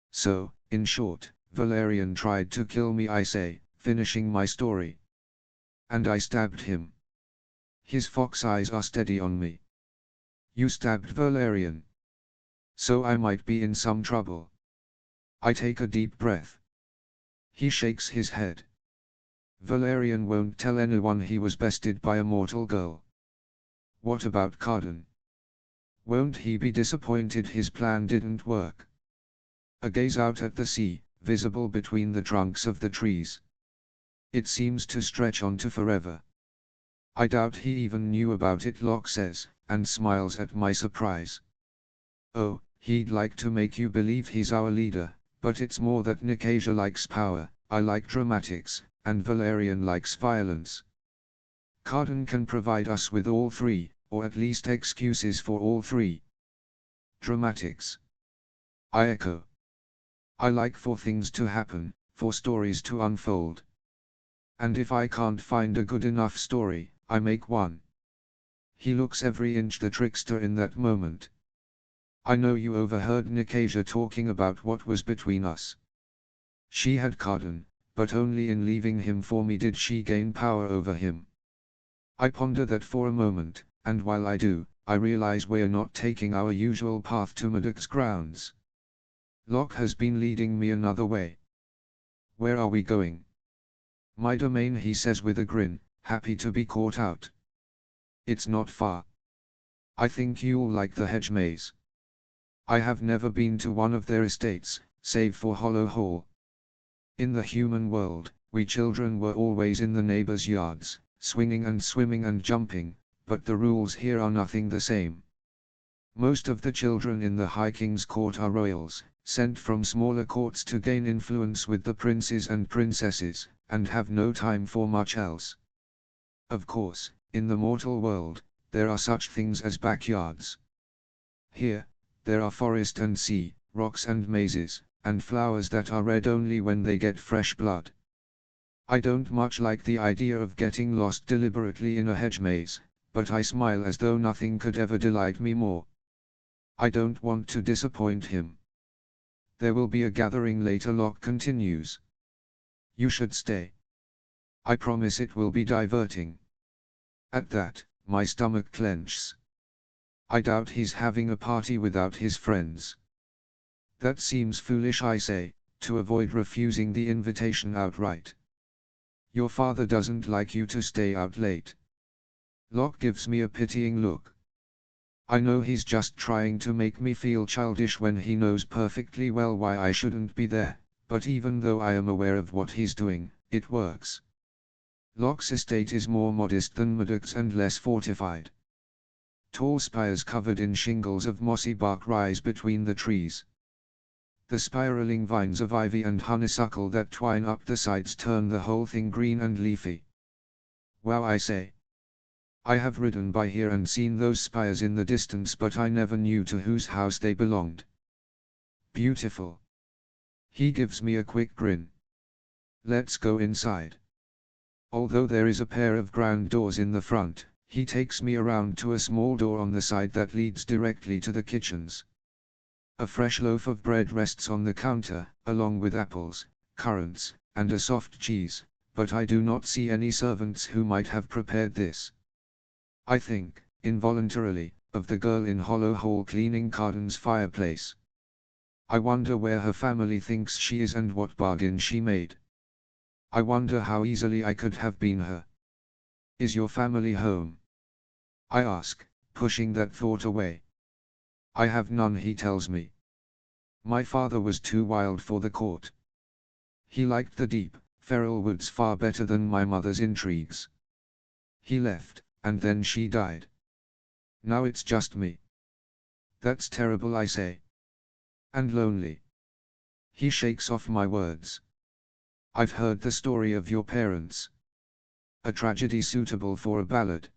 So, in short, Valerian tried to kill me, I say, finishing my story. And I stabbed him. His fox eyes are steady on me. You stabbed Valerian. So I might be in some trouble. I take a deep breath. He shakes his head. Valerian won't tell anyone he was bested by a mortal girl. What about Carden? Won't he be disappointed his plan didn't work? I gaze out at the sea, visible between the trunks of the trees. It seems to stretch on to forever. I doubt he even knew about it, Locke says, and smiles at my surprise. Oh, he'd like to make you believe he's our leader, but it's more that Nicasia likes power, I like dramatics, and Valerian likes violence. Carden can provide us with all three, or at least excuses for all three. Dramatics. I echo. I like for things to happen, for stories to unfold. And if I can't find a good enough story, I make one. He looks every inch the trickster in that moment. I know you overheard Nicasia talking about what was between us. She had Carden, but only in leaving him for me did she gain power over him. I ponder that for a moment, and while I do, I realize we're not taking our usual path to Madoc's grounds. Locke has been leading me another way. Where are we going? My domain, he says with a grin, happy to be caught out. It's not far. I think you'll like the hedge maze. I have never been to one of their estates, save for Hollow Hall. In the human world, we children were always in the neighbors' yards, swinging and swimming and jumping, but the rules here are nothing the same. Most of the children in the High King's court are royals, sent from smaller courts to gain influence with the princes and princesses, and have no time for much else. Of course, in the mortal world, there are such things as backyards. Here, there are forest and sea, rocks and mazes, and flowers that are red only when they get fresh blood. I don't much like the idea of getting lost deliberately in a hedge maze, but I smile as though nothing could ever delight me more. I don't want to disappoint him. There will be a gathering later, Locke continues. You should stay. I promise it will be diverting. At that, my stomach clenches. I doubt he's having a party without his friends. That seems foolish, I say, to avoid refusing the invitation outright. Your father doesn't like you to stay out late. Locke gives me a pitying look. I know he's just trying to make me feel childish when he knows perfectly well why I shouldn't be there, but even though I am aware of what he's doing, it works. Locke's estate is more modest than Madoc's and less fortified. Tall spires covered in shingles of mossy bark rise between the trees. The spiraling vines of ivy and honeysuckle that twine up the sides turn the whole thing green and leafy. Wow, I say. I have ridden by here and seen those spires in the distance, but I never knew to whose house they belonged. Beautiful. He gives me a quick grin. Let's go inside. Although there is a pair of grand doors in the front, he takes me around to a small door on the side that leads directly to the kitchens. A fresh loaf of bread rests on the counter, along with apples, currants, and a soft cheese, but I do not see any servants who might have prepared this. I think, involuntarily, of the girl in Hollow Hall cleaning Carden's fireplace. I wonder where her family thinks she is and what bargain she made. I wonder how easily I could have been her. Is your family home? I ask, pushing that thought away. I have none, he tells me. My father was too wild for the court. He liked the deep, feral woods far better than my mother's intrigues. He left, and then she died. Now it's just me. That's terrible, I say. And lonely. He shakes off my words. I've heard the story of your parents. A tragedy suitable for a ballad.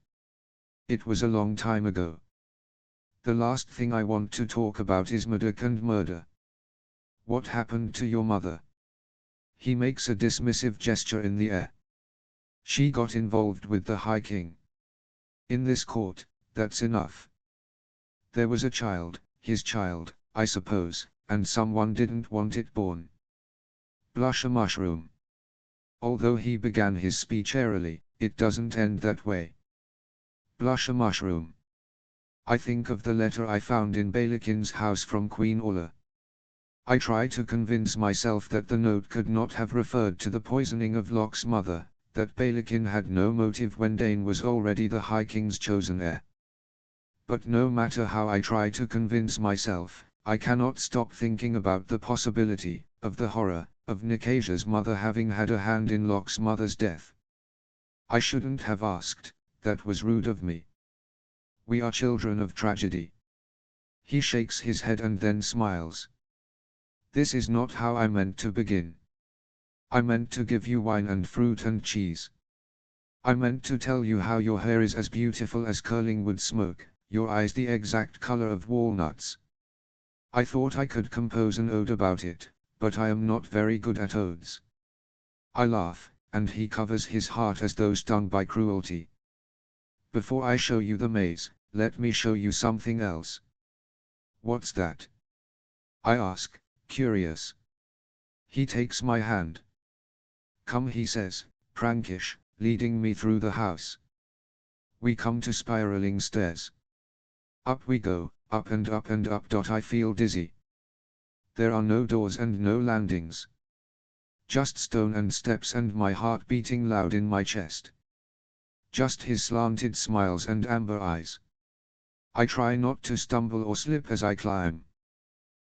It was a long time ago. The last thing I want to talk about is Murdoch and murder. What happened to your mother? He makes a dismissive gesture in the air. She got involved with the High King. In this court, that's enough. There was a child, his child, I suppose, and someone didn't want it born. Blush a mushroom. Although he began his speech airily, it doesn't end that way. Blush a mushroom. I think of the letter I found in Balakin's house from Queen Orla. I try to convince myself that the note could not have referred to the poisoning of Locke's mother, that Balakin had no motive when Dane was already the High King's chosen heir. But no matter how I try to convince myself, I cannot stop thinking about the possibility, of the horror, of Nikasia's mother having had a hand in Locke's mother's death. I shouldn't have asked, that was rude of me. We are children of tragedy. He shakes his head and then smiles. This is not how I meant to begin. I meant to give you wine and fruit and cheese. I meant to tell you how your hair is as beautiful as curling wood smoke, your eyes the exact color of walnuts. I thought I could compose an ode about it, but I am not very good at odes. I laugh, and he covers his heart as though stung by cruelty. Before I show you the maze, let me show you something else. What's that? I ask, curious. He takes my hand. Come, he says, prankish, leading me through the house. We come to spiraling stairs. Up we go, up and up and up. I feel dizzy. There are no doors and no landings. Just stone and steps and my heart beating loud in my chest. Just his slanted smiles and amber eyes. I try not to stumble or slip as I climb.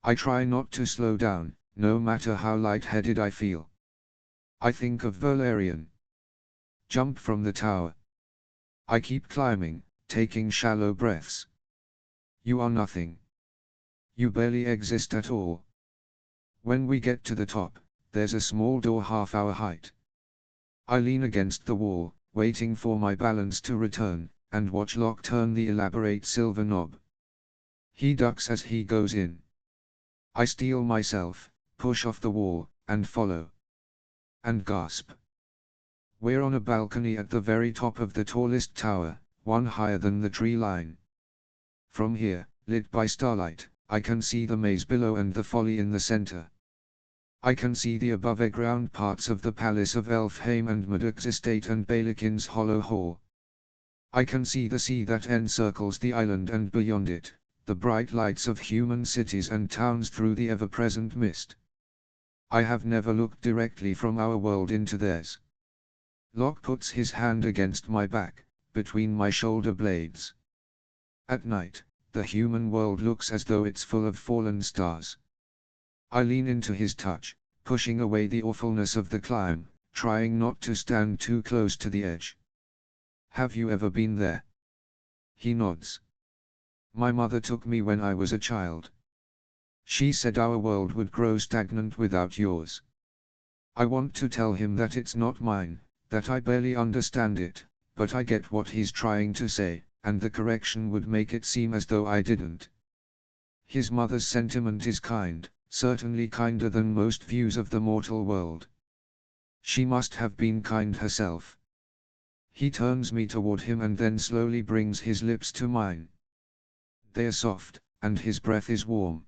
I try not to slow down, no matter how light-headed I feel. I think of Valerian. Jump from the tower. I keep climbing, taking shallow breaths. You are nothing. You barely exist at all. When we get to the top, there's a small door half our height. I lean against the wall, waiting for my balance to return, and watch Locke turn the elaborate silver knob. He ducks as he goes in. I steel myself, push off the wall, and follow. And gasp. We're on a balcony at the very top of the tallest tower, one higher than the tree line. From here, lit by starlight, I can see the maze below and the folly in the center. I can see the above-ground parts of the palace of Elfheim and Murdoch's estate and Balakin's hollow hall. I can see the sea that encircles the island and beyond it, the bright lights of human cities and towns through the ever-present mist. I have never looked directly from our world into theirs. Locke puts his hand against my back, between my shoulder blades. At night, the human world looks as though it's full of fallen stars. I lean into his touch, pushing away the awfulness of the climb, trying not to stand too close to the edge. Have you ever been there? He nods. My mother took me when I was a child. She said our world would grow stagnant without yours. I want to tell him that it's not mine, that I barely understand it, but I get what he's trying to say, and the correction would make it seem as though I didn't. His mother's sentiment is kind, certainly kinder than most views of the mortal world. She must have been kind herself. He turns me toward him and then slowly brings his lips to mine. They are soft, and his breath is warm.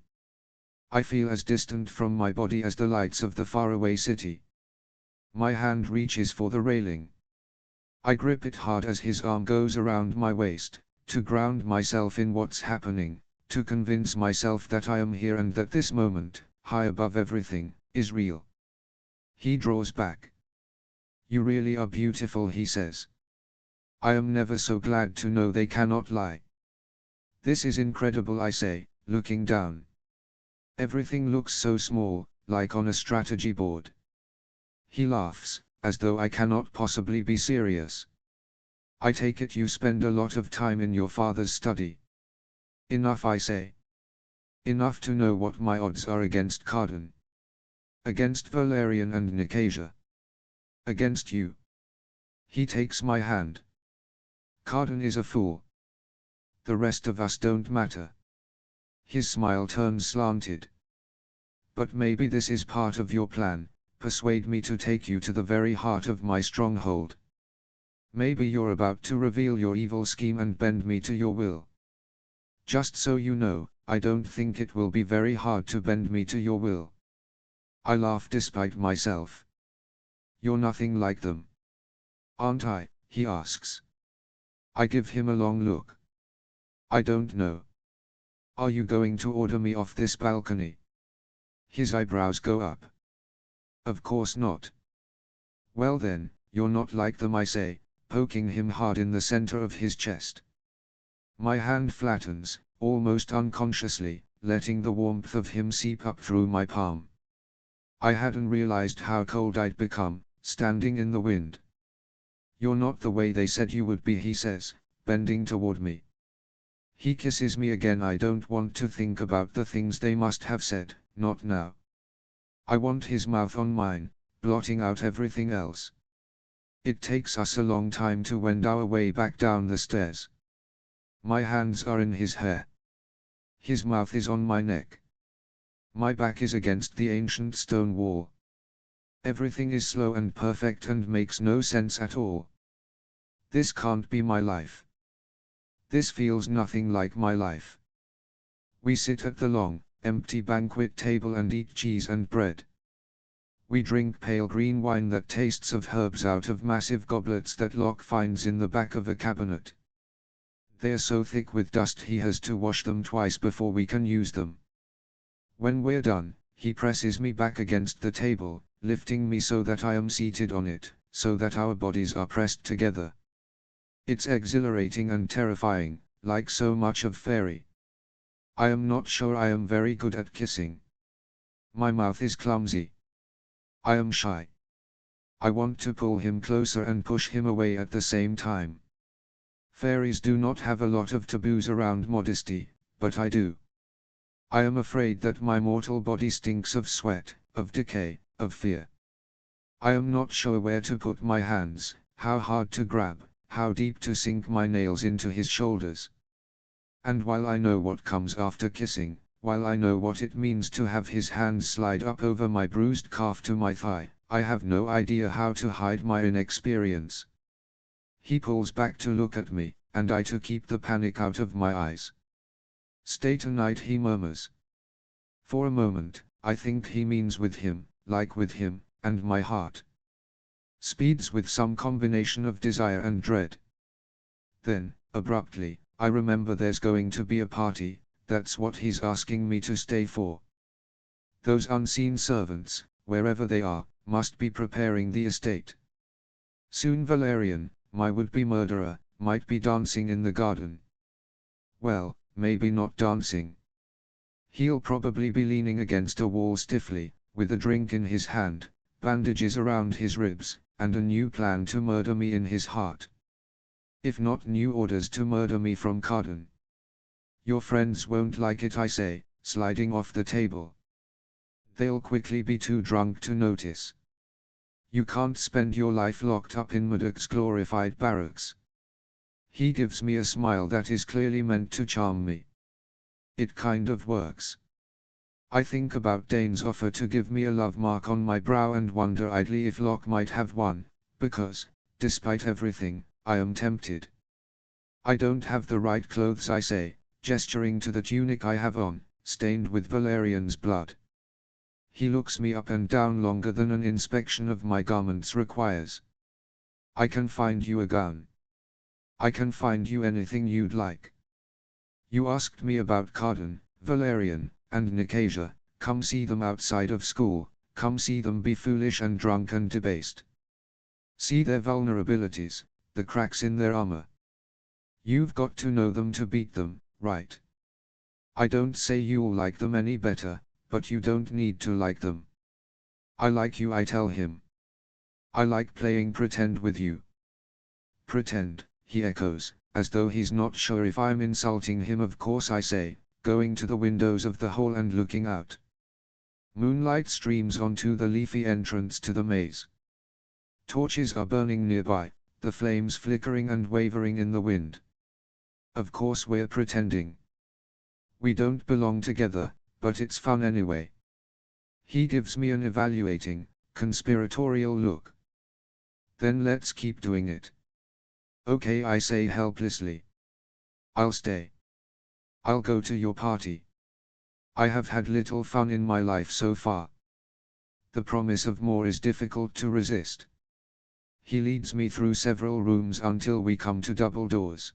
I feel as distant from my body as the lights of the faraway city. My hand reaches for the railing. I grip it hard as his arm goes around my waist, to ground myself in what's happening, to convince myself that I am here and that this moment, high above everything, is real. He draws back. You really are beautiful, he says. I am never so glad to know they cannot lie. This is incredible, I say, looking down. Everything looks so small, like on a strategy board. He laughs, as though I cannot possibly be serious. I take it you spend a lot of time in your father's study. Enough, I say. Enough to know what my odds are against Cardan. Against Valerian and Nicasia. Against you. He takes my hand. Cardan is a fool. The rest of us don't matter. His smile turns slanted. But maybe this is part of your plan, persuade me to take you to the very heart of my stronghold. Maybe you're about to reveal your evil scheme and bend me to your will. Just so you know, I don't think it will be very hard to bend me to your will. I laugh despite myself. You're nothing like them. Aren't I? He asks. I give him a long look. I don't know. Are you going to order me off this balcony? His eyebrows go up. Of course not. Well then, you're not like them, I say, poking him hard in the center of his chest. My hand flattens, almost unconsciously, letting the warmth of him seep up through my palm. I hadn't realized how cold I'd become, standing in the wind. You're not the way they said you would be, he says, bending toward me. He kisses me again. I don't want to think about the things they must have said, not now. I want his mouth on mine, blotting out everything else. It takes us a long time to wend our way back down the stairs. My hands are in his hair. His mouth is on my neck. My back is against the ancient stone wall. Everything is slow and perfect and makes no sense at all. This can't be my life. This feels nothing like my life. We sit at the long, empty banquet table and eat cheese and bread. We drink pale green wine that tastes of herbs out of massive goblets that Locke finds in the back of a cabinet. They are so thick with dust he has to wash them twice before we can use them. When we're done, he presses me back against the table, lifting me so that I am seated on it, so that our bodies are pressed together. It's exhilarating and terrifying, like so much of fairy. I am not sure I am very good at kissing. My mouth is clumsy. I am shy. I want to pull him closer and push him away at the same time. Fairies do not have a lot of taboos around modesty, but I do. I am afraid that my mortal body stinks of sweat, of decay, of fear. I am not sure where to put my hands, how hard to grab, how deep to sink my nails into his shoulders. And while I know what comes after kissing, while I know what it means to have his hands slide up over my bruised calf to my thigh, I have no idea how to hide my inexperience. He pulls back to look at me, and I to keep the panic out of my eyes. Stay tonight, he murmurs. For a moment, I think he means with him, like with him, and my heart speeds with some combination of desire and dread. Then, abruptly, I remember there's going to be a party, that's what he's asking me to stay for. Those unseen servants, wherever they are, must be preparing the estate. Soon Valerian, my would-be murderer, might be dancing in the garden. Well, maybe not dancing. He'll probably be leaning against a wall stiffly, with a drink in his hand, bandages around his ribs, and a new plan to murder me in his heart. If not new orders to murder me from Cardan. Your friends won't like it, I say, sliding off the table. They'll quickly be too drunk to notice. You can't spend your life locked up in Murdoch's glorified barracks. He gives me a smile that is clearly meant to charm me. It kind of works. I think about Dane's offer to give me a love mark on my brow and wonder idly if Locke might have one, because, despite everything, I am tempted. I don't have the right clothes, I say, gesturing to the tunic I have on, stained with Valerian's blood. He looks me up and down longer than an inspection of my garments requires. I can find you a gown. I can find you anything you'd like. You asked me about Cardan, Valerian, and Nicasia. Come see them outside of school, come see them be foolish and drunk and debased. See their vulnerabilities, the cracks in their armor. You've got to know them to beat them, right? I don't say you'll like them any better, but you don't need to like them. I like you, I tell him. I like playing pretend with you. Pretend, he echoes, as though he's not sure if I'm insulting him. Of course I say, going to the windows of the hall and looking out. Moonlight streams onto the leafy entrance to the maze. Torches are burning nearby, the flames flickering and wavering in the wind. Of course we're pretending. We don't belong together, but it's fun anyway. He gives me an evaluating, conspiratorial look. Then let's keep doing it. Okay, I say helplessly. I'll stay. I'll go to your party. I have had little fun in my life so far. The promise of more is difficult to resist. He leads me through several rooms until we come to double doors.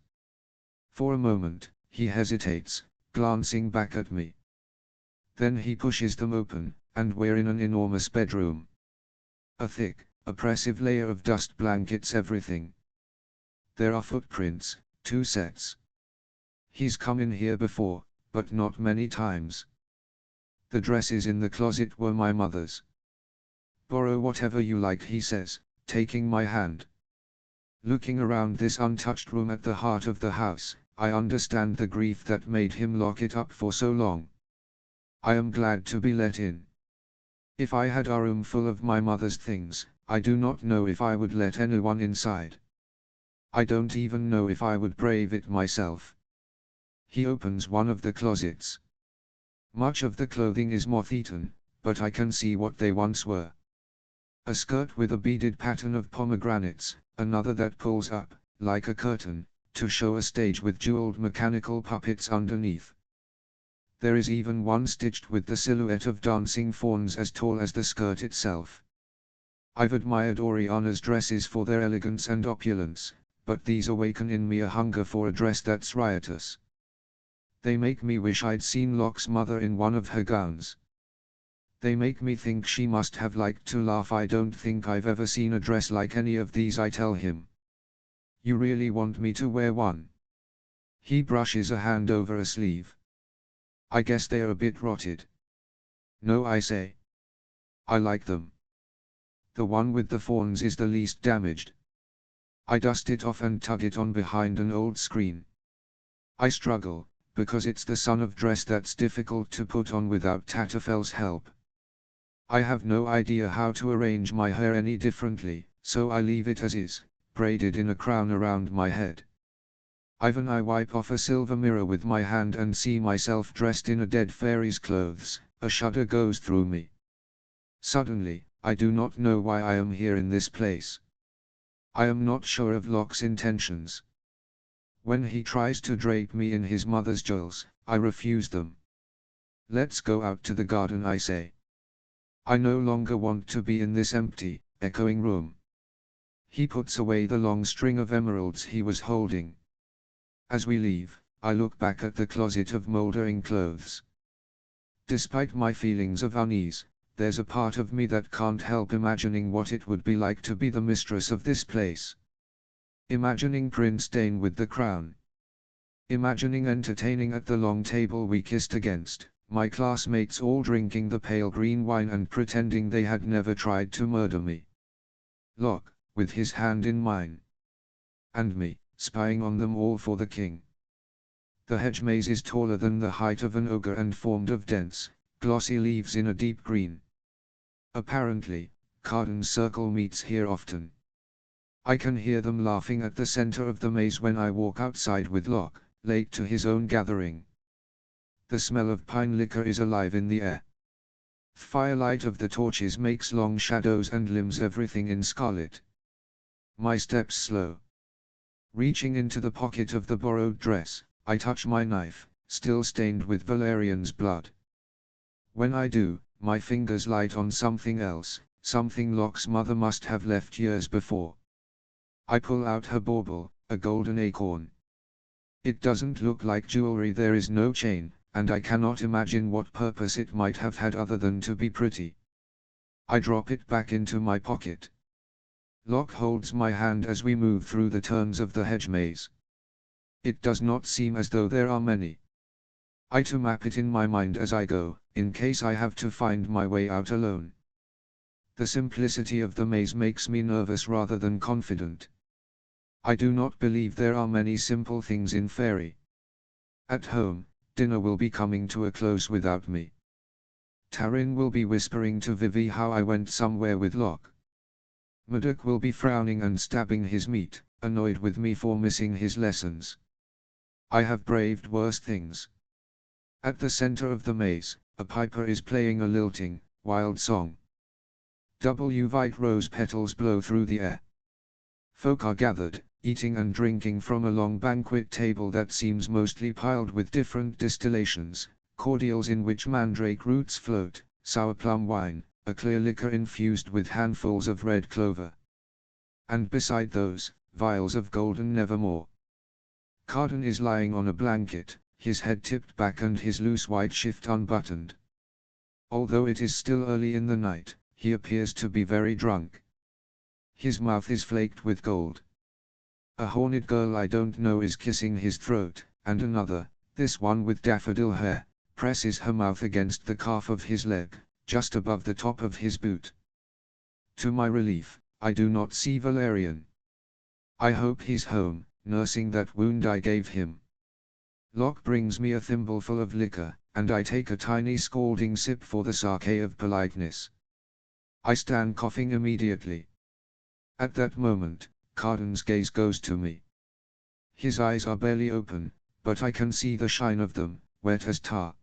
For a moment, he hesitates, glancing back at me. Then he pushes them open, and we're in an enormous bedroom. A thick, oppressive layer of dust blankets everything. There are footprints, 2 sets. He's come in here before, but not many times. The dresses in the closet were my mother's. Borrow whatever you like, he says, taking my hand. Looking around this untouched room at the heart of the house, I understand the grief that made him lock it up for so long. I am glad to be let in. If I had a room full of my mother's things, I do not know if I would let anyone inside. I don't even know if I would brave it myself. He opens one of the closets. Much of the clothing is moth-eaten, but I can see what they once were. A skirt with a beaded pattern of pomegranates, another that pulls up, like a curtain, to show a stage with jeweled mechanical puppets underneath. There is even one stitched with the silhouette of dancing fawns as tall as the skirt itself. I've admired Oriana's dresses for their elegance and opulence, but these awaken in me a hunger for a dress that's riotous. They make me wish I'd seen Locke's mother in one of her gowns. They make me think she must have liked to laugh. I don't think I've ever seen a dress like any of these, I tell him. You really want me to wear one? He brushes a hand over a sleeve. I guess they're a bit rotted. No, I say. I like them. The one with the fawns is the least damaged. I dust it off and tug it on behind an old screen. I struggle, because it's the son of dress that's difficult to put on without Tatterfell's help. I have no idea how to arrange my hair any differently, so I leave it as is, braided in a crown around my head. I wipe off a silver mirror with my hand and see myself dressed in a dead fairy's clothes. A shudder goes through me. Suddenly, I do not know why I am here in this place. I am not sure of Locke's intentions. When he tries to drape me in his mother's jewels, I refuse them. Let's go out to the garden, I say. I no longer want to be in this empty, echoing room. He puts away the long string of emeralds he was holding. As we leave, I look back at the closet of moldering clothes. Despite my feelings of unease, there's a part of me that can't help imagining what it would be like to be the mistress of this place. Imagining Prince Dane with the crown. Imagining entertaining at the long table we kissed against, my classmates all drinking the pale green wine and pretending they had never tried to murder me. Locke, with his hand in mine. And me, spying on them all for the king. The hedge maze is taller than the height of an ogre and formed of dense, glossy leaves in a deep green. Apparently, Cardan's circle meets here often. I can hear them laughing at the center of the maze when I walk outside with Locke, late to his own gathering. The smell of pine liquor is alive in the air. Firelight of the torches makes long shadows and limbs everything in scarlet. My steps slow. Reaching into the pocket of the borrowed dress, I touch my knife, still stained with Valerian's blood. When I do, my fingers light on something else, something Locke's mother must have left years before. I pull out her bauble, a golden acorn. It doesn't look like jewelry, there is no chain, and I cannot imagine what purpose it might have had other than to be pretty. I drop it back into my pocket. Locke holds my hand as we move through the turns of the hedge maze. It does not seem as though there are many. I too map it in my mind as I go, in case I have to find my way out alone. The simplicity of the maze makes me nervous rather than confident. I do not believe there are many simple things in fairy. At home, dinner will be coming to a close without me. Taryn will be whispering to Vivi how I went somewhere with Locke. Murdoch will be frowning and stabbing his meat, annoyed with me for missing his lessons. I have braved worse things. At the center of the maze, a piper is playing a lilting, wild song. White rose petals blow through the air. Folk are gathered, eating and drinking from a long banquet table that seems mostly piled with different distillations, cordials in which mandrake roots float, sour plum wine, a clear liquor infused with handfuls of red clover. And beside those, vials of golden nevermore. Carden is lying on a blanket, his head tipped back and his loose white shift unbuttoned. Although it is still early in the night, he appears to be very drunk. His mouth is flaked with gold. A horned girl I don't know is kissing his throat, and another, this one with daffodil hair, presses her mouth against the calf of his leg, just above the top of his boot. To my relief, I do not see Valerian. I hope he's home, nursing that wound I gave him. Locke brings me a thimbleful of liquor, and I take a tiny scalding sip for the sake of politeness. I stand coughing immediately. At that moment, Carden's gaze goes to me. His eyes are barely open, but I can see the shine of them, wet as tar.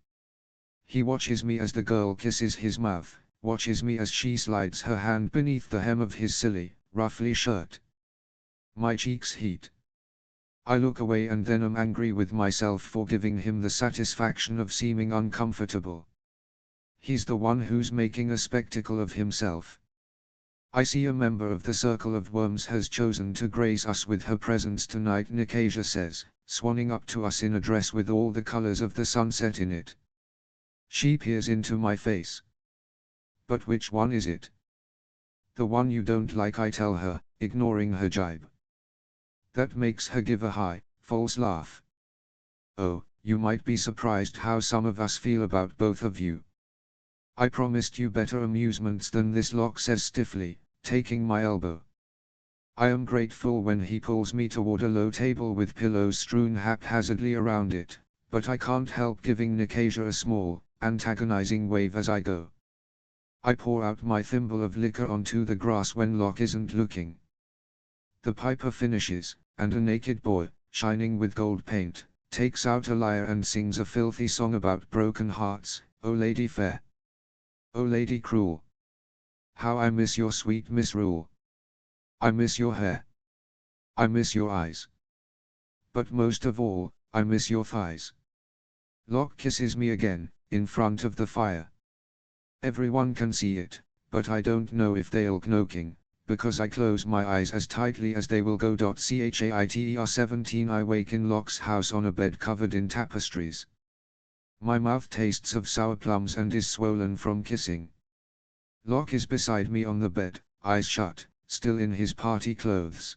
He watches me as the girl kisses his mouth, watches me as she slides her hand beneath the hem of his silly, ruffly shirt. My cheeks heat. I look away and then am angry with myself for giving him the satisfaction of seeming uncomfortable. He's the one who's making a spectacle of himself. I see a member of the Circle of Worms has chosen to grace us with her presence tonight, Nicasia says, swanning up to us in a dress with all the colors of the sunset in it. She peers into my face. But which one is it? The one you don't like, I tell her, ignoring her jibe. That makes her give a high, false laugh. Oh, you might be surprised how some of us feel about both of you. I promised you better amusements than this, Locke says stiffly, taking my elbow. I am grateful when he pulls me toward a low table with pillows strewn haphazardly around it, but I can't help giving Nicasia a small, antagonizing wave as I go. I pour out my thimble of liquor onto the grass when Locke isn't looking. The piper finishes, and a naked boy, shining with gold paint, takes out a lyre and sings a filthy song about broken hearts. O lady fair, O lady cruel, how I miss your sweet misrule. I miss your hair, I miss your eyes, but most of all, I miss your thighs. Locke kisses me again, in front of the fire. Everyone can see it, but I don't know if they'll knoking, because I close my eyes as tightly as they will go. Chaiter 17 I wake in Locke's house on a bed covered in tapestries. My mouth tastes of sour plums and is swollen from kissing. Locke is beside me on the bed, eyes shut, still in his party clothes.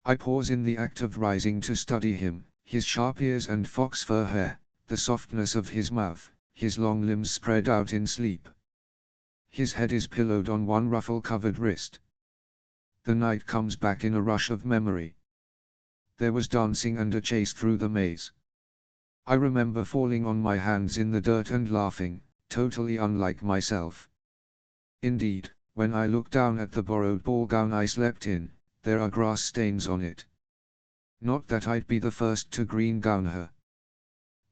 I pause in the act of rising to study him, his sharp ears and fox fur hair, the softness of his mouth, his long limbs spread out in sleep. His head is pillowed on one ruffle-covered wrist. The night comes back in a rush of memory. There was dancing and a chase through the maze. I remember falling on my hands in the dirt and laughing, totally unlike myself. Indeed, when I look down at the borrowed ball gown I slept in, there are grass stains on it. Not that I'd be the first to green gown her.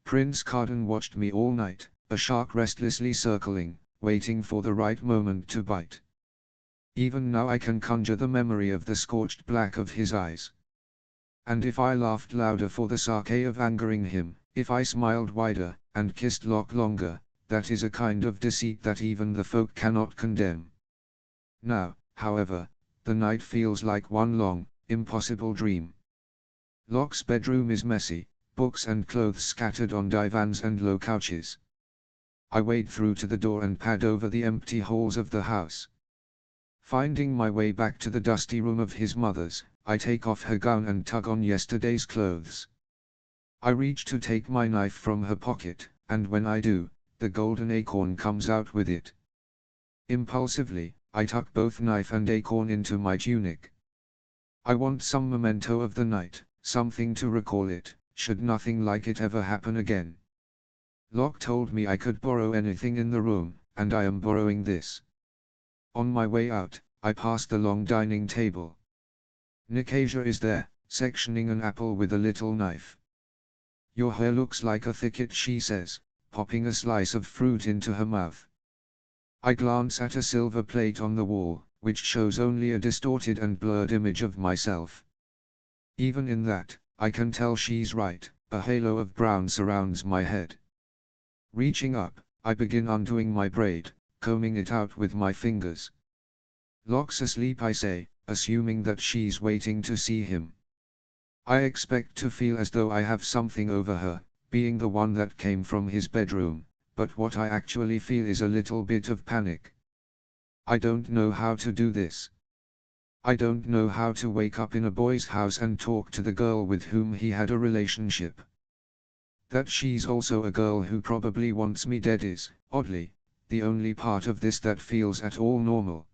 Prince Carden watched me all night, a shark restlessly circling, waiting for the right moment to bite. Even now I can conjure the memory of the scorched black of his eyes. And if I laughed louder for the sake of angering him, if I smiled wider, and kissed Locke longer, that is a kind of deceit that even the folk cannot condemn. Now, however, the night feels like one long, impossible dream. Locke's bedroom is messy, books and clothes scattered on divans and low couches. I wade through to the door and pad over the empty halls of the house. Finding my way back to the dusty room of his mother's, I take off her gown and tug on yesterday's clothes. I reach to take my knife from her pocket, and when I do, the golden acorn comes out with it. Impulsively, I tuck both knife and acorn into my tunic. I want some memento of the night, something to recall it, should nothing like it ever happen again. Locke told me I could borrow anything in the room, and I am borrowing this. On my way out, I pass the long dining table. Nicasia is there, sectioning an apple with a little knife. "Your hair looks like a thicket," she says, popping a slice of fruit into her mouth. I glance at a silver plate on the wall, which shows only a distorted and blurred image of myself. Even in that, I can tell she's right, a halo of brown surrounds my head. Reaching up, I begin undoing my braid, combing it out with my fingers. "Locke's asleep," I say, assuming that she's waiting to see him. I expect to feel as though I have something over her, being the one that came from his bedroom, but what I actually feel is a little bit of panic. I don't know how to do this. I don't know how to wake up in a boy's house and talk to the girl with whom he had a relationship. That she's also a girl who probably wants me dead is, oddly, the only part of this that feels at all normal.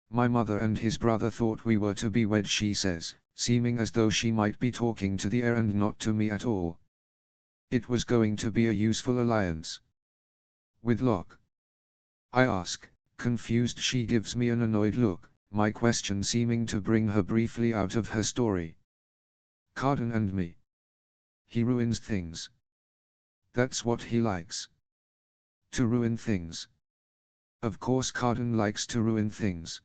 "My mother and his brother thought we were to be wed," she says, seeming as though she might be talking to the air and not to me at all. "It was going to be a useful alliance." "With Locke?" I ask, confused. She gives me an annoyed look, my question seeming to bring her briefly out of her story. "Carden and me. He ruins things. That's what he likes. To ruin things. Of course Carden likes to ruin things."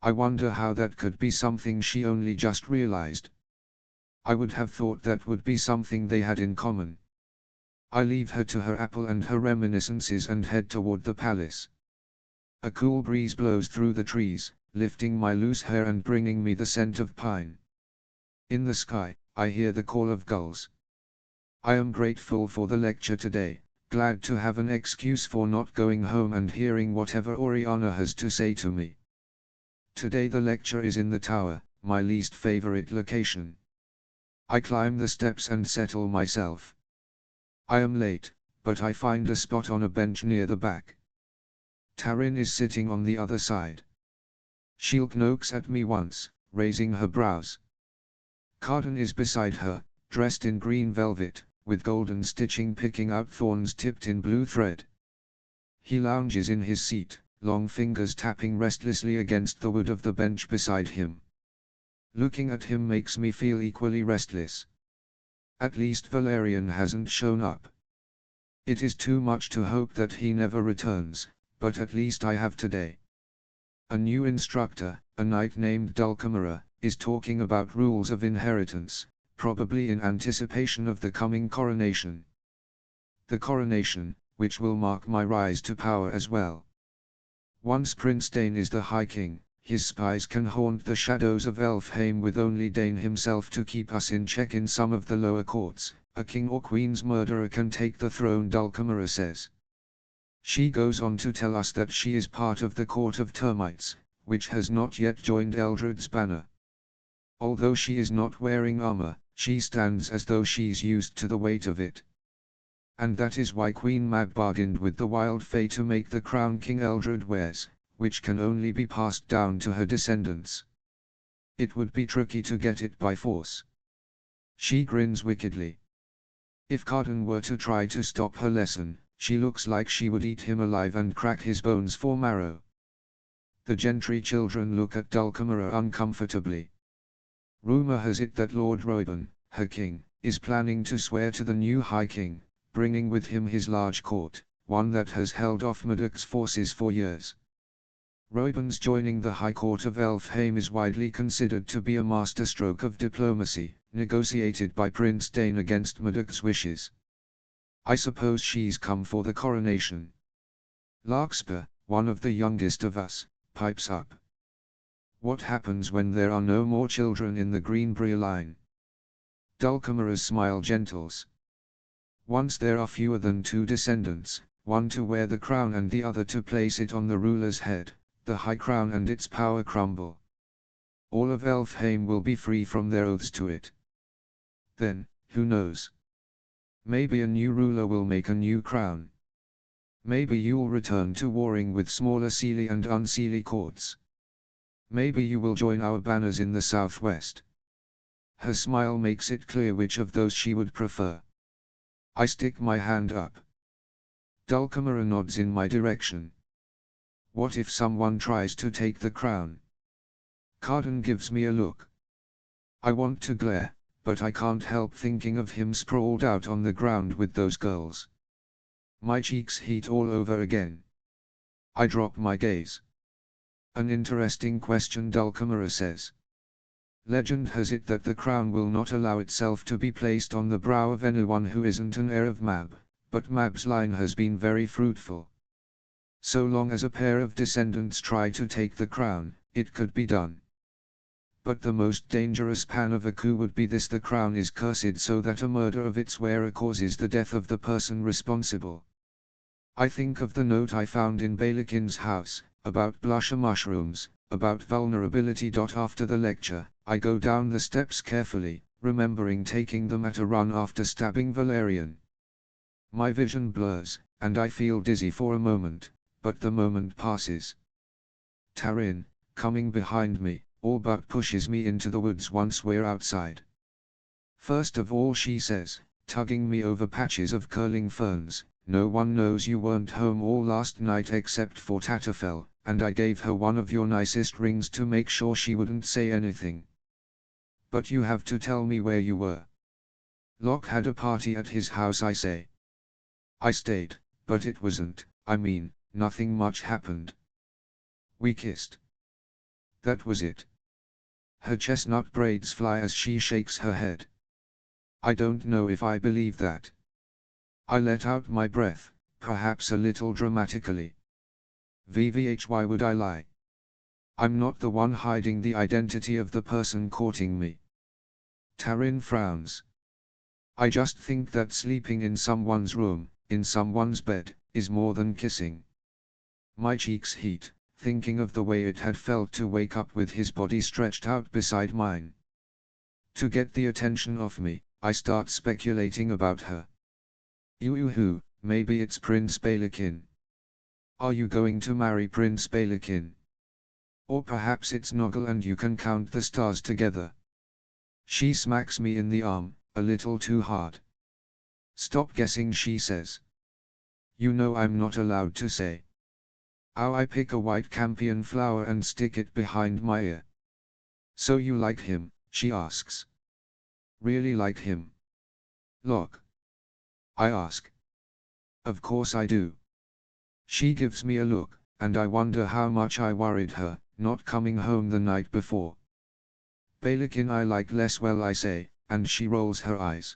I wonder how that could be something she only just realized. I would have thought that would be something they had in common. I leave her to her apple and her reminiscences and head toward the palace. A cool breeze blows through the trees, lifting my loose hair and bringing me the scent of pine. In the sky, I hear the call of gulls. I am grateful for the lecture today, glad to have an excuse for not going home and hearing whatever Oriana has to say to me. Today the lecture is in the tower, my least favorite location. I climb the steps and settle myself. I am late, but I find a spot on a bench near the back. Taryn is sitting on the other side. She looks at me once, raising her brows. Carden is beside her, dressed in green velvet, with golden stitching picking out thorns tipped in blue thread. He lounges in his seat, long fingers tapping restlessly against the wood of the bench beside him. Looking at him makes me feel equally restless. At least Valerian hasn't shown up. It is too much to hope that he never returns, but at least I have today. A new instructor, a knight named Dulcamara, is talking about rules of inheritance, probably in anticipation of the coming coronation. The coronation, which will mark my rise to power as well. Once Prince Dane is the High King, his spies can haunt the shadows of Elfheim with only Dane himself to keep us in check in some of the lower courts. A king or queen's murderer can take the throne, Dulcamara says. She goes on to tell us that she is part of the Court of Termites, which has not yet joined Eldred's banner. Although she is not wearing armor, she stands as though she's used to the weight of it. And that is why Queen Mab bargained with the Wild Fae to make the crown King Eldred wears, which can only be passed down to her descendants. It would be tricky to get it by force. She grins wickedly. If Carden were to try to stop her lesson, she looks like she would eat him alive and crack his bones for marrow. The gentry children look at Dulcamara uncomfortably. Rumor has it that Lord Royban, her king, is planning to swear to the new High King, bringing with him his large court, one that has held off Murdoch's forces for years. Royban's joining the High Court of Elfheim is widely considered to be a masterstroke of diplomacy, negotiated by Prince Dane against Murdoch's wishes. I suppose she's come for the coronation. Larkspur, one of the youngest of us, pipes up. What happens when there are no more children in the Greenbrier line? Dulcamara's smile gentles. Once there are fewer than 2 descendants, one to wear the crown and the other to place it on the ruler's head, the high crown and its power crumble. All of Elfheim will be free from their oaths to it. Then, who knows? Maybe a new ruler will make a new crown. Maybe you'll return to warring with smaller Seelie and Unseelie courts. Maybe you will join our banners in the southwest. Her smile makes it clear which of those she would prefer. I stick my hand up. Dulcamara nods in my direction. What if someone tries to take the crown? Carden gives me a look. I want to glare, but I can't help thinking of him sprawled out on the ground with those girls. My cheeks heat all over again. I drop my gaze. An interesting question, Dulcamara says. Legend has it that the crown will not allow itself to be placed on the brow of anyone who isn't an heir of Mab, but Mab's line has been very fruitful. So long as a pair of descendants try to take the crown, it could be done. But the most dangerous pan of a coup would be this: the crown is cursed so that a murder of its wearer causes the death of the person responsible. I think of the note I found in Balakin's house, about blusher mushrooms, about vulnerability. After the lecture, I go down the steps carefully, remembering taking them at a run after stabbing Valerian. My vision blurs, and I feel dizzy for a moment, but the moment passes. Taryn, coming behind me, all but pushes me into the woods once we're outside. First of all, she says, tugging me over patches of curling ferns, "No one knows you weren't home all last night except for Tatterfell, and I gave her one of your nicest rings to make sure she wouldn't say anything. But you have to tell me where you were." "Locke had a party at his house," I say. "I stayed, but it wasn't, nothing much happened. We kissed. That was it." Her chestnut braids fly as she shakes her head. I don't know if I believe that. I let out my breath, perhaps a little dramatically. VVH, why would I lie? I'm not the one hiding the identity of the person courting me. Taryn frowns. "I just think that sleeping in someone's room, in someone's bed, is more than kissing." My cheeks heat, thinking of the way it had felt to wake up with his body stretched out beside mine. To get the attention off me, I start speculating about her. Yoo-hoo, maybe it's Prince Balakin. Are you going to marry Prince Balakin? Or perhaps it's Noggle and you can count the stars together. She smacks me in the arm, a little too hard. "Stop guessing," she says. "You know I'm not allowed to say." "Oh," I pick a white campion flower and stick it behind my ear. "So you like him?" she asks. "Really like him?" "Locke?" I ask. "Of course I do." She gives me a look, and I wonder how much I worried her, not coming home the night before. "Balakin I like less well," I say, and she rolls her eyes.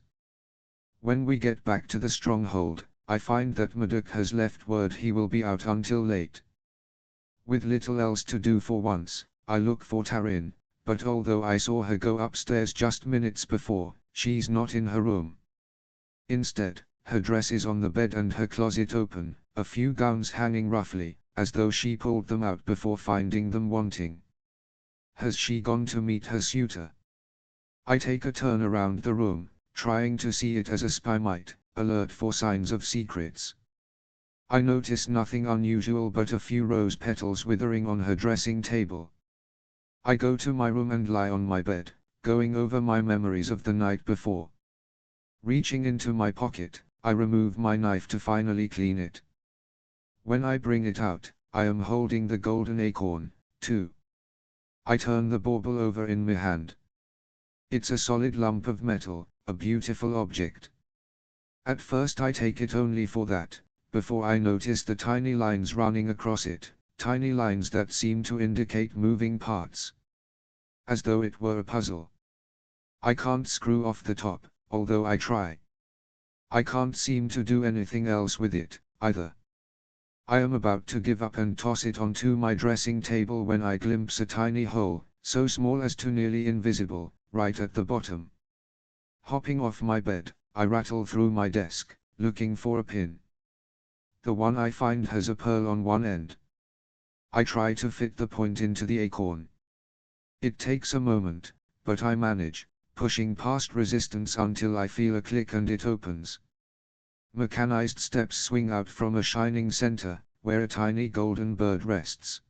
When we get back to the stronghold, I find that Mudok has left word he will be out until late. With little else to do for once, I look for Taryn, but although I saw her go upstairs just minutes before, she's not in her room. Instead, her dress is on the bed and her closet open, a few gowns hanging roughly, as though she pulled them out before finding them wanting. Has she gone to meet her suitor? I take a turn around the room, trying to see it as a spy might, alert for signs of secrets. I notice nothing unusual but a few rose petals withering on her dressing table. I go to my room and lie on my bed, going over my memories of the night before. Reaching into my pocket, I remove my knife to finally clean it. When I bring it out, I am holding the golden acorn, too. I turn the bauble over in my hand. It's a solid lump of metal, a beautiful object. At first I take it only for that, before I notice the tiny lines running across it, tiny lines that seem to indicate moving parts. As though it were a puzzle. I can't screw off the top, although I try. I can't seem to do anything else with it, either. I am about to give up and toss it onto my dressing table when I glimpse a tiny hole, so small as to nearly invisible, right at the bottom. Hopping off my bed, I rattle through my desk, looking for a pin. The one I find has a pearl on one end. I try to fit the point into the acorn. It takes a moment, but I manage, pushing past resistance until I feel a click and it opens. Mechanized steps swing out from a shining center, where a tiny golden bird rests.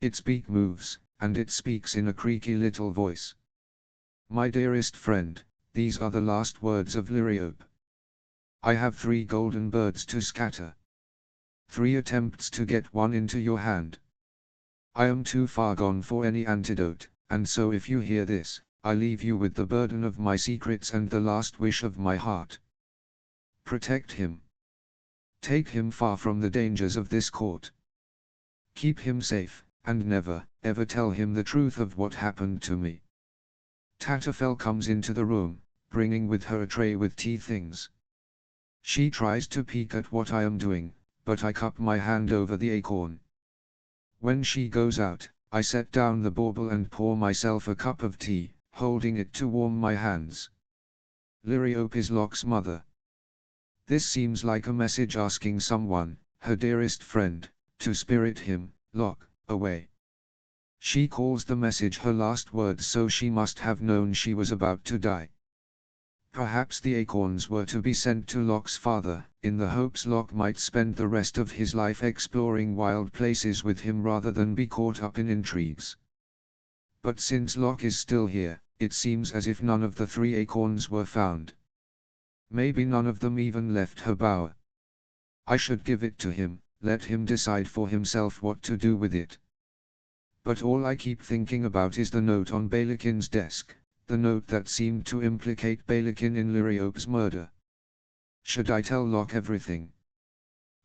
Its beak moves, and it speaks in a creaky little voice. My dearest friend, these are the last words of Liriope. I have 3 golden birds to scatter. 3 attempts to get one into your hand. I am too far gone for any antidote, and so if you hear this, I leave you with the burden of my secrets and the last wish of my heart. Protect him. Take him far from the dangers of this court. Keep him safe, and never, ever tell him the truth of what happened to me. Tatterfell comes into the room, bringing with her a tray with tea things. She tries to peek at what I am doing, but I cup my hand over the acorn. When she goes out, I set down the bauble and pour myself a cup of tea, holding it to warm my hands. Liriope is Locke's mother. This seems like a message asking someone, her dearest friend, to spirit him, Locke, away. She calls the message her last words, so she must have known she was about to die. Perhaps the acorns were to be sent to Locke's father, in the hopes Locke might spend the rest of his life exploring wild places with him rather than be caught up in intrigues. But since Locke is still here, it seems as if none of the 3 acorns were found. Maybe none of them even left her bower. I should give it to him, let him decide for himself what to do with it. But all I keep thinking about is the note on Balakin's desk, the note that seemed to implicate Balakin in Liriope's murder. Should I tell Locke everything?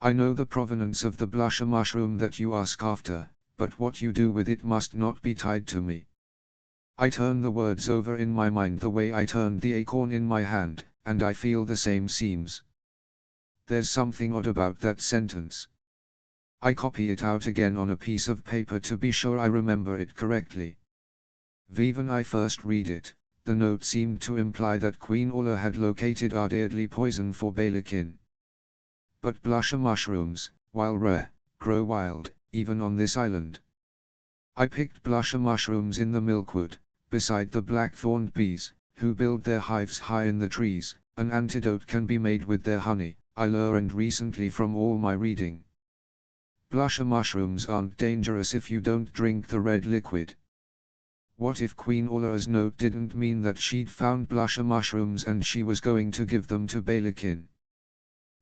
I know the provenance of the blusher mushroom that you ask after, but what you do with it must not be tied to me. I turn the words over in my mind the way I turned the acorn in my hand, and I feel the same seams. There's something odd about that sentence. I copy it out again on a piece of paper to be sure I remember it correctly. When I first read it, the note seemed to imply that Queen Orla had located our deadly poison for Balakin. But blusher mushrooms, while rare, grow wild, even on this island. I picked blusher mushrooms in the milkwood, beside the black-thorned bees, who build their hives high in the trees. An antidote can be made with their honey, I learned recently from all my reading. Blusher mushrooms aren't dangerous if you don't drink the red liquid. What if Queen Orla's note didn't mean that she'd found blusher mushrooms and she was going to give them to Balakin?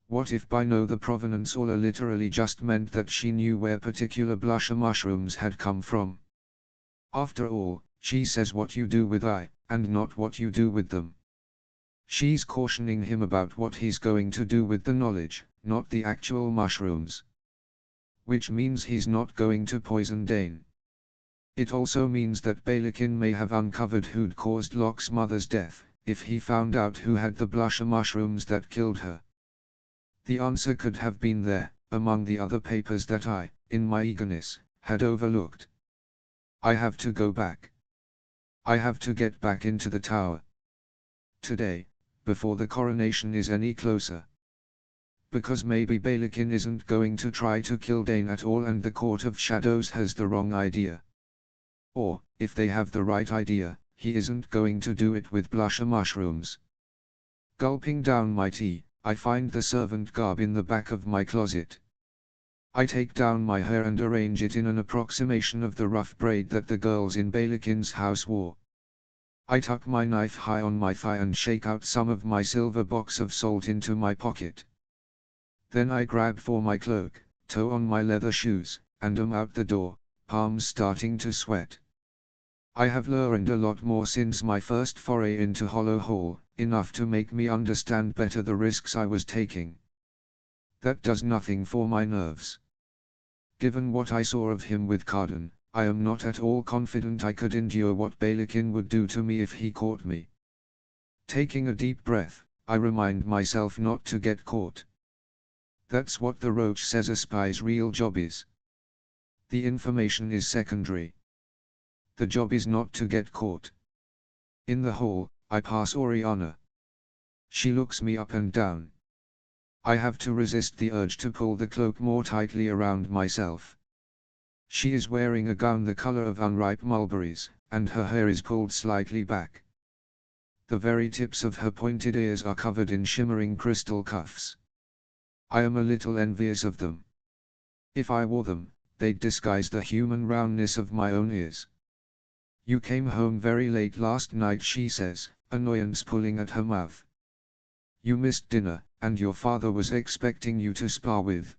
What if by know the provenance Orla literally just meant that she knew where particular blusher mushrooms had come from? After all, she says what you do with and not what you do with them. She's cautioning him about what he's going to do with the knowledge, not the actual mushrooms. Which means he's not going to poison Dane. It also means that Balakin may have uncovered who'd caused Locke's mother's death, if he found out who had the blusher mushrooms that killed her. The answer could have been there, among the other papers that I, in my eagerness, had overlooked. I have to go back. I have to get back into the tower. Today, before the coronation is any closer. Because maybe Balakin isn't going to try to kill Dane at all and the Court of Shadows has the wrong idea. Or, if they have the right idea, he isn't going to do it with blusher mushrooms. Gulping down my tea, I find the servant garb in the back of my closet. I take down my hair and arrange it in an approximation of the rough braid that the girls in Balakin's house wore. I tuck my knife high on my thigh and shake out some of my silver box of salt into my pocket. Then I grab for my cloak, toe on my leather shoes, and am out the door, palms starting to sweat. I have learned a lot more since my first foray into Hollow Hall, enough to make me understand better the risks I was taking. That does nothing for my nerves. Given what I saw of him with Carden, I am not at all confident I could endure what Balakin would do to me if he caught me. Taking a deep breath, I remind myself not to get caught. That's what the roach says a spy's real job is. The information is secondary. The job is not to get caught. In the hall, I pass Oriana, She looks me up and down. I have to resist the urge to pull the cloak more tightly around myself. She is wearing a gown the color of unripe mulberries, and her hair is pulled slightly back. The very tips of her pointed ears are covered in shimmering crystal cuffs. I am a little envious of them. If I wore them, they'd disguise the human roundness of my own ears. You came home very late last night, she says, annoyance pulling at her mouth. You missed dinner, and your father was expecting you to spar with.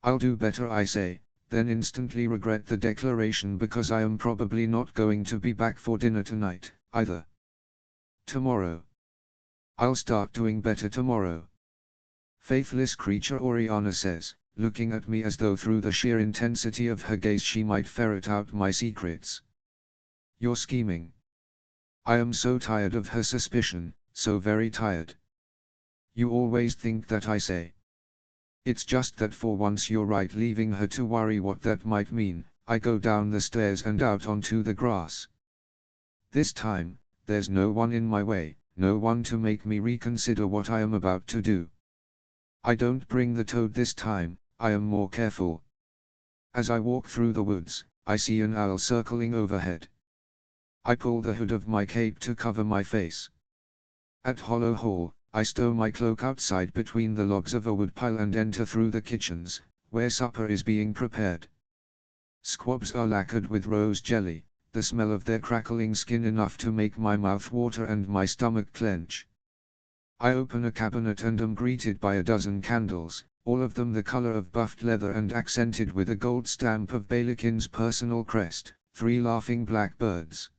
I'll do better, I say, then instantly regret the declaration because I am probably not going to be back for dinner tonight, either. Tomorrow. I'll start doing better tomorrow. Faithless creature, Oriana says, looking at me as though through the sheer intensity of her gaze she might ferret out my secrets. You're scheming. I am so tired of her suspicion, so very tired. You always think that I say. It's just that for once you're right, leaving her to worry what that might mean. I go down the stairs and out onto the grass. This time, there's no one in my way, no one to make me reconsider what I am about to do. I don't bring the toad this time, I am more careful. As I walk through the woods, I see an owl circling overhead. I pull the hood of my cape to cover my face. At Hollow Hall, I stow my cloak outside between the logs of a woodpile and enter through the kitchens, where supper is being prepared. Squabs are lacquered with rose jelly, the smell of their crackling skin enough to make my mouth water and my stomach clench. I open a cabinet and am greeted by a dozen candles, all of them the color of buffed leather and accented with a gold stamp of Bailekin's personal crest, 3 laughing black birds.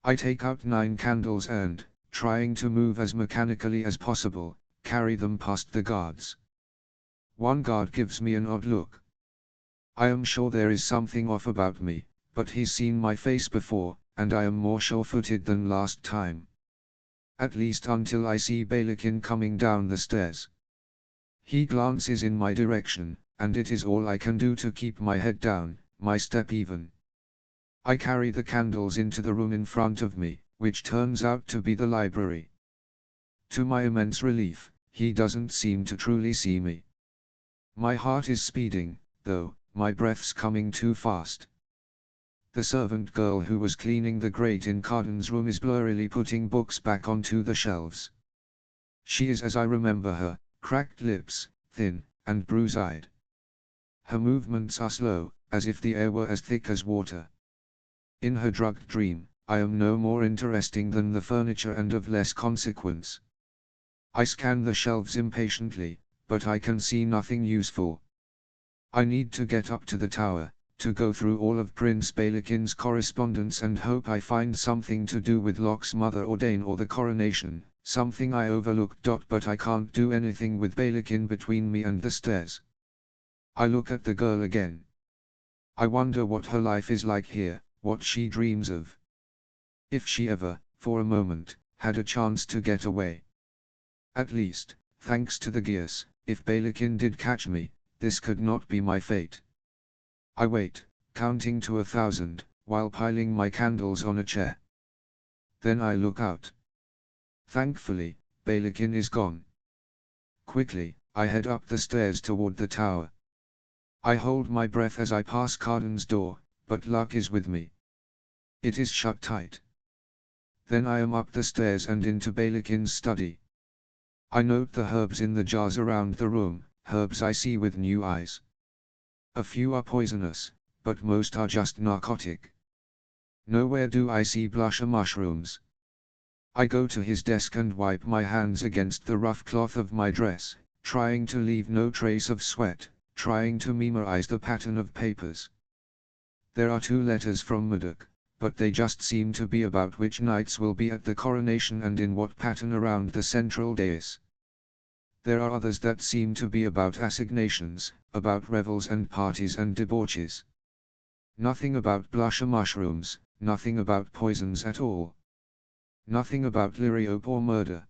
I take out 9 candles and, trying to move as mechanically as possible, carry them past the guards. One guard gives me an odd look. I am sure there is something off about me, but he's seen my face before, and I am more sure-footed than last time. At least until I see Bailekin coming down the stairs. He glances in my direction, and it is all I can do to keep my head down, my step even. I carry the candles into the room in front of me, which turns out to be the library. To my immense relief, he doesn't seem to truly see me. My heart is speeding, though, my breath's coming too fast. The servant girl who was cleaning the grate in Carden's room is blurrily putting books back onto the shelves. She is as I remember her, cracked lips, thin, and bruise-eyed. Her movements are slow, as if the air were as thick as water. In her drugged dream, I am no more interesting than the furniture and of less consequence. I scan the shelves impatiently, but I can see nothing useful. I need to get up to the tower, to go through all of Prince Bailekin's correspondence and hope I find something to do with Locke's mother Ordain or the coronation, something I overlooked. But I can't do anything with Bailekin between me and the stairs. I look at the girl again. I wonder what her life is like here, what she dreams of. If she ever, for a moment, had a chance to get away. At least, thanks to the gears, if Bailekin did catch me, this could not be my fate. I wait, counting to 1,000, while piling my candles on a chair. Then I look out. Thankfully, Bailekin is gone. Quickly, I head up the stairs toward the tower. I hold my breath as I pass Carden's door, but luck is with me. It is shut tight. Then I am up the stairs and into Bailekin's study. I note the herbs in the jars around the room, herbs I see with new eyes. A few are poisonous, but most are just narcotic. Nowhere do I see blusher mushrooms. I go to his desk and wipe my hands against the rough cloth of my dress, trying to leave no trace of sweat, trying to memorize the pattern of papers. There are 2 letters from Murdoch, but they just seem to be about which knights will be at the coronation and in what pattern around the central dais. There are others that seem to be about assignations, about revels and parties and debauches. Nothing about blusher mushrooms, nothing about poisons at all. Nothing about liriope or murder.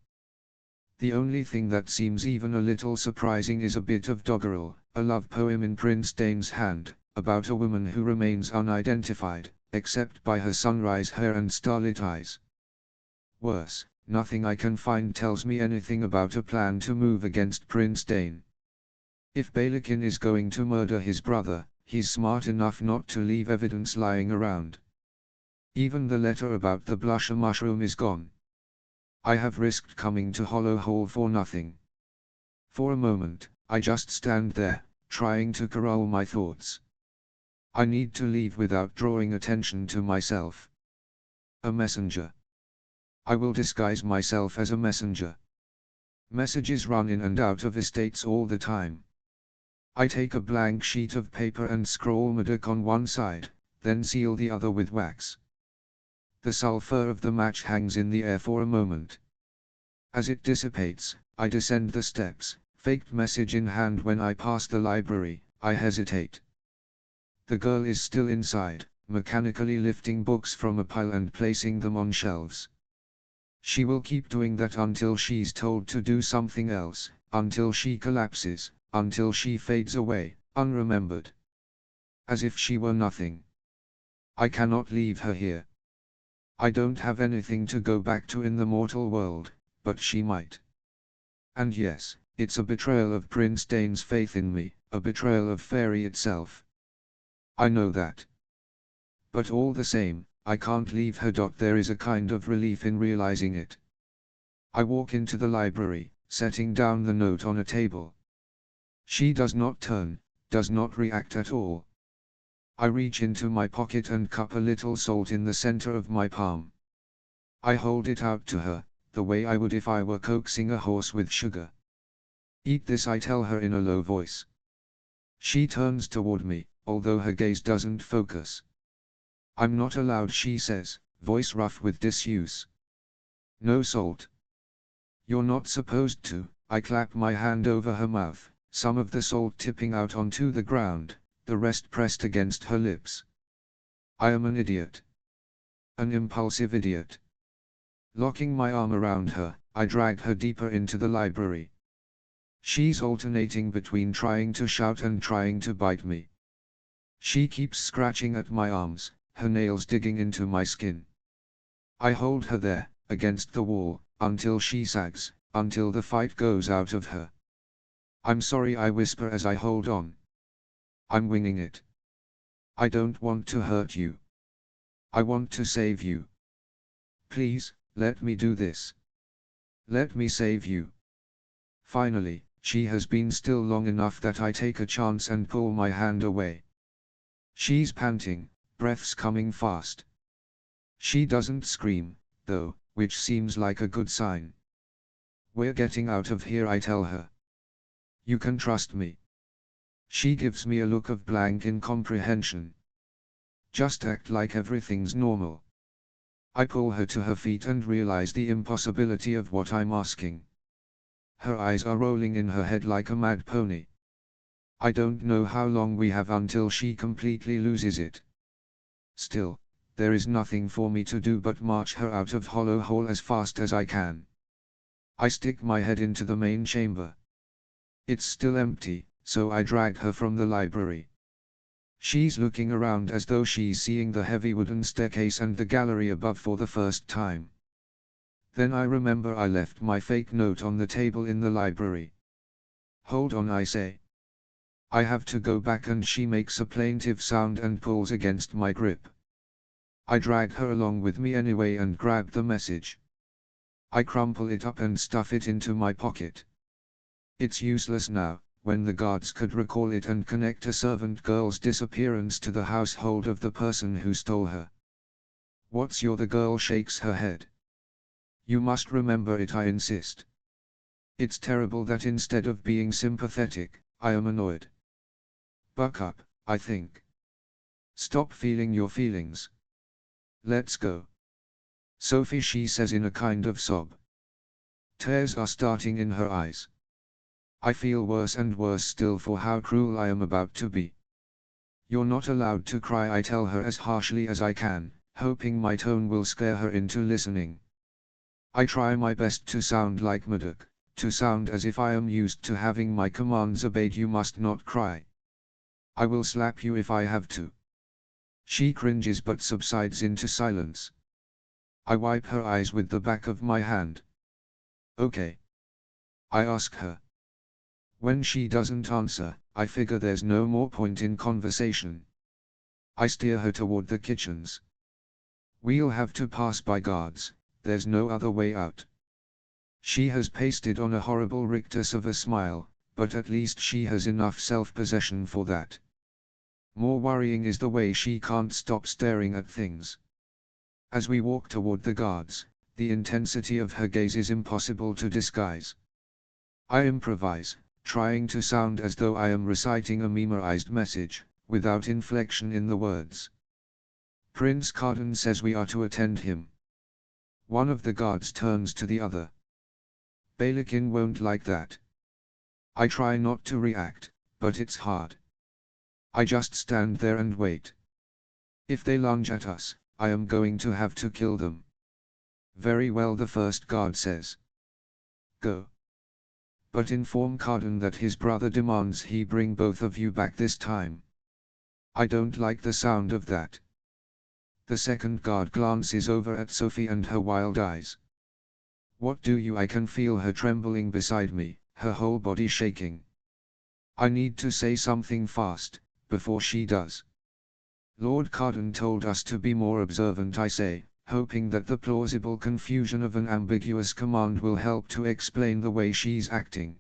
The only thing that seems even a little surprising is a bit of doggerel, a love poem in Prince Dane's hand, about a woman who remains unidentified, except by her sunrise hair and starlit eyes. Worse, nothing I can find tells me anything about a plan to move against Prince Dane. If Balakin is going to murder his brother, he's smart enough not to leave evidence lying around. Even the letter about the blusher mushroom is gone. I have risked coming to Hollow Hall for nothing. For a moment, I just stand there, trying to corral my thoughts. I need to leave without drawing attention to myself. A messenger. I will disguise myself as a messenger. Messages run in and out of estates all the time. I take a blank sheet of paper and scroll Murdoch on one side, then seal the other with wax. The sulfur of the match hangs in the air for a moment. As it dissipates, I descend the steps, faked message in hand. When I pass the library, I hesitate. The girl is still inside, mechanically lifting books from a pile and placing them on shelves. She will keep doing that until she's told to do something else, until she collapses, until she fades away, unremembered. As if she were nothing. I cannot leave her here. I don't have anything to go back to in the mortal world, but she might. And yes, it's a betrayal of Prince Dane's faith in me, a betrayal of Fairy itself. I know that. But all the same, I can't leave her. There is a kind of relief in realizing it. I walk into the library, setting down the note on a table. She does not turn, does not react at all. I reach into my pocket and cup a little salt in the center of my palm. I hold it out to her, the way I would if I were coaxing a horse with sugar. Eat this, I tell her in a low voice. She turns toward me, although her gaze doesn't focus. I'm not allowed, she says, voice rough with disuse. No salt. You're not supposed to. I clap my hand over her mouth, some of the salt tipping out onto the ground, the rest pressed against her lips. I am an idiot. An impulsive idiot. Locking my arm around her, I drag her deeper into the library. She's alternating between trying to shout and trying to bite me. She keeps scratching at my arms, her nails digging into my skin. I hold her there, against the wall, until she sags, until the fight goes out of her. I'm sorry, I whisper as I hold on. I'm winging it. I don't want to hurt you. I want to save you. Please, let me do this. Let me save you. Finally, she has been still long enough that I take a chance and pull my hand away. She's panting, breath's coming fast. She doesn't scream, though, which seems like a good sign. We're getting out of here, I tell her. You can trust me. She gives me a look of blank incomprehension. Just act like everything's normal. I pull her to her feet and realize the impossibility of what I'm asking. Her eyes are rolling in her head like a mad pony. I don't know how long we have until she completely loses it. Still, there is nothing for me to do but march her out of Hollow Hall as fast as I can. I stick my head into the main chamber. It's still empty, so I drag her from the library. She's looking around as though she's seeing the heavy wooden staircase and the gallery above for the first time. Then I remember I left my fake note on the table in the library. Hold on, I say. I have to go back, and she makes a plaintive sound and pulls against my grip. I drag her along with me anyway and grab the message. I crumple it up and stuff it into my pocket. It's useless now, when the guards could recall it and connect a servant girl's disappearance to the household of the person who stole her. What's your? The girl shakes her head. You must remember it, I insist. It's terrible that instead of being sympathetic, I am annoyed. Buck up, I think. Stop feeling your feelings. Let's go. Sophie, she says in a kind of sob. Tears are starting in her eyes. I feel worse and worse still for how cruel I am about to be. You're not allowed to cry, I tell her as harshly as I can, hoping my tone will scare her into listening. I try my best to sound like Murdoch, to sound as if I am used to having my commands obeyed. You must not cry. I will slap you if I have to. She cringes but subsides into silence. I wipe her eyes with the back of my hand. Okay. I ask her. When she doesn't answer, I figure there's no more point in conversation. I steer her toward the kitchens. We'll have to pass by guards, there's no other way out. She has pasted on a horrible rictus of a smile, but at least she has enough self-possession for that. More worrying is the way she can't stop staring at things. As we walk toward the guards, the intensity of her gaze is impossible to disguise. I improvise, trying to sound as though I am reciting a memorized message, without inflection in the words. Prince Carden says we are to attend him. One of the guards turns to the other. Balakin won't like that. I try not to react, but it's hard. I just stand there and wait. If they lunge at us, I am going to have to kill them. Very well, the first guard says. Go. But inform Carden that his brother demands he bring both of you back this time. I don't like the sound of that. The second guard glances over at Sophie and her wild eyes. What do you? I can feel her trembling beside me, her whole body shaking. I need to say something fast, before she does. Lord Carden told us to be more observant, I say, hoping that the plausible confusion of an ambiguous command will help to explain the way she's acting.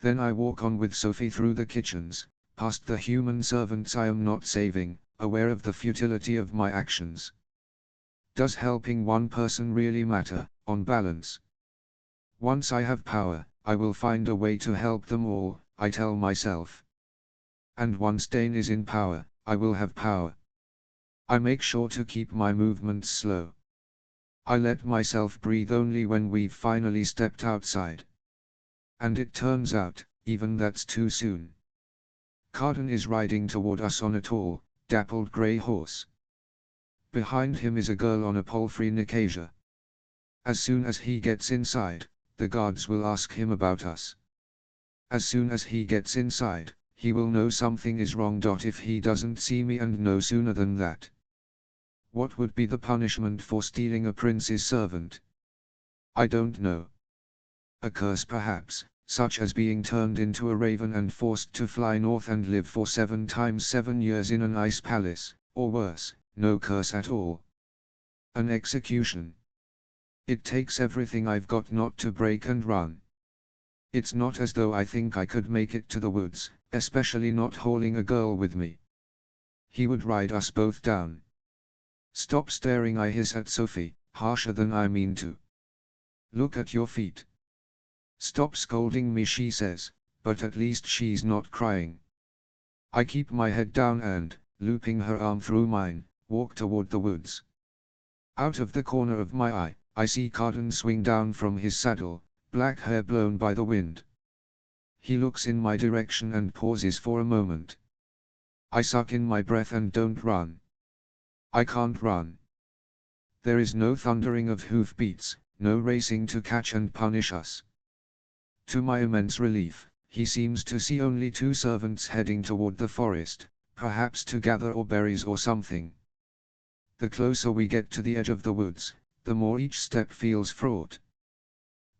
Then I walk on with Sophie through the kitchens, past the human servants I am not saving, aware of the futility of my actions. Does helping one person really matter, on balance? Once I have power, I will find a way to help them all, I tell myself. And once Dane is in power, I will have power. I make sure to keep my movements slow. I let myself breathe only when we've finally stepped outside. And it turns out, even that's too soon. Carden is riding toward us on a tall, dappled grey horse. Behind him is a girl on a palfrey Nicasia. As soon as he gets inside, the guards will ask him about us. As soon as he gets inside, he will know something is wrong. If he doesn't see me, and no sooner than that. What would be the punishment for stealing a prince's servant? I don't know. A curse perhaps, such as being turned into a raven and forced to fly north and live for 7 times 7 years in an ice palace, or worse, no curse at all. An execution. It takes everything I've got not to break and run. It's not as though I think I could make it to the woods, especially not hauling a girl with me. He would ride us both down. Stop staring, I hiss at Sophie, harsher than I mean to. Look at your feet. Stop scolding me, she says, but at least she's not crying. I keep my head down and, looping her arm through mine, walk toward the woods. Out of the corner of my eye, I see Carden swing down from his saddle, black hair blown by the wind. He looks in my direction and pauses for a moment. I suck in my breath and don't run. I can't run. There is no thundering of hoofbeats, no racing to catch and punish us. To my immense relief, he seems to see only 2 servants heading toward the forest, perhaps to gather or berries or something. The closer we get to the edge of the woods, the more each step feels fraught.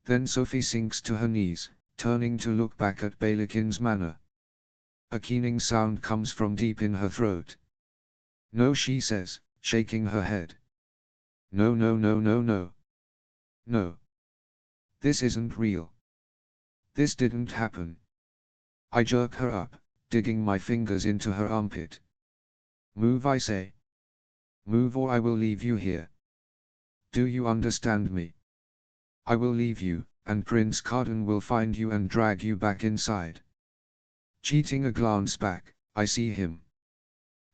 Then Sophie sinks to her knees, turning to look back at Balakin's manor. A keening sound comes from deep in her throat. No, she says, shaking her head. No, no, no, no, no. No. This isn't real. This didn't happen. I jerk her up, digging my fingers into her armpit. Move, I say. Move or I will leave you here. Do you understand me? I will leave you, and Prince Carden will find you and drag you back inside. Cheating a glance back, I see him.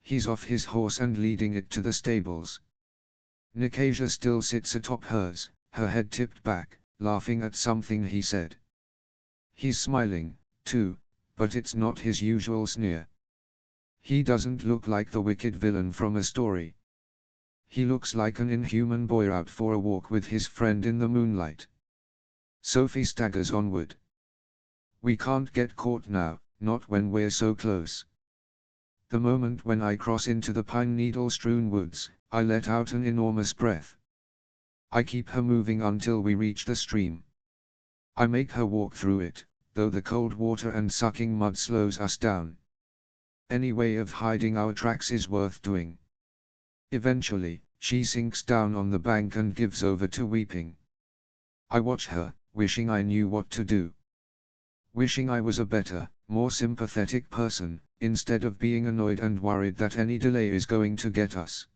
He's off his horse and leading it to the stables. Nicasia still sits atop hers, her head tipped back, laughing at something he said. He's smiling, too, but it's not his usual sneer. He doesn't look like the wicked villain from a story. He looks like an inhuman boy out for a walk with his friend in the moonlight. Sophie staggers onward. We can't get caught now, not when we're so close. The moment when I cross into the pine needle-strewn woods, I let out an enormous breath. I keep her moving until we reach the stream. I make her walk through it, though the cold water and sucking mud slows us down. Any way of hiding our tracks is worth doing. Eventually, she sinks down on the bank and gives over to weeping. I watch her, wishing I knew what to do. Wishing I was a better, more sympathetic person, instead of being annoyed and worried that any delay is going to get us.